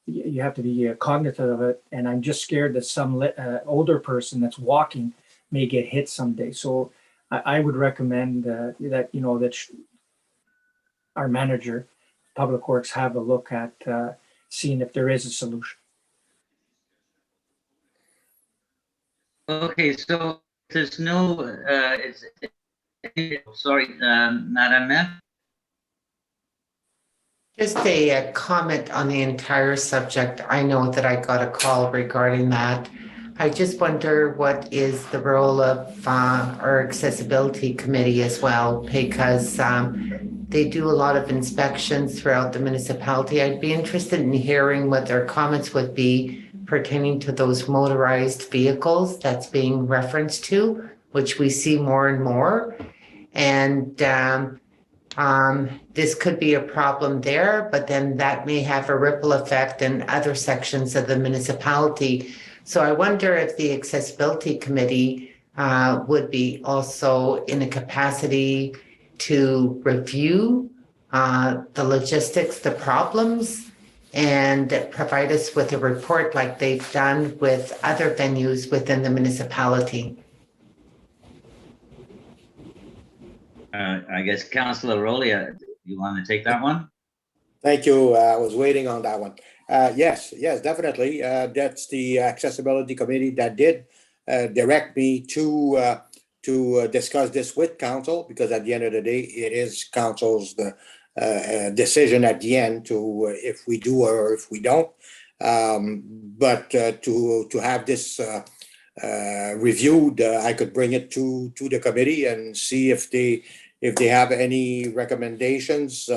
you have to be cognitive of it. And I'm just scared that some older person that's walking may get hit someday. So I would recommend that our manager Public Works have a look at seeing if there is a solution. Okay, so there's no, sorry, Madam Mayor. Just a comment on the entire subject. I know that I got a call regarding that. I just wonder what is the role of our accessibility committee as well, because they do a lot of inspections throughout the municipality. I'd be interested in hearing what their comments would be pertaining to those motorized vehicles that's being referenced to, which we see more and more. And this could be a problem there, but then that may have a ripple effect in other sections of the municipality. So I wonder if the accessibility committee would be also in a capacity to review the logistics, the problems, and provide us with a report like they've done with other venues within the municipality. I guess Councillor Rowley, you want to take that one? Thank you. I was waiting on that one. Yes, definitely. That's the accessibility committee that did direct me to discuss this with council, because at the end of the day, it is council's decision at the end to if we do or if we don't. But to have this reviewed, I could bring it to the committee and see if they have any recommendations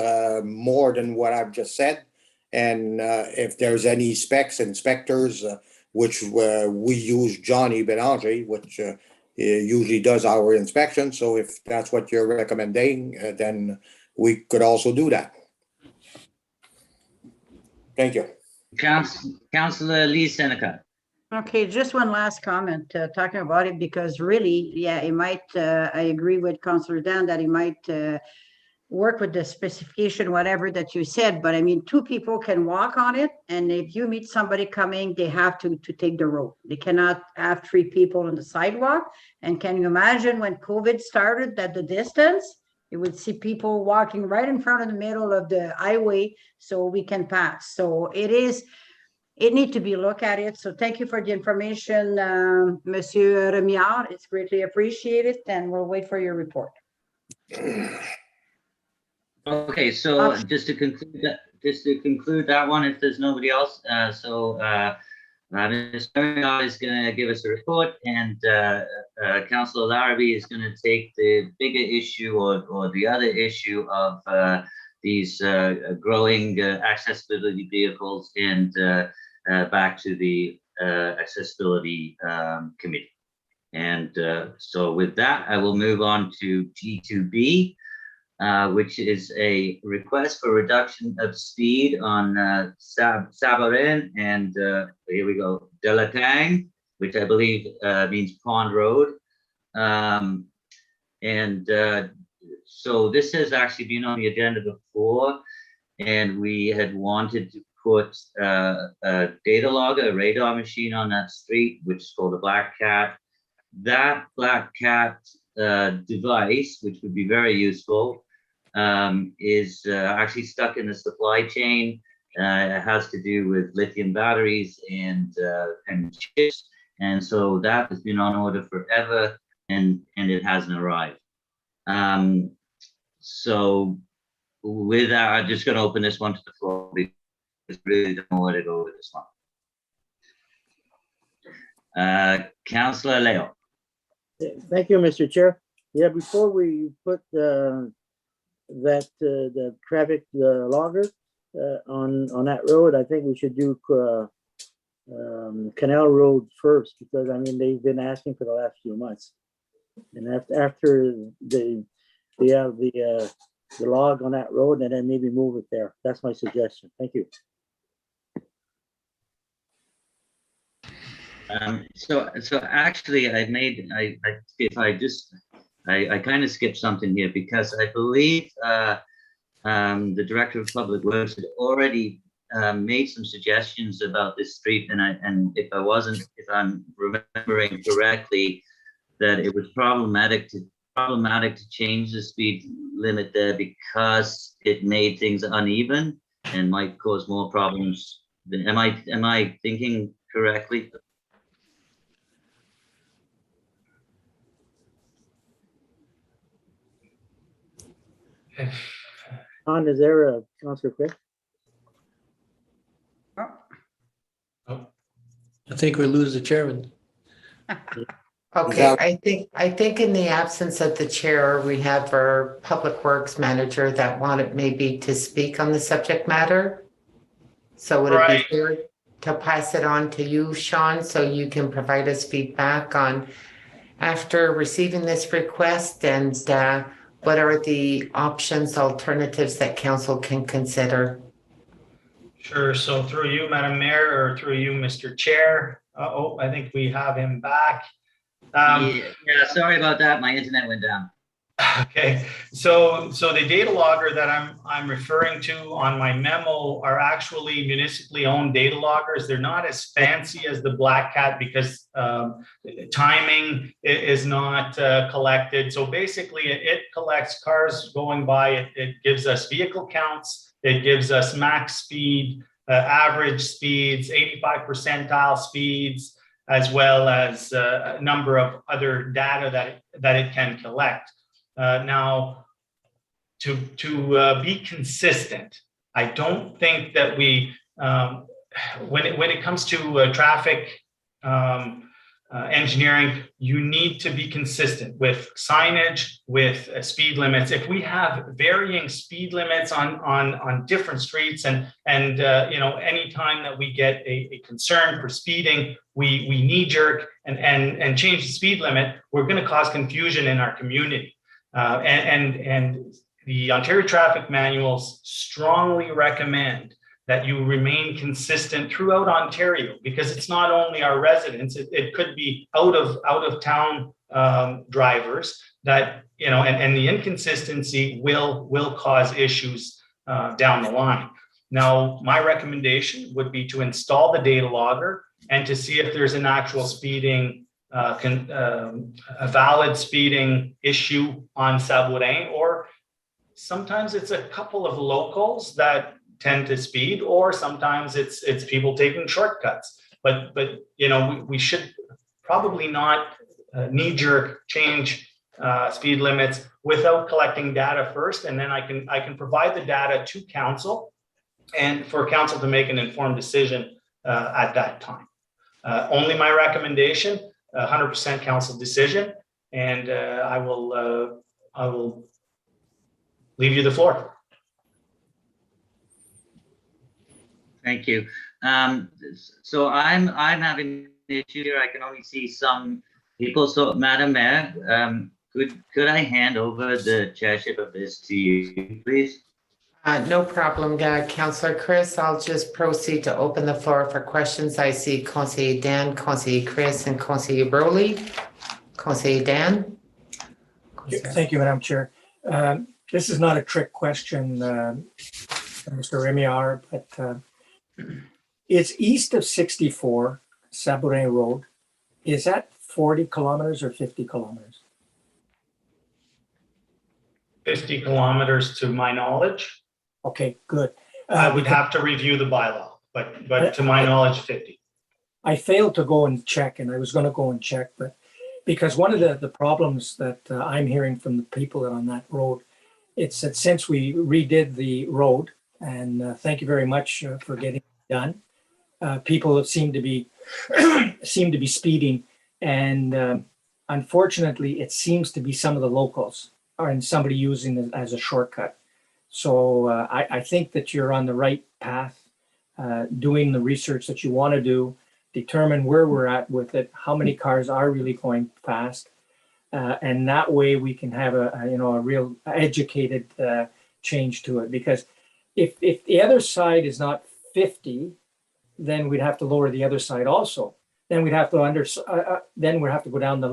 more than what I've just said, and if there's any inspectors, which we use Johnny Belanger, which usually does our inspection. So if that's what you're recommending, then we could also do that. Thank you. Councillor Lee Seneca. Okay, just one last comment talking about it, because really, yeah, it might, I agree with Councillor Dan that he might work with the specification, whatever that you said, but I mean, two people can walk on it, and if you meet somebody coming, they have to take the road. They cannot have three people on the sidewalk. And can you imagine when COVID started, that the distance, you would see people walking right in front of the middle of the highway so we can pass. So it needs to be looked at it. So thank you for the information, Monsieur Remillard. It's greatly appreciated, and we'll wait for your report. Okay, so just to conclude that one, if there's nobody else, Mr. Remillard is going to give us a report, and Councillor Larrabee is going to take the bigger issue or the other issue of these growing accessibility vehicles and back to the accessibility committee. And so with that, I will move on to G2B, which is a request for reduction of speed on Sabarin and here we go, Delatang, which I believe means Pond Road. So this has actually been on the agenda before, and we had wanted to put a data logger, a radar machine on that street, which is called a Black Cat. That Black Cat device, which would be very useful, is actually stuck in the supply chain. It has to do with lithium batteries and chips, and so that has been on order forever, and it hasn't arrived. So with that, I'm just going to open this one to the floor because I really don't know where to go with this one. Councillor Leo. Thank you, Mr. Chair. Yeah, before we put the traffic logger on that road, I think we should do Canal Road first, because I mean they've been asking for the last few months, and after they have the log on that road, and then maybe move it there. That's my suggestion. Thank you. So actually, I kind of skipped something here, because I believe the Director of Public Works had already made some suggestions about this street, and if I'm remembering correctly, that it was problematic problematic to change the speed limit there because it made things uneven and might cause more problems. Am I thinking correctly? John, is there a, Councillor Chris? I think we lose the chairman. Okay, I think in the absence of the chair, we have our Public Works manager that wanted maybe to speak on the subject matter. So would it be Right. fair to pass it on to you, Sean, so you can provide us feedback on after receiving this request and what are the options, alternatives that council can consider? Sure. So through you, Madam Mayor, or through you, Mr. Chair. I think we have him back. Yeah, sorry about that. My internet went down. Okay, so the data logger that I'm referring to on my memo are actually municipally owned data loggers. They're not as fancy as the Black Cat because timing is not collected. So basically, it collects cars going by. It gives us vehicle counts. It gives us max speed, average speeds, 85 percentile speeds, as well as a number of other data that it can collect. Now, to be consistent, I don't think that we, when it comes to traffic engineering, you need to be consistent with signage, with speed limits. If we have varying speed limits on different streets, and anytime that we get a concern for speeding, we knee jerk and change the speed limit, we're going to cause confusion in our community. And the Ontario traffic manuals strongly recommend that you remain consistent throughout Ontario, because it's not only our residents, it could be out of town drivers that, and the inconsistency will cause issues down the line. Now, my recommendation would be to install the data logger and to see if there's an actual speeding a valid speeding issue on Sabourin, or sometimes it's a couple of locals that tend to speed, or sometimes it's people taking shortcuts. But we should probably not knee-jerk change speed limits without collecting data first, and then I can provide the data to council, and for council to make an informed decision at that time. Only my recommendation. 100% council decision, and I will leave you the floor. Thank you. So I'm having an issue here. I can only see some people. So, Madam Mayor, could I hand over the chairship of this to you, please? No problem, Councillor Chris. I'll just proceed to open the floor for questions. I see Conseiller Dan, Conseiller Chris, and Conseiller Rowley. Conseiller Dan. Thank you, Madam Chair. This is not a trick question, Mr. Rémillard, but it's east of 64 Sabourin Road. Is that 40 kilometers or 50 kilometers? 50 kilometers to my knowledge. Okay, good. I would have to review the bylaw, but to my knowledge, 50. I failed to go and check, and I was going to go and check, but because one of the problems that I'm hearing from the people that are on that road, it's that since we redid the road, and thank you very much for getting it done, people seem to be speeding, and unfortunately, it seems to be some of the locals and somebody using it as a shortcut. So I think that you're on the right path, doing the research that you want to do, determine where we're at with it, how many cars are really going fast, and that way we can have a real educated change to it. Because if the other side is not 50, then we'd have to lower the other side also. Then we'd have to then we'd have to go down the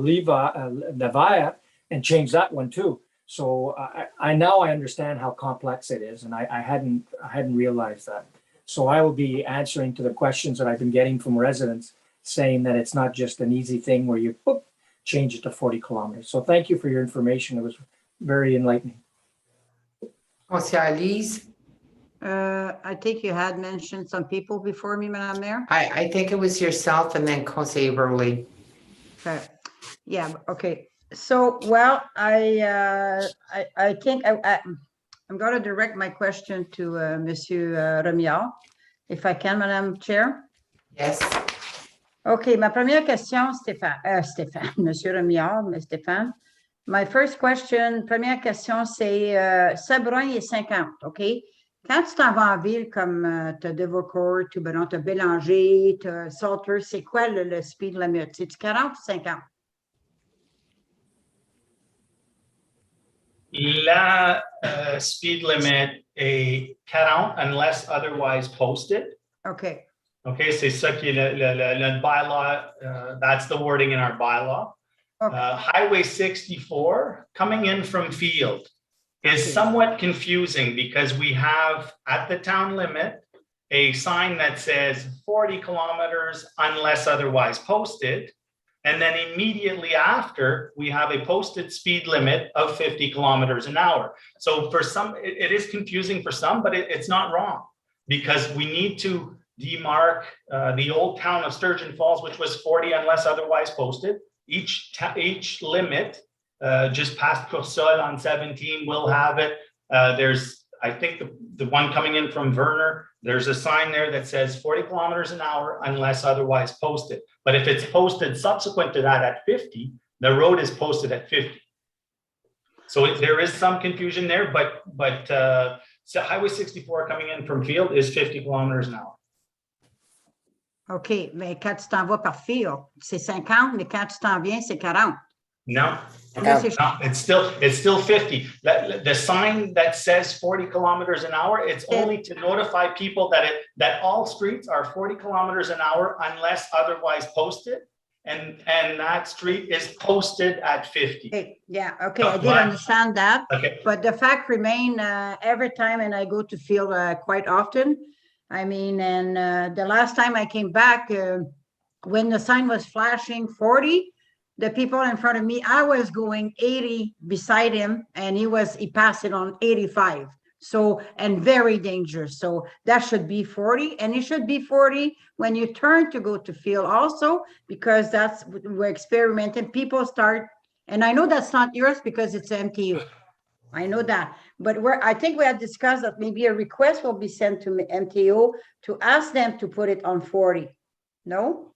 Deviate and change that one too. So I now understand how complex it is, and I hadn't realized that. So I will be answering to the questions that I've been getting from residents, saying that it's not just an easy thing where you boop, change it to 40 kilometers. So thank you for your information. It was very enlightening. Councillor Elise, I think you had mentioned some people before me, Madam Mayor. I think it was yourself and then Councillor Rowley. Okay. Yeah, okay. So, well, I think I'm going to direct my question to Monsieur Remillard, if I can, Madame Chair. Yes. OK, ma première question, Stéphane, Monsieur Remillard, mais Stéphane. My first question, première question, c'est Sabron et 50, OK? Quand tu t'en vas en ville comme tu as Deviate, tu as Bélanger, tu as Salter, c'est quoi le speed limit? C'est-tu 40 ou 50? La speed limit est 40 unless otherwise posted. OK. Okay, c'est ça qui est le bylaw, that's the wording in our bylaw. Okay. Highway 64 coming in from Field is somewhat confusing because we have at the town limit a sign that says 40 kilometers unless otherwise posted. And then immediately after, we have a posted speed limit of 50 kilometers an hour. So for some, it is confusing for some, but it's not wrong because we need to demarc the old town of Sturgeon Falls, which was 40 unless otherwise posted. Each limit, just past Coursol on 17 will have it. There's, I think the one coming in from Verner, there's a sign there that says 40 kilometers an hour unless otherwise posted. But if it's posted subsequent to that at 50, the road is posted at 50. So there is some confusion there, but so Highway 64 coming in from Field is 50 kilometers an hour. OK, mais quand tu t'en vas par fil, c'est 50, mais quand tu t'en viens, c'est 40. No, it's still 50. The sign that says 40 kilometers an hour, it's only to notify people that all streets are 40 kilometers an hour unless otherwise posted. And that street is posted at 50. Okay, yeah, okay, I did understand that. Okay. But the fact remain every time, and I go to field quite often. I mean, and the last time I came back, when the sign was flashing 40, the people in front of me, I was going 80 beside him, and he passed it on 85. So, and very dangerous. So that should be 40, and it should be 40 when you turn to go to field also, because that's we're experimenting. People start, and I know that's not yours because it's MTU. I know that, but I think we had discussed that maybe a request will be sent to MTO to ask them to put it on 40. No?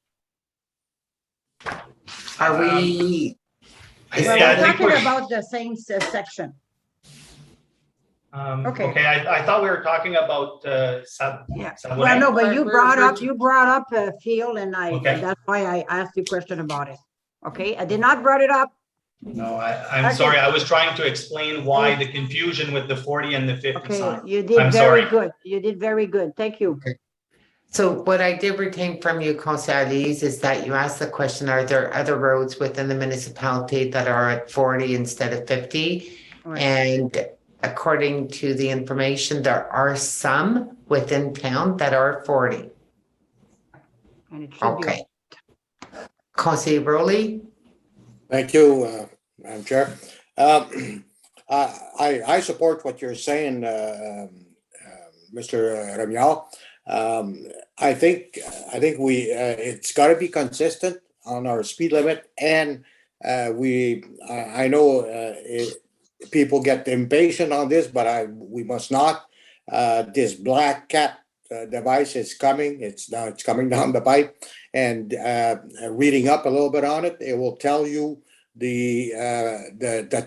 Are we? We're talking about the same section. Okay, I thought we were talking about yeah. Well, no, but you brought up Field, and that's why I asked you a question about it. Okay, I did not brought it up. No, I'm sorry. I was trying to explain why the confusion with the 40 and the 50 sign. Okay, you did very good. You did very good. Thank you. Okay. So what I did retain from you, Councillor Elise, is that you asked the question, are there other roads within the municipality that are at 40 instead of 50? Right. And according to the information, there are some within town that are 40. And it should be. Councillor Rowley? Thank you, Madam Chair. I support what you're saying, Mr. Ramial. I think it's got to be consistent on our speed limit, and I know people get impatient on this, but we must not. This black cat device is coming. It's coming down the pipe, and reading up a little bit on it, it will tell you the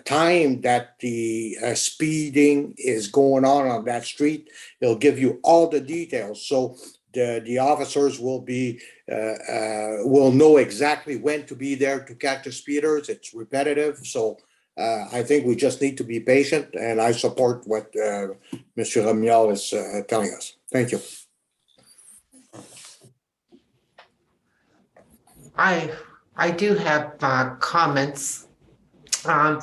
time that the speeding is going on that street. It'll give you all the details, so the officers will know exactly when to be there to catch the speeders. It's repetitive, so I think we just need to be patient, and I support what Mr. Ramial is telling us. Thank you. I do have comments. I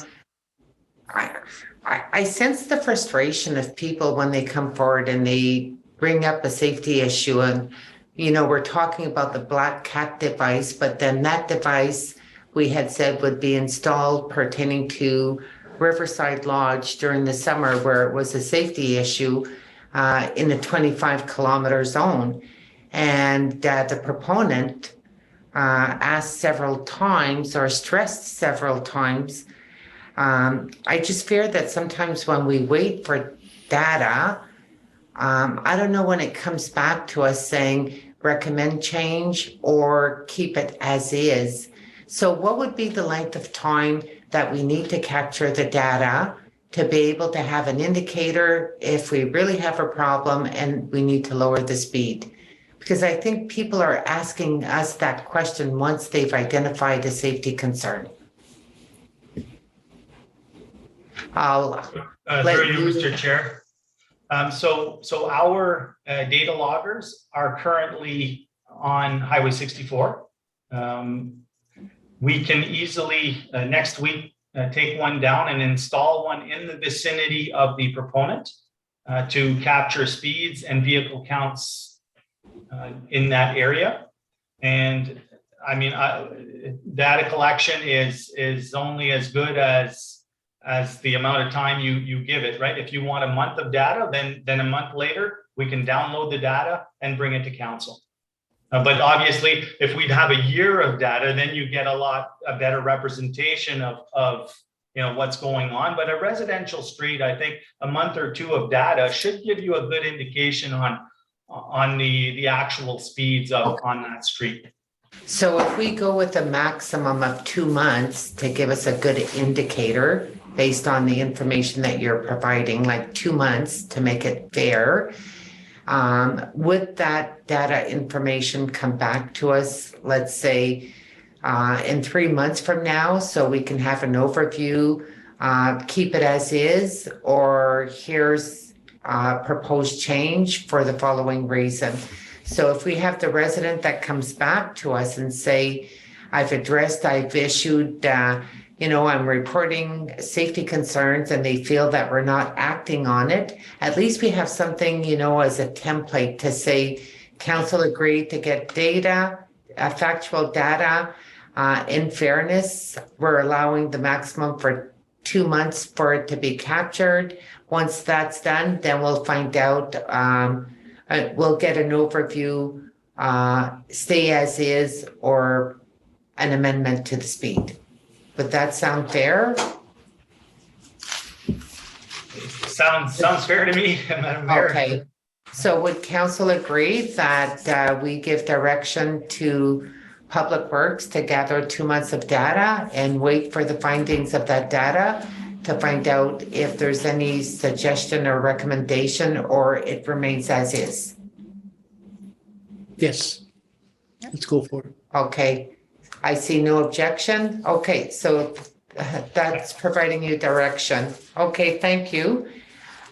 sense the frustration of people when they come forward and they bring up a safety issue, and we're talking about the black cat device, but then that device we had said would be installed pertaining to Riverside Lodge during the summer where it was a safety issue in the 25-kilometer zone. And the proponent asked several times or stressed several times. I just fear that sometimes when we wait for data, I don't know when it comes back to us saying recommend change or keep it as is. So what would be the length of time that we need to capture the data to be able to have an indicator if we really have a problem and we need to lower the speed? Because I think people are asking us that question once they've identified a safety concern. I'll Through you, Mr. Chair. So our data loggers are currently on Highway 64. We can easily next week take one down and install one in the vicinity of the proponent to capture speeds and vehicle counts in that area. And I mean, data collection is only as good as the amount of time you give it, right? If you want a month of data, then a month later, we can download the data and bring it to council. But obviously, if we'd have a year of data, then you get a better representation of what's going on. But a residential street, I think a month or two of data should give you a good indication on the actual speeds on that street. So if we go with a maximum of 2 months to give us a good indicator based on the information that you're providing, like 2 months to make it fair, would that data information come back to us, let's say, in 3 months from now, so we can have an overview, keep it as is, or here's proposed change for the following reason? So if we have the resident that comes back to us and say, I've issued, I'm reporting safety concerns, and they feel that we're not acting on it, at least we have something, as a template to say, council agreed to get data, factual data. In fairness, we're allowing the maximum for 2 months for it to be captured. Once that's done, then we'll find out, we'll get an overview, stay as is, or an amendment to the speed. Would that sound fair? Sounds fair to me, Madam Mayor. Okay. So would council agree that we give direction to Public Works to gather 2 months of data and wait for the findings of that data to find out if there's any suggestion or recommendation, or it remains as is? Yes, let's go for it. Okay, I see no objection. Okay, so that's providing you direction. Okay, thank you.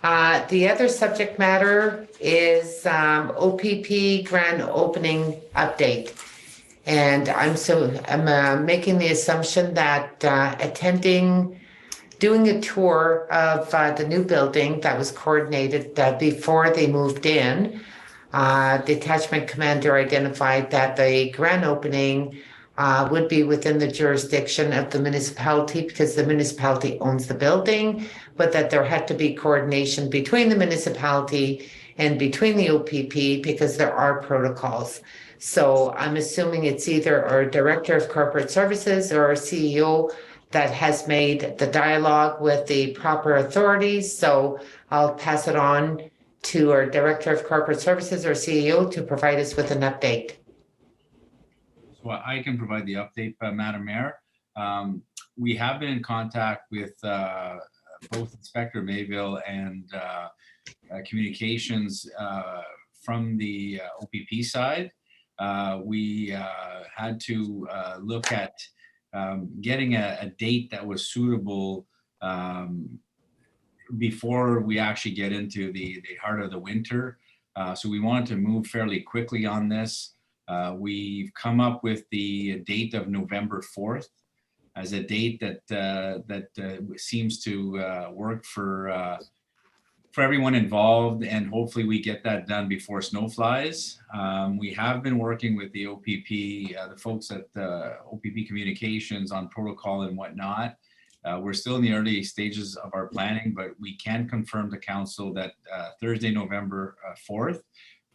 The other subject matter is OPP grand opening update. And I'm making the assumption that doing a tour of the new building that was coordinated before they moved in, the detachment commander identified that the grand opening would be within the jurisdiction of the municipality because the municipality owns the building, but that there had to be coordination between the municipality and between the OPP because there are protocols. So I'm assuming it's either our Director of Corporate Services or our CEO that has made the dialogue with the proper authorities. So I'll pass it on to our Director of Corporate Services or CEO to provide us with an update. So I can provide the update, Madam Mayor. We have been in contact with both Inspector Mayville and communications from the OPP side. We had to look at getting a date that was suitable before we actually get into the heart of the winter. So we wanted to move fairly quickly on this. We've come up with the date of November 4th as a date that seems to work for for everyone involved, and hopefully we get that done before snow flies. We have been working with the OPP, the folks at OPP Communications on protocol and whatnot. We're still in the early stages of our planning, but we can confirm to council that Thursday, November 4th,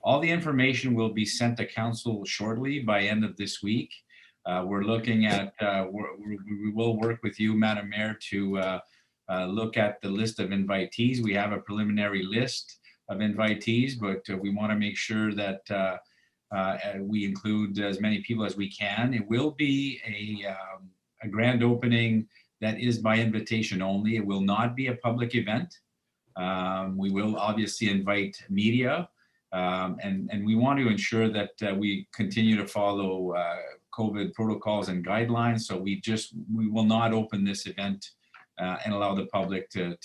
all the information will be sent to council shortly by end of this week. We're looking at, we will work with you, Madam Mayor, to look at the list of invitees. We have a preliminary list of invitees, but we want to make sure that we include as many people as we can. It will be a grand opening that is by invitation only. It will not be a public event. We will obviously invite media, and we want to ensure that we continue to follow COVID protocols and guidelines. So we will not open this event and allow the public to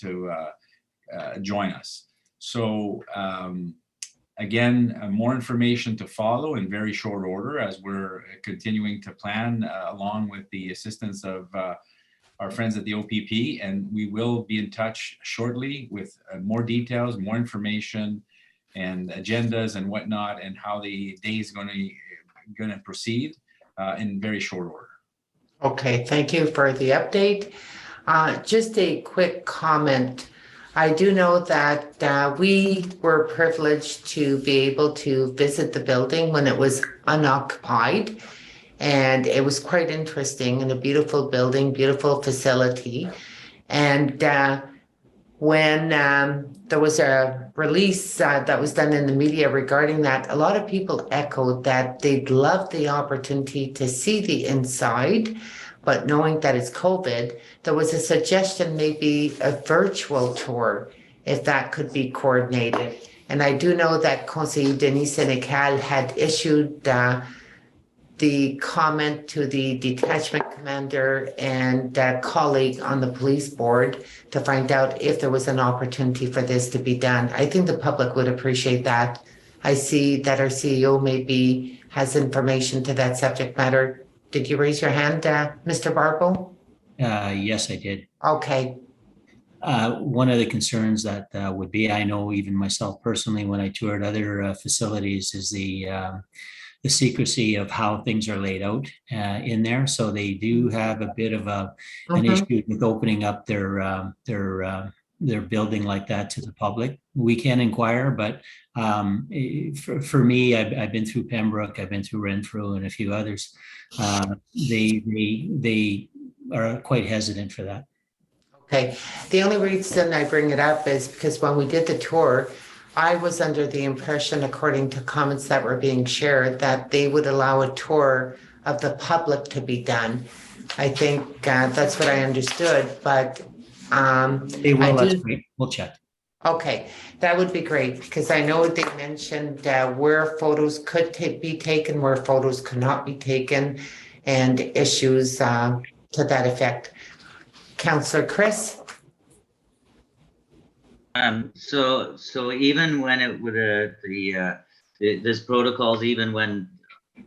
join us. So again, more information to follow in very short order as we're continuing to plan along with the assistance of our friends at the OPP, and we will be in touch shortly with more details, more information and agendas and whatnot, and how the day is going to proceed in very short order. Okay, thank you for the update. Just a quick comment. I do know that we were privileged to be able to visit the building when it was unoccupied. And it was quite interesting, and a beautiful building, beautiful facility. And when there was a release that was done in the media regarding that, a lot of people echoed that they'd love the opportunity to see the inside, but knowing that it's COVID, there was a suggestion maybe a virtual tour, if that could be coordinated. And I do know that Conseiller Denis Sénécal had issued the comment to the detachment commander and colleague on the police board to find out if there was an opportunity for this to be done. I think the public would appreciate that. I see that our CEO maybe has information to that subject matter. Did you raise your hand, Mr. Barbo? Yes, I did. Okay. One of the concerns that would be, I know even myself personally, when I toured other facilities, is the secrecy of how things are laid out in there. So they do have a bit of an issue with opening up their building like that to the public. We can inquire, but for me, I've been through Pembroke, I've been through Renfrew and a few others. They are quite hesitant for that. Okay. The only reason I bring it up is because when we did the tour, I was under the impression, according to comments that were being shared, that they would allow a tour of the public to be done. I think that's what I understood, but they will. That's great. We'll check. Okay, that would be great, because I know they mentioned where photos could be taken, where photos could not be taken, and issues to that effect. Councillor Chris? So even when it would this protocols, even when,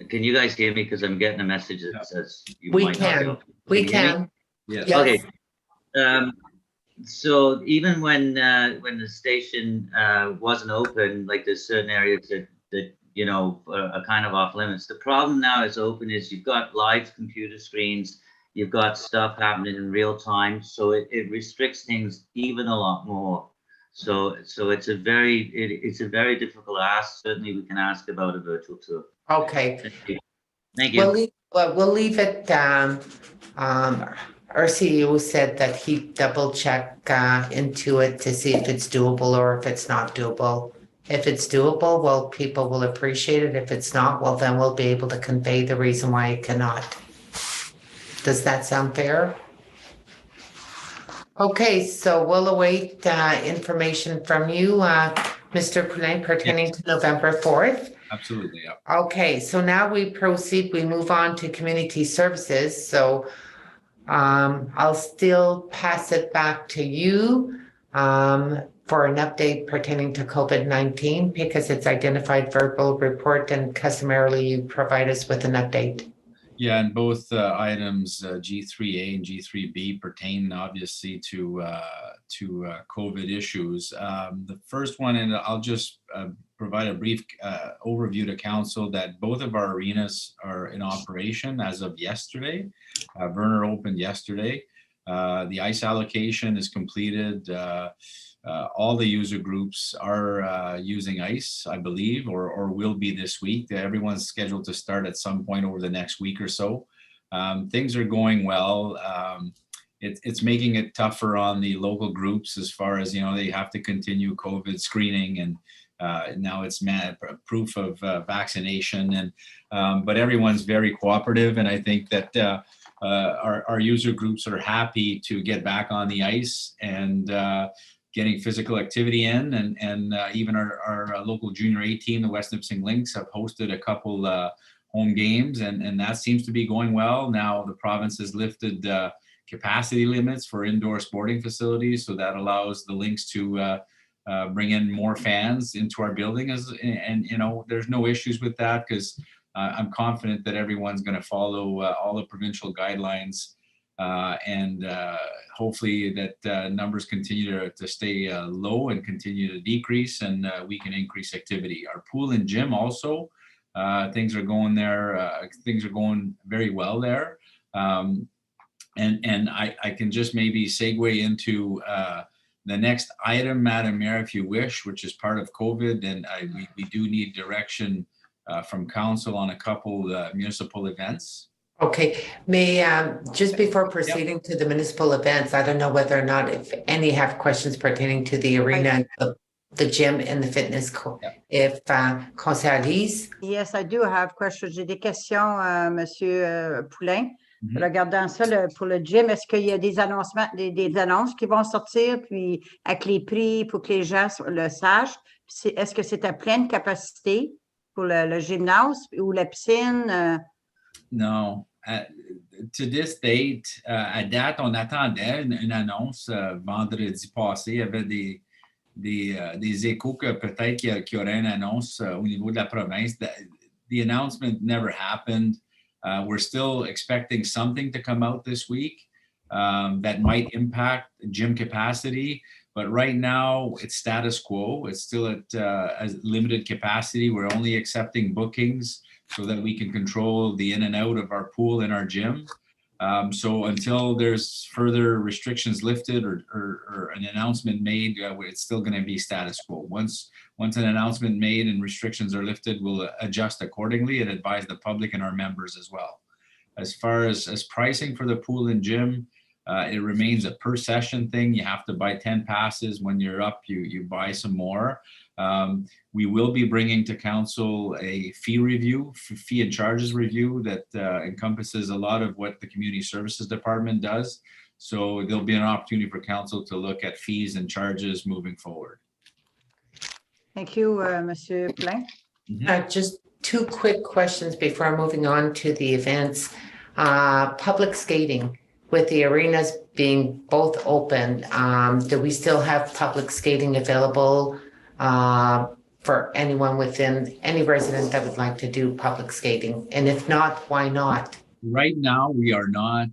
can you guys hear me? Because I'm getting a message that says we can. We can. Yes. Yes. Okay. So even when the station wasn't open, like there's certain areas that you know are kind of off limits. The problem now is open is you've got live computer screens, you've got stuff happening in real time, so it restricts things even a lot more. So it's a very difficult ask. Certainly, we can ask about a virtual tour. Okay. Thank you. We'll leave it. Our CEO said that he'd double check into it to see if it's doable or if it's not doable. If it's doable, well, people will appreciate it. If it's not, well, then we'll be able to convey the reason why it cannot. Does that sound fair? Okay, so we'll await information from you, Mr. Poulin, pertaining to November 4th. Absolutely, yeah. Okay, so now we proceed, we move on to community services. So I'll still pass it back to you for an update pertaining to COVID-19, because it's identified verbal report and customarily you provide us with an update. Yeah, and both items G3A and G3B pertain obviously to COVID issues. The first one, and I'll just provide a brief overview to council that both of our arenas are in operation as of yesterday. Verner opened yesterday. The ice allocation is completed. All the user groups are using ice, I believe, or will be this week. Everyone's scheduled to start at some point over the next week or so. Things are going well. It's making it tougher on the local groups as far as, they have to continue COVID screening, and now it's proof of vaccination. But everyone's very cooperative, and I think that our user groups are happy to get back on the ice and getting physical activity in, and even our local junior A team, the West Nipissing Lynx, have hosted a couple home games, and that seems to be going well. Now the province has lifted capacity limits for indoor sporting facilities, so that allows the Lynx to bring in more fans into our building, and there's no issues with that, because I'm confident that everyone's going to follow all the provincial guidelines. And hopefully that numbers continue to stay low and continue to decrease, and we can increase activity. Our pool and gym also, things are going there. Things are going very well there. And I can just maybe segue into the next item, Madam Mayor, if you wish, which is part of COVID, and we do need direction from council on a couple municipal events. Okay, just before proceeding to the municipal events, I don't know whether or not if any have questions pertaining to the arena, the gym and the fitness. If Conseil Alice. Yes, I do have questions. J'ai des questions, Monsieur Poulain. Regardant ça, pour le gym, est-ce qu'il y a des annoncements, des annonces qui vont sortir, puis avec les prix pour que les gens le sachent? Est-ce que c'est à pleine capacité pour le gymnase ou la piscine? Non. To this date, à date, on attendait une annonce vendredi passé. Il y avait des échos que peut-être qu'il y aurait une annonce au niveau de la province. The announcement never happened. We're still expecting something to come out this week that might impact gym capacity. But right now, it's status quo. It's still at a limited capacity. We're only accepting bookings so that we can control the in and out of our pool and our gym. So until there's further restrictions lifted or an announcement made, it's still going to be status quo. Once an announcement made and restrictions are lifted, we'll adjust accordingly and advise the public and our members as well. As far as pricing for the pool and gym, it remains a per session thing. You have to buy 10 passes. When you're up, you buy some more. We will be bringing to council a fee and charges review that encompasses a lot of what the community services department does. So there'll be an opportunity for council to look at fees and charges moving forward. Thank you, Monsieur Poulain. Just two quick questions before moving on to the events. Public skating, with the arenas being both open, do we still have public skating available for anyone within any resident that would like to do public skating? And if not, why not? Right now, we are not,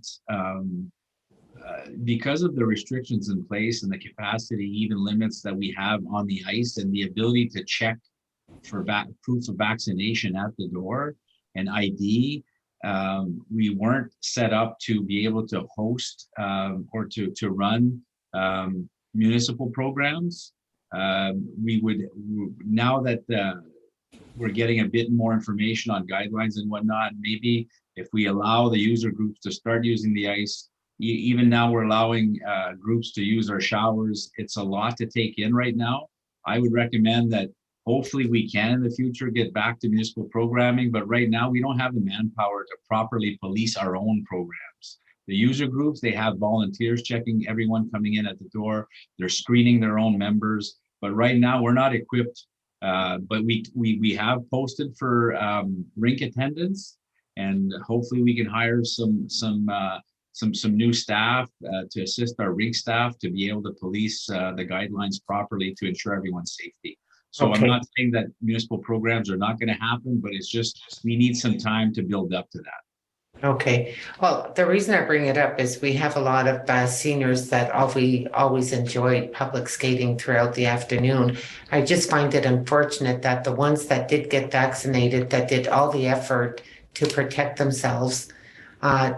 because of the restrictions in place and the capacity, even limits that we have on the ice, and the ability to check for proof of vaccination at the door and ID. We weren't set up to be able to host or to run municipal programs. We would, now that we're getting a bit more information on guidelines and whatnot, maybe if we allow the user groups to start using the ice, even now we're allowing groups to use our showers. It's a lot to take in right now. I would recommend that hopefully we can in the future get back to municipal programming, but right now we don't have the manpower to properly police our own programs. The user groups, they have volunteers checking everyone coming in at the door. They're screening their own members, but right now we're not equipped. But we have posted for rink attendance, and hopefully we can hire some new staff to assist our rink staff to be able to police the guidelines properly to ensure everyone's safety. So okay. I'm not saying that municipal programs are not going to happen, but it's just we need some time to build up to that. Okay, well, the reason I bring it up is we have a lot of seniors that always enjoyed public skating throughout the afternoon. I just find it unfortunate that the ones that did get vaccinated, that did all the effort to protect themselves, uh,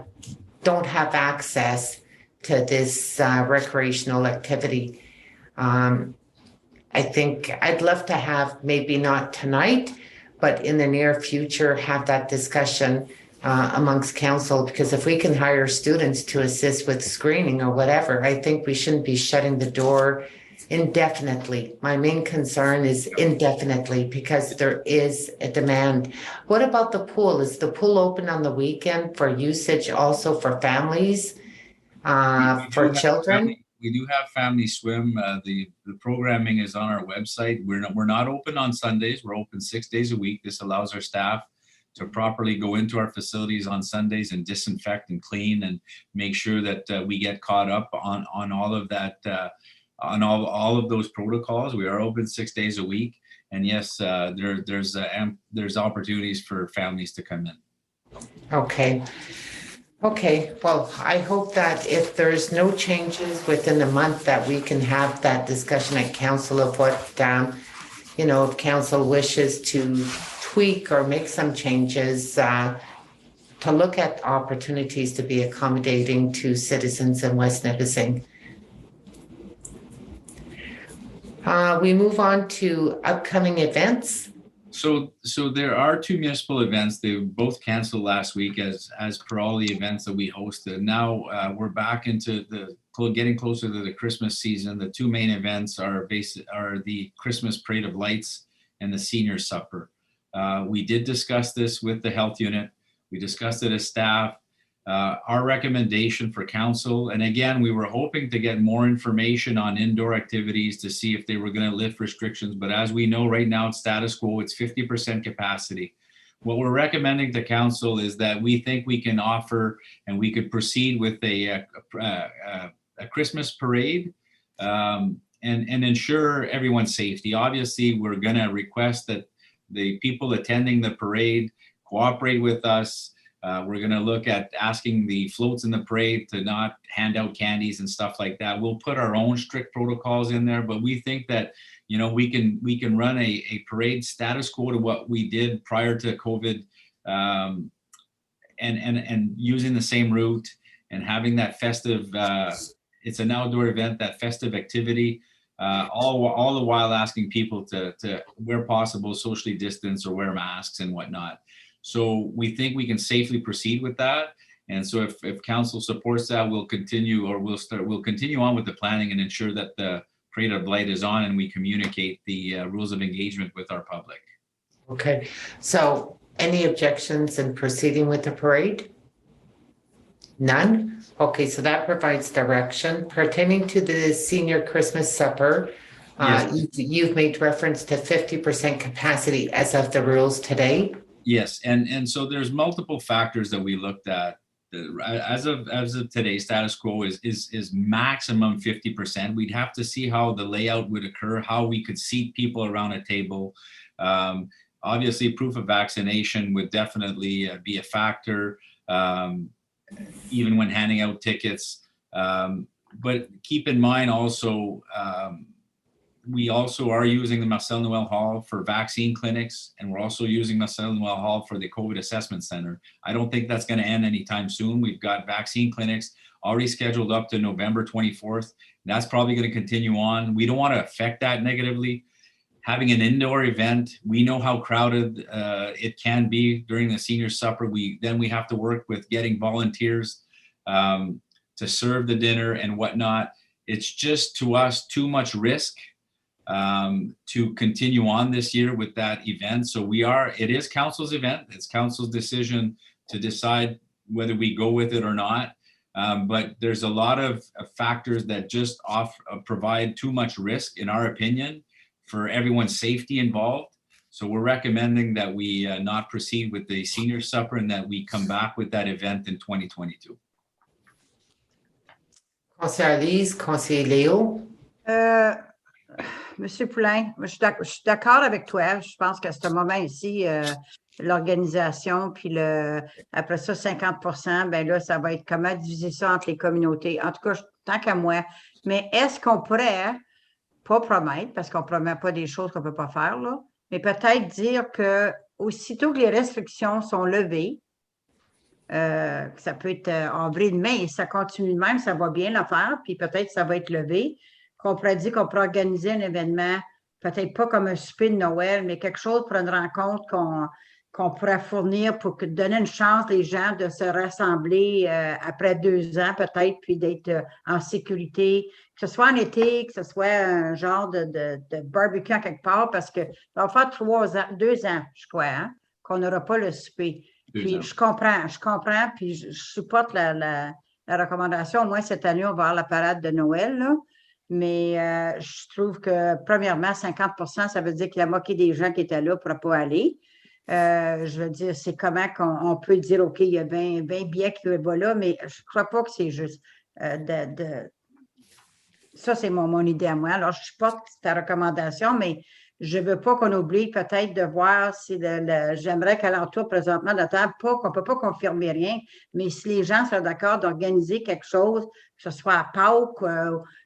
don't have access to this recreational activity. Um, I think I'd love to have, maybe not tonight, but in the near future, have that discussion amongst council, because if we can hire students to assist with screening or whatever, I think we shouldn't be shutting the door indefinitely. My main concern is indefinitely, because there is a demand. What about the pool? Is the pool open on the weekend for usage also for families, We do for have children? we do have family swim. The programming is on our website. We're not open on Sundays. We're open 6 days a week. This allows our staff to properly go into our facilities on Sundays and disinfect and clean and make sure that we get caught up on all of that, on all of those protocols. We are open 6 days a week, and yes, there's opportunities for families to come in. Okay. Okay, well, I hope that if there's no changes within a month, that we can have that discussion at council of what, if council wishes to tweak or make some changes, to look at opportunities to be accommodating to citizens in West Nipissing. We move on to upcoming events. So there are 2 municipal events. They were both canceled last week as per all the events that we hosted. Now we're back into getting closer to the Christmas season. The 2 main events are the Christmas Parade of Lights and the Senior Supper. We did discuss this with the health unit. We discussed it as staff. Our recommendation for council, and again, we were hoping to get more information on indoor activities to see if they were going to lift restrictions. But as we know right now, it's status quo, it's 50% capacity. What we're recommending to council is that we think we can offer and we could proceed with a Christmas parade and ensure everyone's safety. Obviously, we're going to request that the people attending the parade cooperate with us. We're going to look at asking the floats in the parade to not hand out candies and stuff like that. We'll put our own strict protocols in there, but we think that, we can run a parade status quo to what we did prior to COVID, and using the same route and having that festive, it's an outdoor event, that festive activity, all the while asking people to where possible, socially distance or wear masks and whatnot. So we think we can safely proceed with that. And so if council supports that, we'll continue on with the planning and ensure that the Parade of Light is on and we communicate the rules of engagement with our public. Okay, so any objections in proceeding with the parade? None? Okay, so that provides direction. Pertaining to the senior Christmas supper, Yes. You've made reference to 50% capacity as of the rules today. Yes, and so there's multiple factors that we looked at. As of today, status quo is maximum 50%. We'd have to see how the layout would occur, how we could seat people around a table. Obviously, proof of vaccination would definitely be a factor, even when handing out tickets. But keep in mind also, we also are using the Marcel Noel Hall for vaccine clinics, and we're also using Marcel Noel Hall for the COVID assessment center. I don't think that's going to end anytime soon. We've got vaccine clinics already scheduled up to November 24th. That's probably going to continue on. We don't want to affect that negatively. Having an indoor event, we know how crowded it can be during the senior supper. We have to work with getting volunteers to serve the dinner and whatnot. It's just, to us, too much risk to continue on this year with that event. So it is council's event. It's council's decision to decide whether we go with it or not. But there's a lot of factors that just provide too much risk, in our opinion, for everyone's safety involved. So we're recommending that we not proceed with the senior supper and that we come back with that event in 2022. Conseiller Lise, Conseiller Leo. Monsieur Poulain, moi, je suis d'accord avec toi. Je pense qu'à ce moment ici, l'organisation, puis après ça, 50 ben là, ça va être comment diviser ça entre les communautés. En tout cas, tant qu'à moi. Mais est-ce qu'on pourrait, pas promettre, parce qu'on ne promet pas des choses qu'on ne peut pas faire, là, mais peut-être dire que aussitôt que les restrictions sont levées, ça peut être avril, mai, et ça continue de même, ça va bien l'affaire, puis peut-être ça va être levé, qu'on pourrait dire qu'on pourrait organiser un événement, peut-être pas comme un souper de Noël, mais quelque chose pour une rencontre qu'on pourrait fournir pour donner une chance aux gens de se rassembler après 2 ans peut-être, puis d'être en sécurité, que ce soit en été, que ce soit un genre de barbecue à quelque part, parce que ça va faire 2 ans, je crois, hein, qu'on n'aura pas le souper. Puis je comprends, puis je supporte la recommandation. Au moins, cette année, on va avoir la parade de Noël, là. Mais je trouve que, premièrement, 50 ça veut dire que la moitié des gens qui étaient là ne pourraient pas aller. Je veux dire, c'est comment qu'on peut dire, OK, il y a 20 billets qui vont là, mais je ne crois pas que c'est juste. Ça, c'est mon idée à moi. Alors, je supporte ta recommandation, mais je ne veux pas qu'on oublie peut-être de voir si j'aimerais qu'à l'entour présentement de la table, pas qu'on ne peut pas confirmer rien, mais si les gens sont d'accord d'organiser quelque chose, que ce soit à Pâques,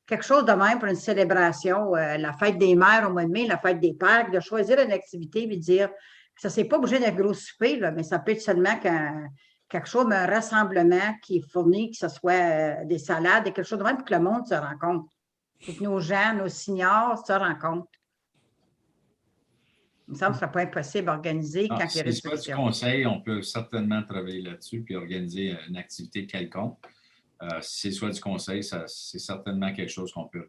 quelque chose de même pour une célébration, la fête des mères au mois de mai, la fête des pères, de choisir une activité et dire, ça ne s'est pas obligé d'un gros souper, là, mais ça peut être seulement quelque chose, un rassemblement qui est fourni, que ce soit des salades et quelque chose de même pour que le monde se rencontre. Pour que nos gens, nos seniors se rencontrent. Il me semble que ce ne sera pas impossible d'organiser quand il y a restrictions. Si c'est pas du conseil, on peut certainement travailler là-dessus puis organiser une activité quelconque. Si c'est soit du conseil, c'est certainement quelque chose qu'on peut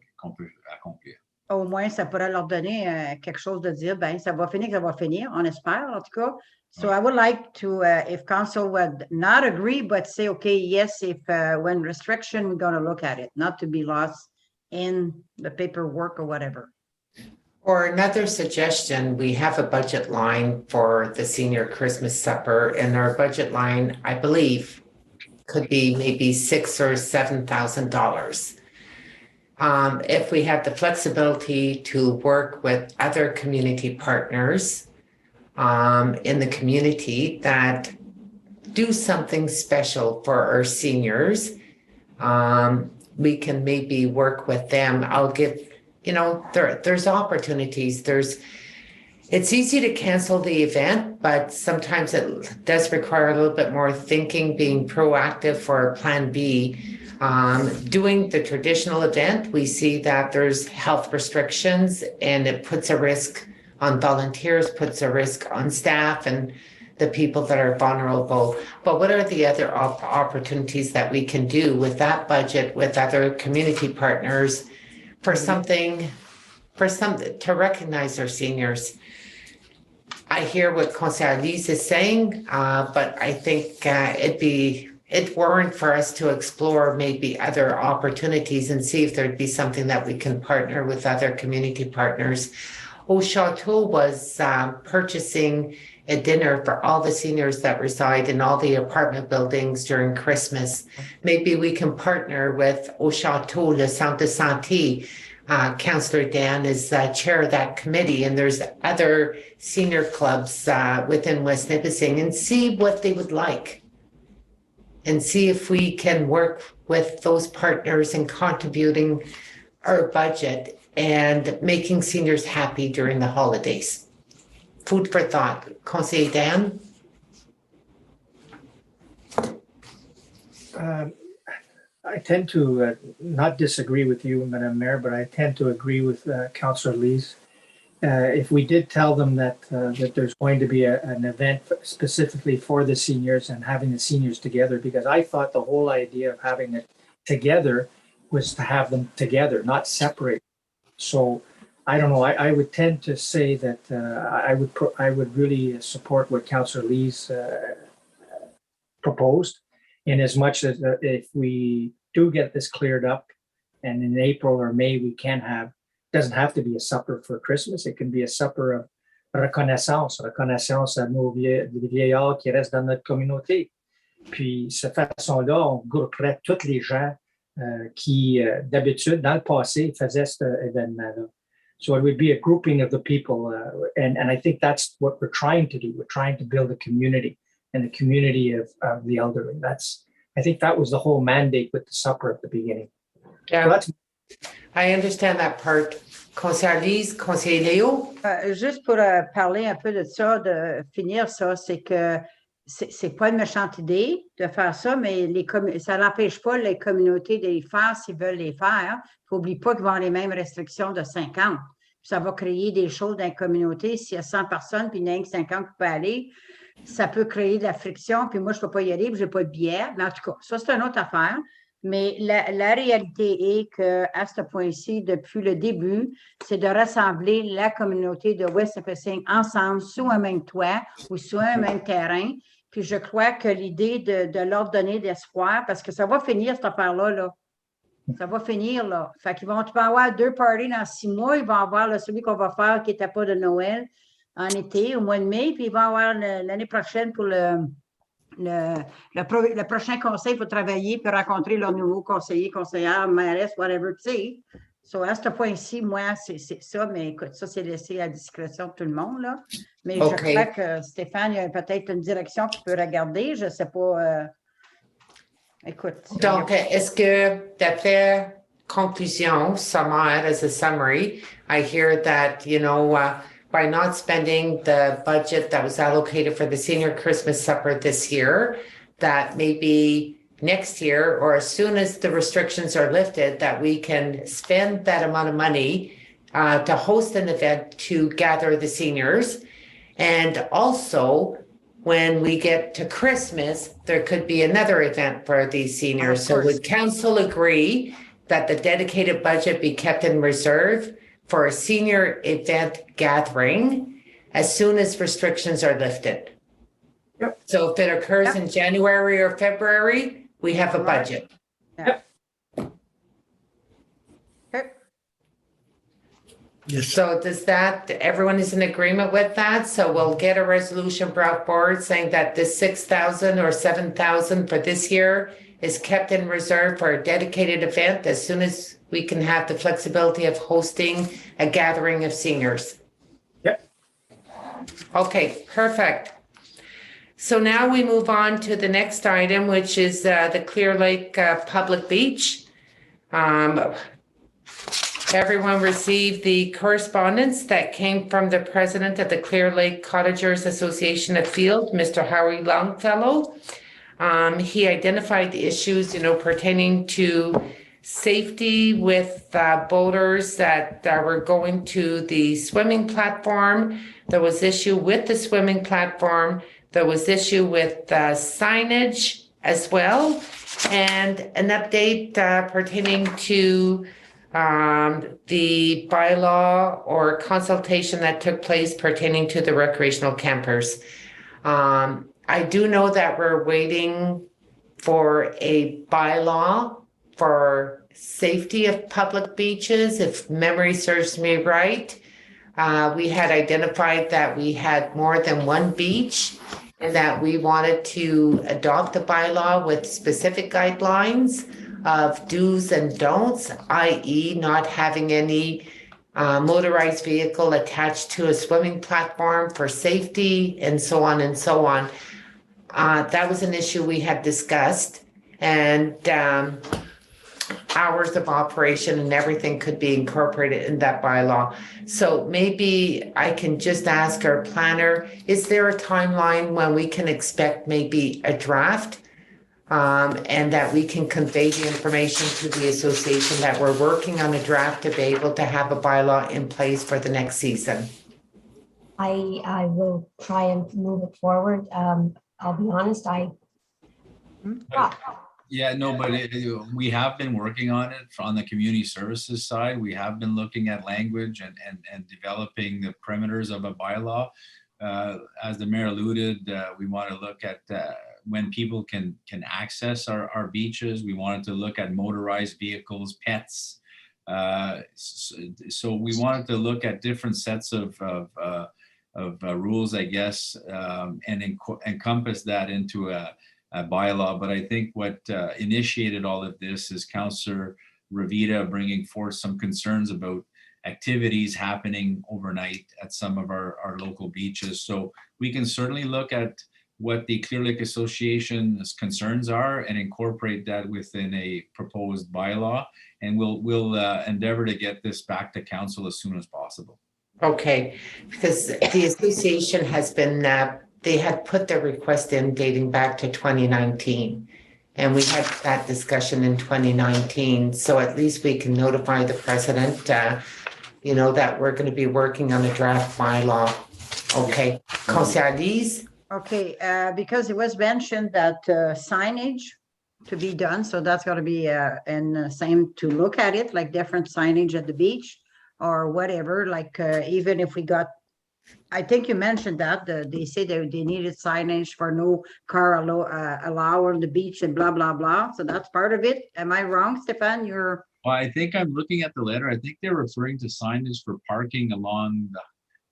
accomplir. Au moins, ça pourrait leur donner quelque chose de dire, ben ça va finir, on espère en tout cas. So I would like to, if council would not agree, but say, okay, yes, if when restriction, we're going to look at it, not to be lost in the paperwork or whatever. Or another suggestion, we have a budget line for the senior Christmas supper, and our budget line, I believe, could be maybe $6,000 or $7,000. If we have the flexibility to work with other community partners in the community that do something special for our seniors, we can maybe work with them. I'll give, there's opportunities. It's easy to cancel the event, but sometimes it does require a little bit more thinking, being proactive for plan B. Doing the traditional event, we see that there's health restrictions and it puts a risk on volunteers, puts a risk on staff and the people that are vulnerable. But what are the other opportunities that we can do with that budget, with other community partners for something to recognize our seniors? I hear what Conseillère Lise is saying, but I think it'd warrant for us to explore maybe other opportunities and see if there'd be something that we can partner with other community partners. Au Chateau was purchasing a dinner for all the seniors that reside in all the apartment buildings during Christmas. Maybe we can partner with Au Chateau, Le Centre de Santé. Councillor Dan is chair of that committee, and there's other senior clubs within West Nipissing, and see what they would like. And see if we can work with those partners in contributing our budget and making seniors happy during the holidays. Food for thought. Conseiller Dan? I tend to not disagree with you, Madam Mayor, but I tend to agree with Councillor Lise. If we did tell them that there's going to be an event specifically for the seniors and having the seniors together, because I thought the whole idea of having it together was to have them together, not separate. So I don't know. I would tend to say that I would really support what Councillor Lise proposed, in as much as if we do get this cleared up, and in April or May we can have. Doesn't have to be a supper for Christmas. It can be a supper of reconnaissance à nos vieillards qui restent dans notre communauté. Puis, de cette façon-là, on grouperait tous les gens qui, d'habitude, dans le passé, faisaient cet événement-là. So it would be a grouping of the people. And I think that's what we're trying to do. We're trying to build a community and a community of the elderly. I think that was the whole mandate with the supper at the beginning. Yeah, So I understand that part. Conseiller Lise, Conseiller Léo? Juste pour parler un peu de ça, de finir ça, c'est que c'est pas une méchante idée de faire ça, mais ça n'empêche pas les communautés de les faire s'ils veulent les faire. N'oublie pas qu'ils vont avoir les mêmes restrictions de 50. Ça va créer des choses dans la communauté. S'il y a 100 personnes, puis il n'y en a que 50 qui peuvent aller, ça peut créer de la friction, puis moi, je ne peux pas y aller, puis je n'ai pas de billet. Mais en tout cas, ça, c'est une autre affaire. Mais la réalité est qu'à ce point-ci, depuis le début, c'est de rassembler la communauté de West Nipissing ensemble sous un même toit ou sous un même terrain. Puis je crois que l'idée de leur donner d'espoir, parce que ça va finir cette affaire-là, là. Ça va finir, là. Fait qu'ils vont avoir 2 parties dans 6 mois. Ils vont avoir là, celui qu'on va faire qui n'était pas de Noël en été, au mois de mai. Puis ils vont avoir l'année prochaine pour le prochain conseil pour travailler puis rencontrer leurs nouveaux conseillers, conseillères, mairesse, whatever, tu sais. So, à ce point-ci, moi, c'est ça, mais écoute, ça, c'est laissé à la discrétion de tout le monde, là. Mais je crois que Stéphane, il y a peut-être une direction qu'il peut regarder, je ne sais pas. Écoute. Donc, est-ce que, d'après conclusion, summary, as a summary, I hear that, by not spending the budget that was allocated for the senior Christmas supper this year, that maybe next year or as soon as the restrictions are lifted, that we can spend that amount of money to host an event to gather the seniors. And also, when we get to Christmas, there could be another event for these seniors. So would council agree that the dedicated budget be kept in reserve for a senior event gathering as soon as restrictions are lifted? Yep. So if it occurs in January or February, we have a budget. Yep. Yes. So does that, everyone is in agreement with that? So we'll get a resolution brought forward saying that this 6,000 or 7,000 for this year is kept in reserve for a dedicated event as soon as we can have the flexibility of hosting a gathering of seniors. Yep. Okay, perfect. So now we move on to the next item, which is the Clear Lake Public Beach. Everyone received the correspondence that came from the president of the Clear Lake Cottagers Association of Field, Mr. Howie Longfellow. He identified the issues, pertaining to safety with boaters that were going to the swimming platform. There was issue with the swimming platform. There was issue with signage as well, and an update pertaining to the bylaw or consultation that took place pertaining to the recreational campers. I do know that we're waiting for a bylaw for safety of public beaches, if memory serves me right. We had identified that we had more than one beach and that we wanted to adopt a bylaw with specific guidelines of do's and don'ts, i.e. not having any motorized vehicle attached to a swimming platform for safety and so on and so on. That was an issue we had discussed, and hours of operation and everything could be incorporated in that bylaw. So maybe I can just ask our planner, is there a timeline when we can expect maybe a draft? And that we can convey the information to the association that we're working on a draft to be able to have a bylaw in place for the next season. I will try and move it forward. I'll be honest, Yeah, no, but we have been working on it on the community services side. We have been looking at language and developing the perimeters of a bylaw. As the mayor alluded, we want to look at when people can access our beaches. We wanted to look at motorized vehicles, pets. So we wanted to look at different sets of rules, I guess, and encompass that into a bylaw. But I think what initiated all of this is Councillor Ravita bringing forth some concerns about activities happening overnight at some of our local beaches. So we can certainly look at what the Clear Lake Association's concerns are and incorporate that within a proposed bylaw. And we'll endeavor to get this back to council as soon as possible. Okay, because the association has been, they had put their request in dating back to 2019. And we had that discussion in 2019. So at least we can notify the president, you know, that we're going to be working on a draft bylaw. Okay, Councillor Lise? Okay, because it was mentioned that signage to be done, so that's got to be and same to look at it, like different signage at the beach or whatever, like even if we got, I think you mentioned that they say they needed signage for no car allow on the beach and blah, blah, blah. So that's part of it. Am I wrong, Stefan? You're. Well, I think I'm looking at the letter. I think they're referring to signage for parking along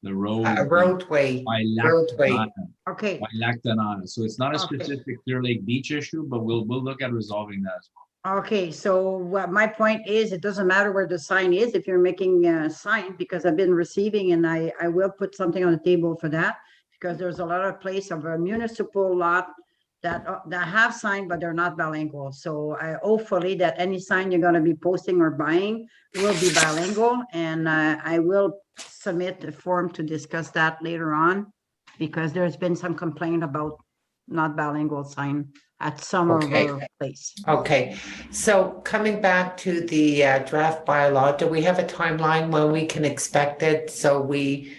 the road. Roadway. By Roadway. Lactanana. Okay. By Lactanana. So it's not a Okay. specific Clear Lake Beach issue, but we'll look at resolving that as well. Okay, so what my point is, it doesn't matter where the sign is if you're making a sign, because I've been receiving and I will put something on the table for that, because there's a lot of place of a municipal lot that have sign, but they're not bilingual. So hopefully that any sign you're going to be posting or buying will be bilingual, and I will submit a form to discuss that later on, because there's been some complaint about not bilingual sign at some of our place. Okay, so coming back to the draft bylaw, do we have a timeline when we can expect it? So we,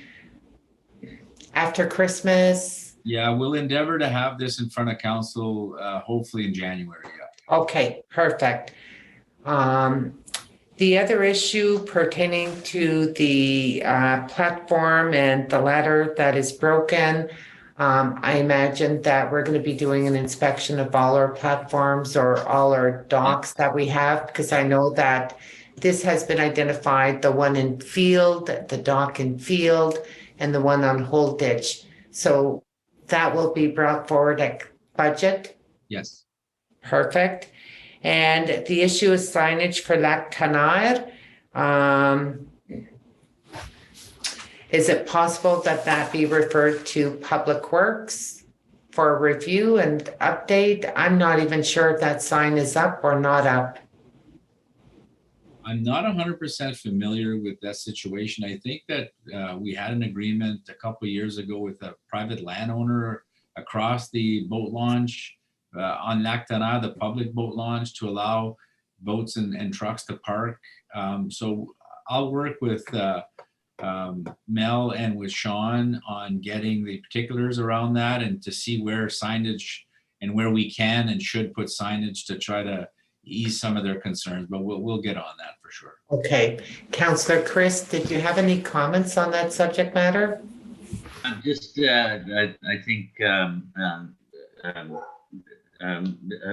after Christmas? Yeah, we'll endeavor to have this in front of council, hopefully in January. Yeah. Okay, perfect. The other issue pertaining to the platform and the ladder that is broken, I imagine that we're going to be doing an inspection of all our platforms or all our docks that we have, because I know that this has been identified, the one in Field, the dock in Field, and the one on Holditch. So that will be brought forward at budget. Yes. Perfect. And the issue is signage for Lac Canard. Is it possible that that be referred to Public Works for review and update? I'm not even sure if that sign is up or not up. I'm not 100% familiar with that situation. I think that we had an agreement a couple of years ago with a private landowner across the boat launch on Lac Tana, the public boat launch, to allow boats and trucks to park. So I'll work with Mel and with Sean on getting the particulars around that and to see where signage and where we can and should put signage to try to ease some of their concerns, but we'll get on that for sure. Okay. Councillor Chris, did you have any comments on that subject matter? Just, I think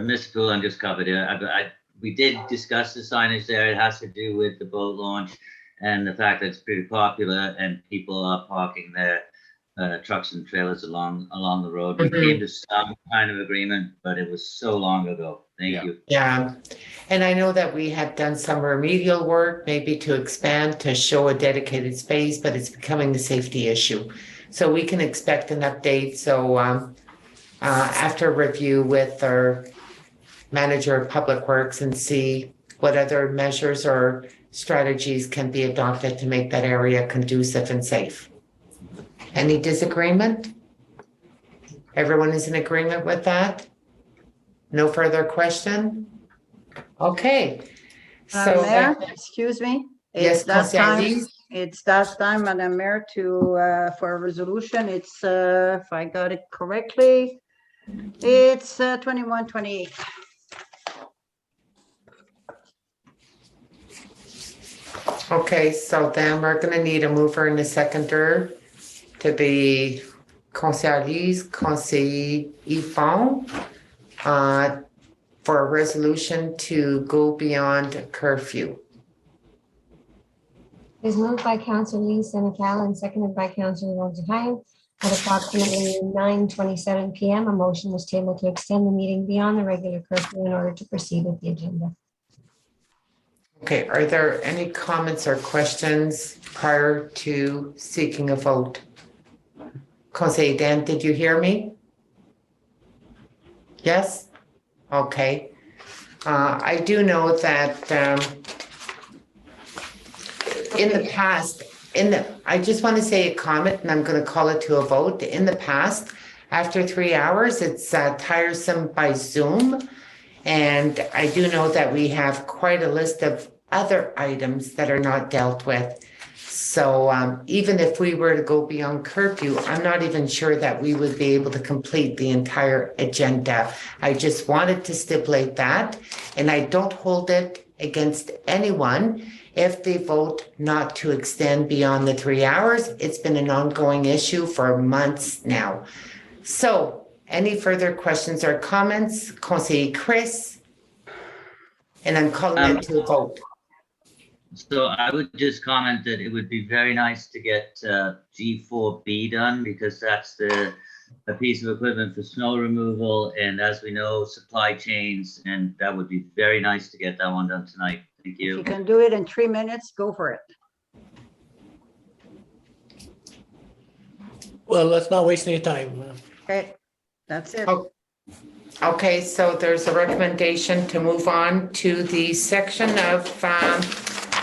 Ms. Poulin just covered it. We did discuss the signage there. It has to do with the boat launch and the fact that it's pretty popular and people are parking their trucks and trailers along the road. We came to some kind of agreement, but it was so long ago. Thank you. Yeah. And I know that we had done some remedial work, maybe to expand, to show a dedicated space, but it's becoming a safety issue. So we can expect an update. So after review with our manager of Public Works and see what other measures or strategies can be adopted to make that area conducive and safe. Any disagreement? Everyone is in agreement with that? No further question? Okay. So Mayor, excuse me. Yes, It's that time, Madam Mayor, for a resolution. It's, if I got it correctly, it's 2128. Okay, so then we're gonna need a mover and a seconder to be Conseiller Lise, Conseiller Yvon, for a resolution to go beyond curfew. Is moved by Councillor Lee Senecal and seconded by Councillor Wojciechowski. At approximately 9:27 p.m., a motion was tabled to extend the meeting beyond the regular curfew in order to proceed with the agenda. Okay, are there any comments or questions prior to seeking a vote? Conseil Dan, did you hear me? Yes? Okay. I do know that in the past, I just want to say a comment, and I'm going to call it to a vote. In the past, after 3 hours, it's tiresome by Zoom. And I do know that we have quite a list of other items that are not dealt with. So even if we were to go beyond curfew, I'm not even sure that we would be able to complete the entire agenda. I just wanted to stipulate that, and I don't hold it against anyone if they vote not to extend beyond the 3 hours. It's been an ongoing issue for months now. So any further questions or comments? Conseiller Chris? And I'm calling it to a vote. So I would just comment that it would be very nice to get G4B done, because that's a piece of equipment for snow removal, and as we know, supply chains, and that would be very nice to get that one done tonight. Thank If you. you can do it in 3 minutes, go for it. Well, let's not waste any time. Okay, that's it. Oh, okay, so there's a recommendation to move on to the section of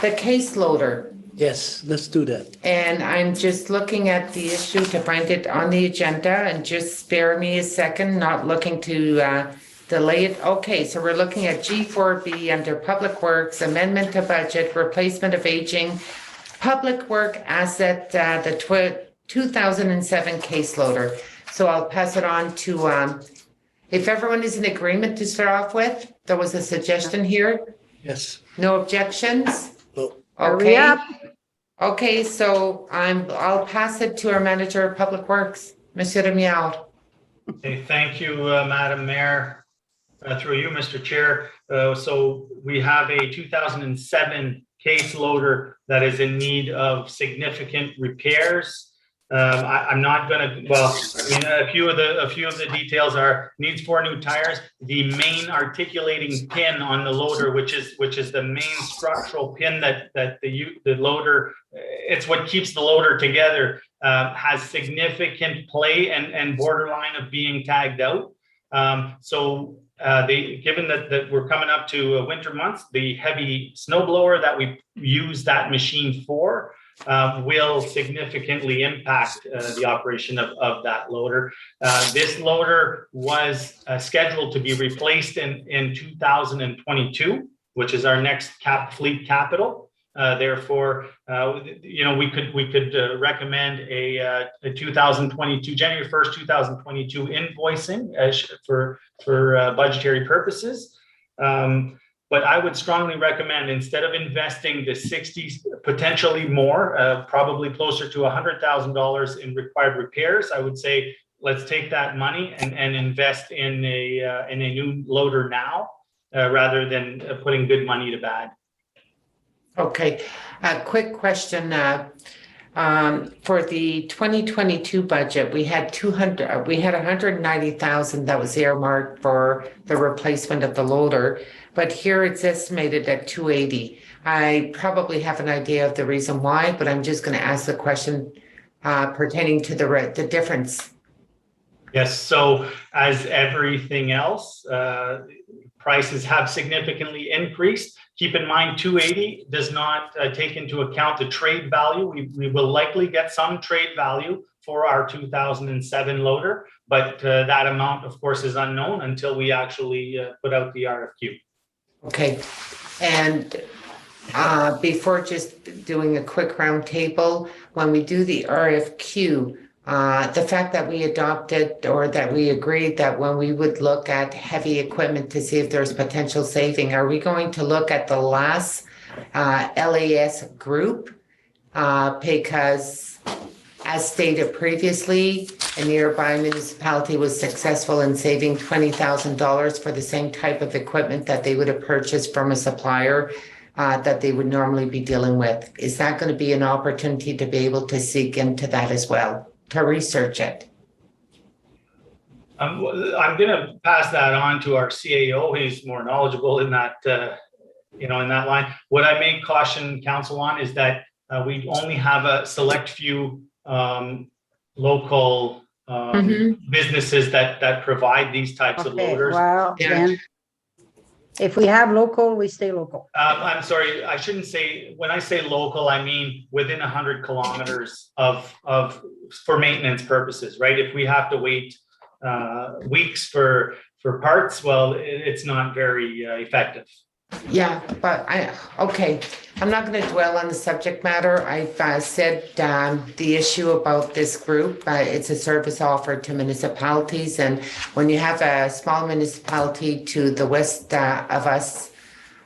the case loader. Yes, let's do that. And I'm just looking at the issue to find it on the agenda, and just spare me a second, not looking to delay it. Okay, so we're looking at G4B under Public Works, amendment to budget, replacement of aging, public work asset, the 2007 case loader. So I'll pass it on to, if everyone is in agreement to start off with, there was a suggestion here. Yes. No objections? Hurry Okay. up. Okay, so I'll pass it to our manager of public works, Monsieur Remial. Okay, thank you, Madam Mayor. Through you, Mr. Chair. So we have a 2007 case loader that is in need of significant repairs. I'm not going to, well, I mean, a few of the details are needs 4 new tires. The main articulating pin on the loader, which is the main structural pin that the loader, it's what keeps the loader together, has significant play and borderline of being tagged out. Given that we're coming up to winter months, the heavy snow blower that we use that machine for will significantly impact the operation of that loader. This loader was scheduled to be replaced in 2022, which is our next fleet capital. Therefore, we could recommend a 2022 January 1st, 2022 invoicing for budgetary purposes. But I would strongly recommend, instead of investing the 60, potentially more, probably closer to $100,000 in required repairs, I would say let's take that money and invest in a new loader now, rather than putting good money to bad. Okay, a quick question. For the 2022 budget, we had 190,000 that was earmarked for the replacement of the loader, but here it's estimated at 280. I probably have an idea of the reason why, but I'm just going to ask the question pertaining to the difference. Yes, so as everything else, prices have significantly increased. Keep in mind, 280 does not take into account the trade value. We will likely get some trade value for our 2007 loader, but that amount, of course, is unknown until we actually put out the RFQ. Okay. And before just doing a quick round table, when we do the RFQ, the fact that we adopted or that we agreed that when we would look at heavy equipment to see if there's potential saving, are we going to look at the last LAS group? Because as stated previously, a nearby municipality was successful in saving $20,000 for the same type of equipment that they would have purchased from a supplier that they would normally be dealing with. Is that going to be an opportunity to be able to seek into that as well, to research it? I'm going to pass that on to our CAO. He's more knowledgeable in that in that line. What I may caution council on is that we only have a select few local businesses that provide these types of Okay, loaders. well, Yeah. then, if we have local, we stay local. I'm sorry, I shouldn't say, when I say local, I mean within 100 kilometers for maintenance purposes, right? If we have to wait weeks for parts, well, it's not very effective. Yeah, but okay, I'm not going to dwell on the subject matter. I've said the issue about this group, it's a service offered to municipalities. And when you have a small municipality to the west of us,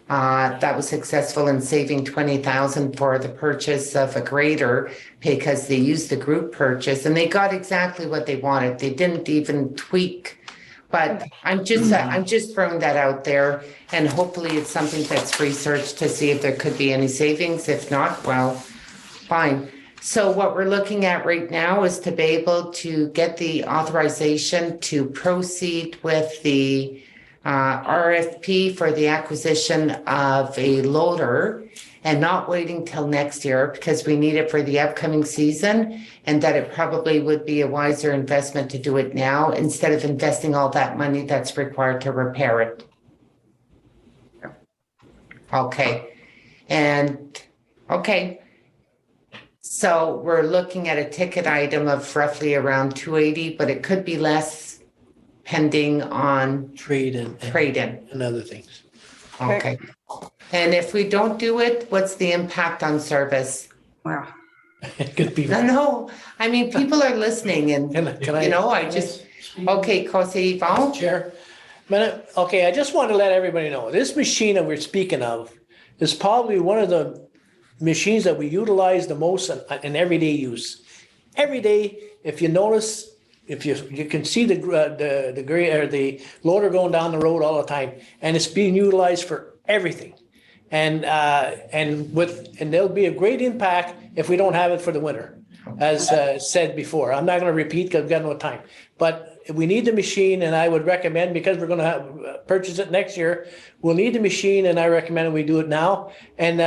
that was successful in saving 20,000 for the purchase of a grader because they used the group purchase and they got exactly what they wanted. They didn't even tweak. But I'm just throwing that out there, and hopefully it's something that's researched to see if there could be any savings. If not, well, fine. So what we're looking at right now is to be able to get the authorization to proceed with the RFP for the acquisition of a loader and not waiting till next year because we need it for the upcoming season, and that it probably would be a wiser investment to do it now instead of investing all that money that's required to repair it. Okay. And okay. So we're looking at a ticket item of roughly around 280, but it could be less pending on Trade-in and other things. Okay. And if we don't do it, what's the impact on service? Well, It could be. No, I mean, people are listening and, okay, Conseil Yvon? Chair. Okay, I just want to let everybody know, this machine that we're speaking of is probably one of the machines that we utilize the most in everyday use. Every day, if you notice, if you can see the loader going down the road all the time, and it's being utilized for everything. And there'll be a great impact if we don't have it for the winter, as said before. I'm not going to repeat because I've got no time. But we need the machine, and I would recommend, because we're going to purchase it next year, we'll need the machine, and I recommend we do it now. And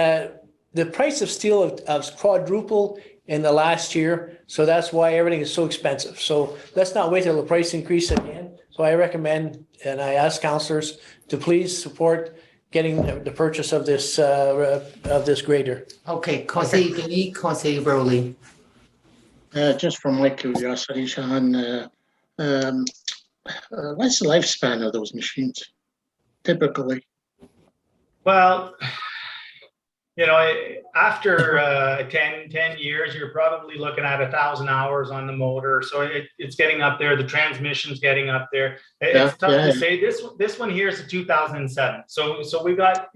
the price of steel has quadrupled in the last year, so that's why everything is so expensive. So let's not wait till the price increase again. So I recommend, and I ask councillors to please support getting the purchase of this grader. Okay, Conseil Denis, Conseil Rowley. Just from my curiosity, Sean, what's the lifespan of those machines typically? Well, after 10 years, you're probably looking at 1,000 hours on the motor. So it's getting up there. The transmission's getting up there. It's tough to say. This one here is a 2007. So we got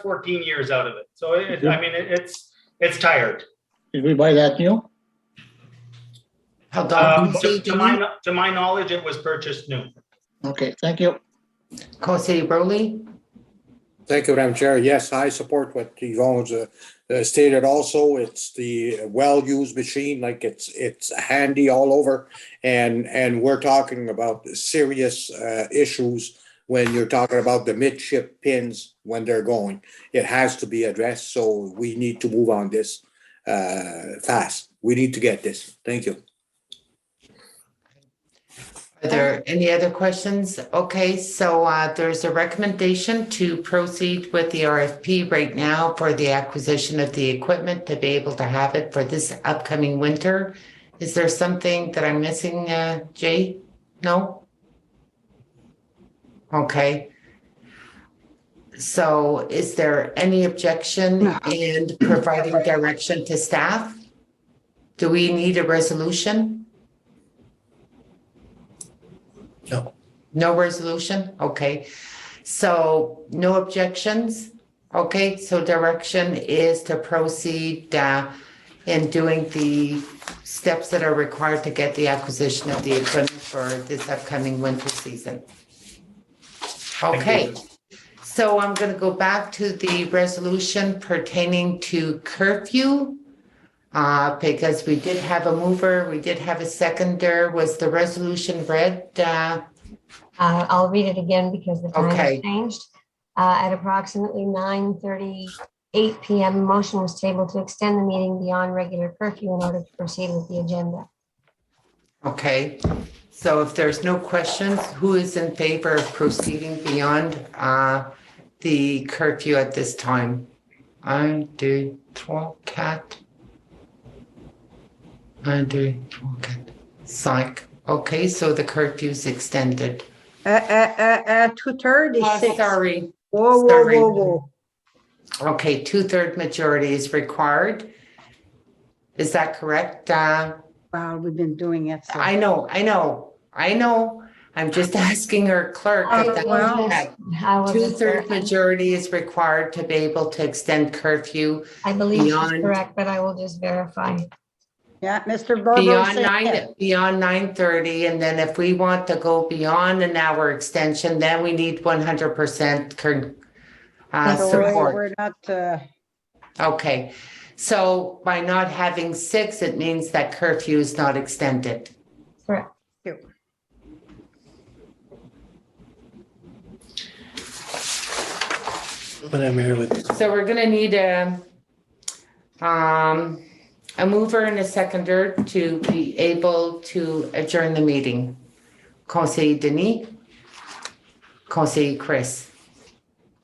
14 years out of it. So it's tired. Did we buy that new? To my knowledge, it was purchased new. Okay, thank you. Conseil Rowley. Thank you, Madam Chair. Yes, I support what Yvonne's stated also. It's the well-used machine, like it's handy all over. And we're talking about serious issues when you're talking about the midship pins when they're going. It has to be addressed, so we need to move on this fast. We need to get this. Thank you. Are there any other questions? Okay, so there's a recommendation to proceed with the RFP right now for the acquisition of the equipment to be able to have it for this upcoming winter. Is there something that I'm missing, Jay? No? Okay. So is there any objection in providing direction to staff? Do we need a resolution? No. No resolution? Okay. So no objections? Okay, so direction is to proceed in doing the steps that are required to get the acquisition of the equipment for this upcoming winter season. Okay. So I'm going to go back to the resolution pertaining to curfew. Because we did have a mover, we did have a seconder. Was the resolution read? I'll read it again because the time has Okay. changed. At approximately 9:38 p.m., a motion was tabled to extend the meeting beyond regular curfew in order to proceed with the agenda. Okay, so if there's no questions, who is in favor of proceeding beyond the curfew at this time? 1, 2, 3, 4. 1, 2, 3, 4. Psych. Okay, so the curfew's extended. 2:36. Sorry. Whoa, Sorry. whoa, whoa, whoa. Okay, 2/3 majority is required. Is that correct? Wow, we've been doing it. So. I know. I'm just asking our clerk if that's correct. 2/3 majority is required to be able to extend curfew. I believe she's beyond, correct, but I will just verify. Yeah, Mr. Barber beyond 9:30, and then if we want to go beyond an hour extension, then we need 100% support. We're not. Okay, so by not having 6, it means that curfew is not extended. Correct. But I'm here with. So we're gonna need a mover and a seconder to be able to adjourn the meeting. Conseiller Denis, Conseiller Chris.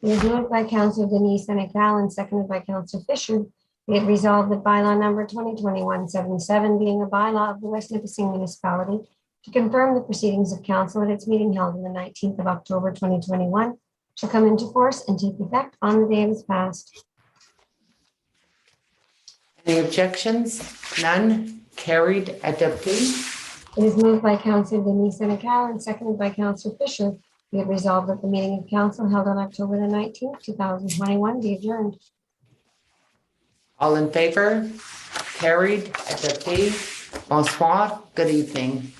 It is moved by Councillor Denise Senecal and seconded by Councillor Fisher. Be it resolved that bylaw number 2021-77, being a bylaw of the West Nipissing Municipality, to confirm the proceedings of council at its meeting held on the 19th of October 2021, shall come into force and take effect on the day it is passed. Any objections? None? Carried. Adopted. It is moved by Councillor Denise Senecal and seconded by Councillor Fisher. Be it resolved that the meeting of council held on October the 19th, 2021 be adjourned. All in favor? Carried. Adopted. Bonsoir. Good evening.